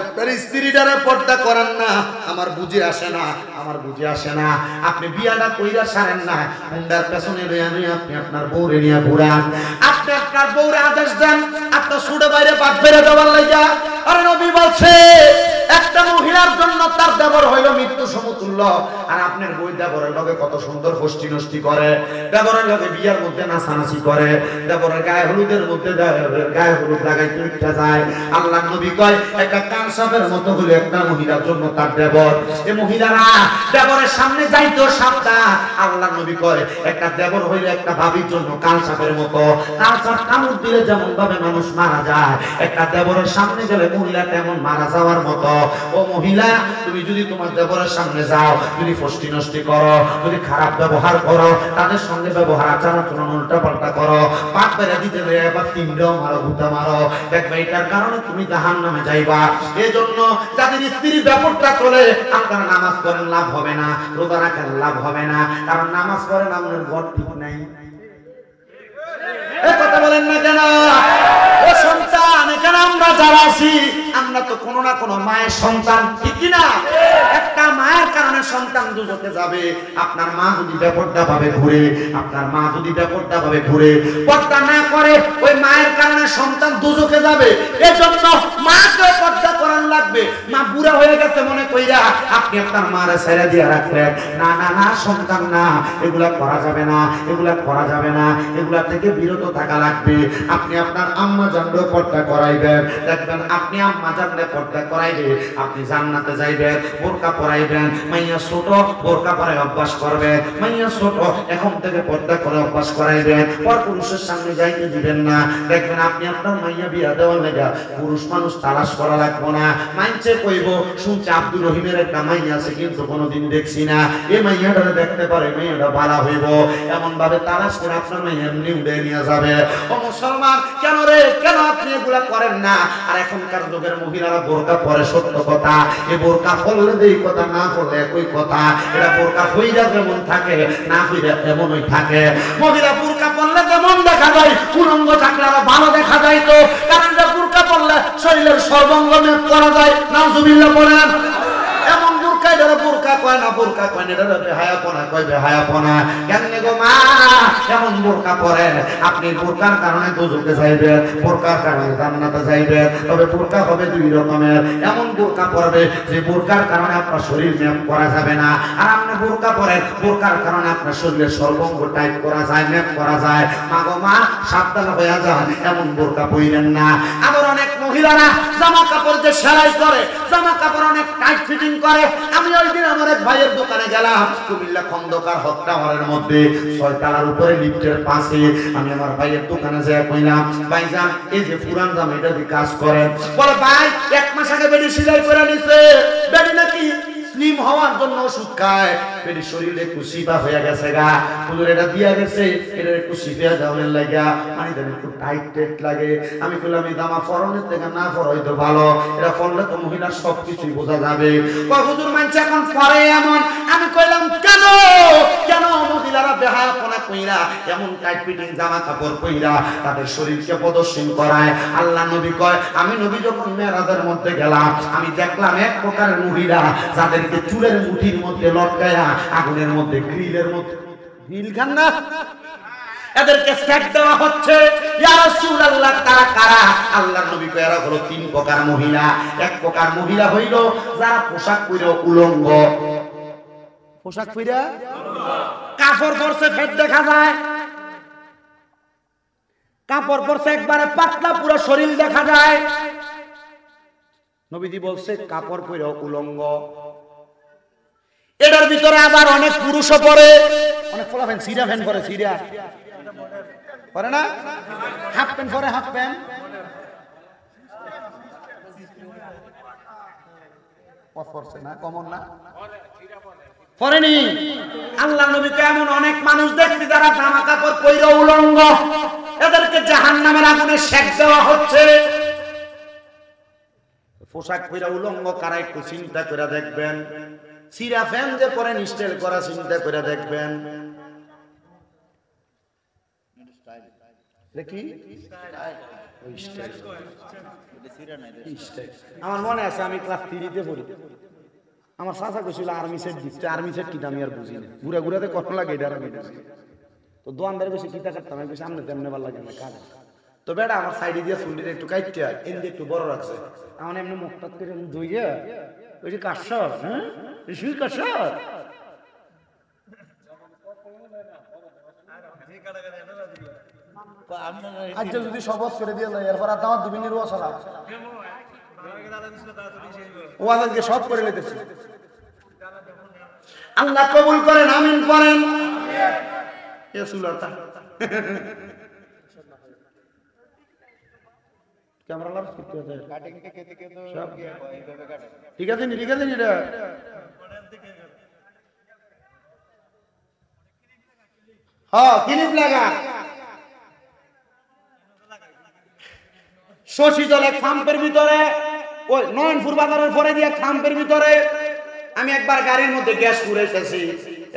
Speaker 1: আপনার স্ত্রীটারে পর্দা করান না? আমার বুঝে আসে না, আমার বুঝে আসে না। আপনি বিয়াটা কইরা সারেন না, হুন্ডার পেছনে লইয়া নিয়ে আপনি আপনার বউরে নিয়ে ঘুরান। আপনি আপনার বউরে আদেশ দেন আপনার সুড়ে বাইরে বাদ বেড়ে দেওয়ার লাইগা। আরে নবী বলছে, একটা মহিলার জন্য তার দেবর হইল মৃত্যু সমতুল্য। আর আপনার বই দেবরের লগে কত সুন্দর ফষ্টি নষ্টি করে, দেবরের লগে বিয়ার মধ্যে নাচানাচি করে, দেবরের গায়ে হলুদের মধ্যে গায়ে হলুদ লাগাই পরীক্ষা যায়। আল্লাহ নবী কয়, একটা কানসাপের মতো হলো একটা মহিলার জন্য তার দেবর। এই মহিলারা দেবরের সামনে যাইতো সাবধান। আল্লাহ নবী কয়, একটা দেবর হইলে একটা ভাবির জন্য কানসাপের মতো। কানসাপ কামড় দিলে যেমন ভাবে মানুষ মারা যায়, একটা দেবরের সামনে গেলে মহিলা তেমন মারা যাওয়ার মতো। ও মহিলা, তুমি যদি তোমার দেবরের সামনে যাও, যদি ফষ্টি নষ্টি করো, যদি খারাপ ব্যবহার করো, তাদের সঙ্গে ব্যবহার আচার আচরণ উল্টা পাল্টা করো, পাট বেড়ে দিতে এবার 3টাও মারো, গুতা মারো, দেখবে এটার কারণে তুমি জাহান্নামে যাইবা। এজন্য যাদের স্ত্রী ব্যাপারটা চলে, আপনারা নামাজ পড়েন লাভ হবে না, রোজা রাখেন লাভ হবে না, কারণ নামাজ পড়েন আপনার ঘর ঠিক নাই। কথা বলেন না কেন? ও সন্তান, মুসলমান এখানে আমরা যারা আছি আমরা তো কোনো না কোনো মায়ের সন্তান, ঠিক কি না? একটা মায়ের কারণে সন্তান দুজকে যাবে। আপনার মা যদি বেপরদা ভাবে ঘুরে, আপনার মা যদি বেপরদা ভাবে ঘুরে, পর্দা না করে, ওই মায়ের কারণে সন্তান দুজকে যাবে। এজন্য মাকে পর্দা করানো লাগবে। মা বুড়া হয়ে গেছে মনে কইরা আপনি আপনার মারে ছেড়ে দিয়ে রাখবেন, না না না সন্তান না, এগুলা করা যাবে না, এগুলা করা যাবে না, এগুলা থেকে বিরত থাকা লাগবে। আপনি আপনার আম্মা জানলে পর্দা করাইবেন, দেখবেন আপনি আম্মা জানলে পর্দা করাইবে, আপনি জান্নাতে যাইবেন। বোরকা পরাইবেন, মাইয়া ছোট বোরকা পরাই অভ্যাস করবে, মাইয়া ছোট এখন থেকে পর্দা করে অভ্যাস করাইবেন। পর পুরুষের সামনে যাইতে দিবেন না, দেখবেন আপনি আপনার মাইয়া বিয়া দেওয়ার লেগা পুরুষ মানুষ তালাশ করা লাগবো না। মাইনছে কইব শুনছে আব্দুর রহিমের একটা মাইয়া আছে কিন্তু কোনোদিন দেখছি না, এই মাইয়াটা দেখতে পারে, মাইয়াটা ভালো হইব, এমন ভাবে তালাশ করে আপনার মাইয়া এমনি উড়ে নিয়ে যাবে। ও মুসলমান, কেন রে, কেন আপনি এগুলা করেন না? আর এখনকার যুগের মহিলারা বোরকা পরে, সত্য কথা, এই বোরকা পরলে এই কথা, না পরলে একই কথা। এরা বোরকা হইরা যেমন থাকে, না হইরা এমনই থাকে। মহিলা বোরকা পরলে যেমন দেখা যায়, উলঙ্গ থাকলে আরো ভালো দেখা যায়। তো কারণ বোরকা পরলে শরীরের সর্বাঙ্গ মেপ করা যায়। নাউজুবিল্লাহ বলেন। এমন বোরকা, এটা বোরকা কয় না, বোরকা কয় না, এটা বেহায়াপনা কয়, বেহায়াপনা। কেমনে গো মা এমন বোরকা পরে? আপনি বোরকার কারণে দুজকে যাইবেন, বোরকার কারণে জান্নাতে যাইবেন। তবে বোরকা হবে দুই রকমের। এমন বোরকা পরবে যে বোরকার কারণে আপনার শরীর ম্যাপ করা যাবে না, আর আপনি বোরকা পরেন বোরকার কারণে আপনার শরীরের সর্বাঙ্গ টাইপ করা যায়, ম্যাপ করা যায়। মা গো মা সাবধান হয়ে যান, এমন বোরকা পরিবেন না। আবার অনেক মহিলারা জামা কাপড় যে সেলাই করে, জামা কাপড় অনেক টাইট ফিটিং করে। আমি ওই দিন আমার এক ভাইয়ের দোকানে গেলাম, কুমিল্লা খন্দকার হক টাওয়ারের মধ্যে 6 তলার উপরে লিফটের পাশে। আমি আমার ভাইয়ের দোকানে যাই কইলাম, ভাইজান এই যে পুরান জামা এটা দিয়ে কাজ করেন? বলে ভাই 1 মাস আগে বেডি সেলাই করে নিছে, বেডি নাকি স্লিম হওয়ার জন্য ওষুধ খায়, বেডি শরীরে একটু সিপা হয়ে গেছে গা, হুজুর এটা দিয়া গেছে, এটা একটু সিপা যাওয়ার লাগা, মানে দেন একটু টাইট টাইট লাগে। আমি কইলাম এই জামা ফরনের থেকে না ফরাই তো ভালো, এটা ফরলে তো মহিলার সবকিছুই বোঝা যাবে। কয় হুজুর মানছে এখন পরে এমন। আমি কইলাম কেন, কেন মহিলারা বেহায়াপনা কইরা এমন টাইট ফিটিং জামা কাপড় কইরা তাদের শরীরকে প্রদর্শন করায়? আল্লাহ নবী কয়, আমি নবী যখন মেরাজের মধ্যে গেলাম, আমি দেখলাম এক প্রকারের মহিলা যাদেরকে চুলের মুঠির মধ্যে লটকায়া আগুনের মধ্যে গ্রিলের মধ্যে গ্রিল খান না, এদেরকে সেট দেওয়া হচ্ছে। ইয়া রাসূলুল্লাহ, তারা কারা? আল্লাহর নবী কয় এরা হলো 3 প্রকার মহিলা। এক প্রকার মহিলা হইল যারা পোশাক পরে উলঙ্গ, পোশাক পরে কাপড় পরছে ফেট দেখা যায়, কাপড় পরছে একবারে পাতলা, পুরো শরীর দেখা যায়। নবীজি বলছে কাপড় পরে উলঙ্গ। এটার ভিতরে আবার অনেক পুরুষও পরে, অনেক ফলা ফ্যান, সিরা ফ্যান পরে, সিরা পরে না, হাফ প্যান্ট পরে, হাফ প্যান্ট পরছে না, কমন না পরেনি। আল্লাহ নবী কেমন অনেক মানুষ দেখছি যারা জামা কাপড় পরে উলঙ্গ, এদেরকে জাহান্নামের আগুনে সেক দেওয়া হচ্ছে। পোশাক পরে উলঙ্গ কারা একটু চিন্তা করে দেখবেন, সিরা ফ্যান যে পরে স্টাইল করা চিন্তা করে দেখবেন। আমার মনে আছে আমি ক্লাস 3-তে পড়ি, আমার চাচা কইছিল আর্মি সেট দিচ্ছে। আর্মি সেট কি আমি আর বুঝি না, ঘুরে ঘুরাতে কত লাগে এটা আমি বুঝি। তো দোকানদারে বেশি কিতা কাটতাম, আমি বেশি সামনে তেমনি ভালো লাগে না কাজ। তো বেটা আমার সাইডে দিয়ে চুলটির একটু কাটটা এমনি একটু বড় রাখছে, আমার এমনি মুখটা করে ধুইয়া ওই যে কাশর, হ্যাঁ শুই কাশর আজকে যদি সবজ করে দিয়ে যায় এরপর আর দাওয়াত দিবি নির্বাহ চলা ও আজকে সব করে লেগেছে। আল্লাহ কবুল করেন, আমিন করেন। ঠিক আছে ঠিক আছে এটা হ্যাঁ ক্লিপ লাগা শশীতলে খাম্পের ভিতরে, ওই নয়নপুর বাজারের পরে দিয়ে খাম্পের ভিতরে আমি একবার গাড়ির মধ্যে গ্যাস ঘুরাইতেছি,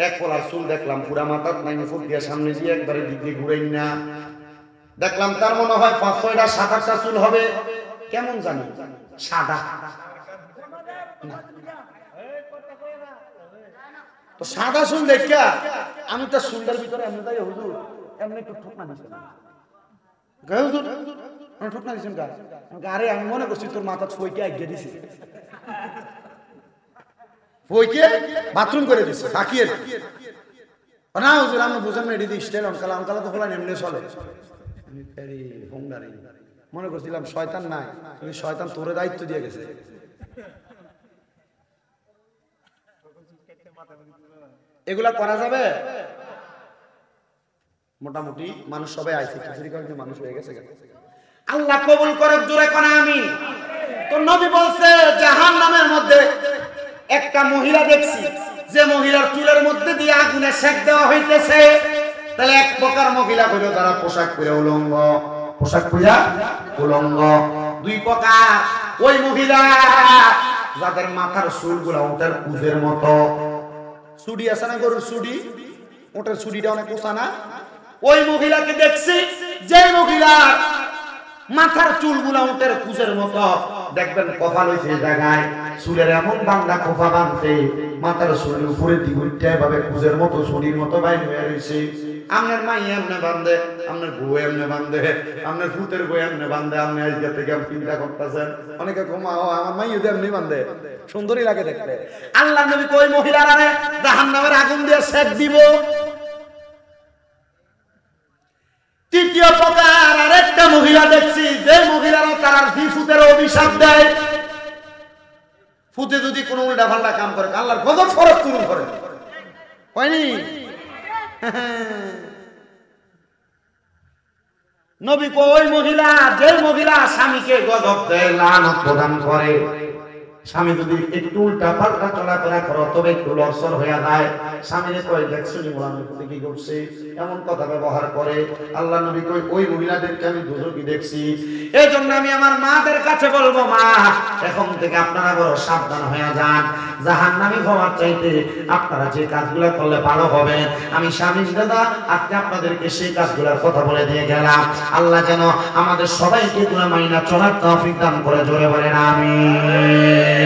Speaker 1: এক পোলার চুল দেখলাম পুরা মাথার নাই ফুট দিয়ে সামনে দিয়ে একবারে দিক দিয়ে ঘুরাই না, দেখলাম তার মনে হয় 5-6টা 7-8টা চুল হবে।
Speaker 2: কেমন জানি সাদা। তো সাদা চুল দেখা আমি তো চুলটার ভিতরে এমনি তাই হুজুর এমনি একটু ঠোকনা দিচ্ছেন, হুজুর ঠোকনা দিচ্ছেন গা। আরে আমি মনে করছি তোর মাথা ছইকে এগিয়ে দিছে, বইকে বাথরুম করে দিছে তাকিয়ে না হুজুর আমি বুঝেন না এটি স্টাইল অনকালা অনকালা তো হলেন এমনি চলে। মনে করছিলাম শয়তান নাই, তুমি শয়তান তোরে দায়িত্ব দিয়ে গেছে। এগুলা করা যাবে? মোটামুটি মানুষ সবাই আইছে, খিচুড়ি খাওয়ার মানুষ হয়ে গেছে। আল্লাহ কবুল করে জোরে কোনা আমিন। তো নবী বলছে জাহান্নামের মধ্যে একটা মহিলা দেখছি, যে মহিলার চুলের মধ্যে দিয়ে আগুনে সেক দেওয়া হইতেছে। তাহলে এক প্রকার মহিলা হইল তারা পোশাক পরে উলঙ্গ, পোশাক পরে উলঙ্গ। দুই প্রকার ওই মহিলা যাদের মাথার চুলগুলা ওটার কুজের মতো, চুড়ি আছে না গরুর চুড়ি, ওটার চুড়িটা অনেক পোষা না, ওই মহিলাকে দেখছি যে মহিলা মাথার চুলগুলা উটের কুজের মতো। দেখবেন কপাল হইছে জায়গায় চুলের এমন বাংলা কোফা বাঁধছে, মাথার চুলের উপরে দিগুইটা এভাবে কুজের মতো ছুরির মতো বাইর হয়ে রয়েছে। আপনার মাই এমনে বান্ধে, আপনার বউ এমনে বান্ধে, আপনার ভূতের বউ এমনে বান্ধে। আপনি আজকে থেকে চিন্তা করতেছেন অনেকে ঘুমাও আমার মাই যদি এমনি বান্ধে, সুন্দরই লাগে দেখতে। আল্লাহ নবী কই মহিলারা জাহান্নামের আগুন দিয়ে সেক দিব। তৃতীয় প্রকার আরেকটা মহিলা দেখছি, যে মহিলারা তারা ফুতের অভিশাপ দেয়। ফুতে যদি কোনো উল্টা পাল্টা কাম করে আল্লাহর গজব ফরজ শুরু করে হয়নি। নবী কই মহিলা, যে মহিলা স্বামীকে গজব দেয়, লানত প্রদান করে। স্বামী যদি একটু উল্টা পাল্টা চলাফেরা করো তবে একটু লরসর হয়ে যায়, স্বামীরে কয় দেখছো নি মোলামের প্রতি কি করছে, এমন কথা ব্যবহার করে। আল্লাহ নবী কই ওই মহিলাদেরকে আমি দুজনকে দেখছি। এই জন্য আমি আমার মাদের কাছে বলবো, মা এখন থেকে আপনারা বড় সাবধান হয়ে যান। জাহান্নামী হওয়ার চাইতে আপনারা যে কাজগুলো করলে ভালো হবে। আমি স্বামী দাদা আজকে আপনাদেরকে সেই কাজগুলোর কথা বলে দিয়ে গেলাম। আল্লাহ যেন আমাদের সবাইকে এগুলো মাইনা চলার তৌফিক দান করে, জোরে বলেন আমিন।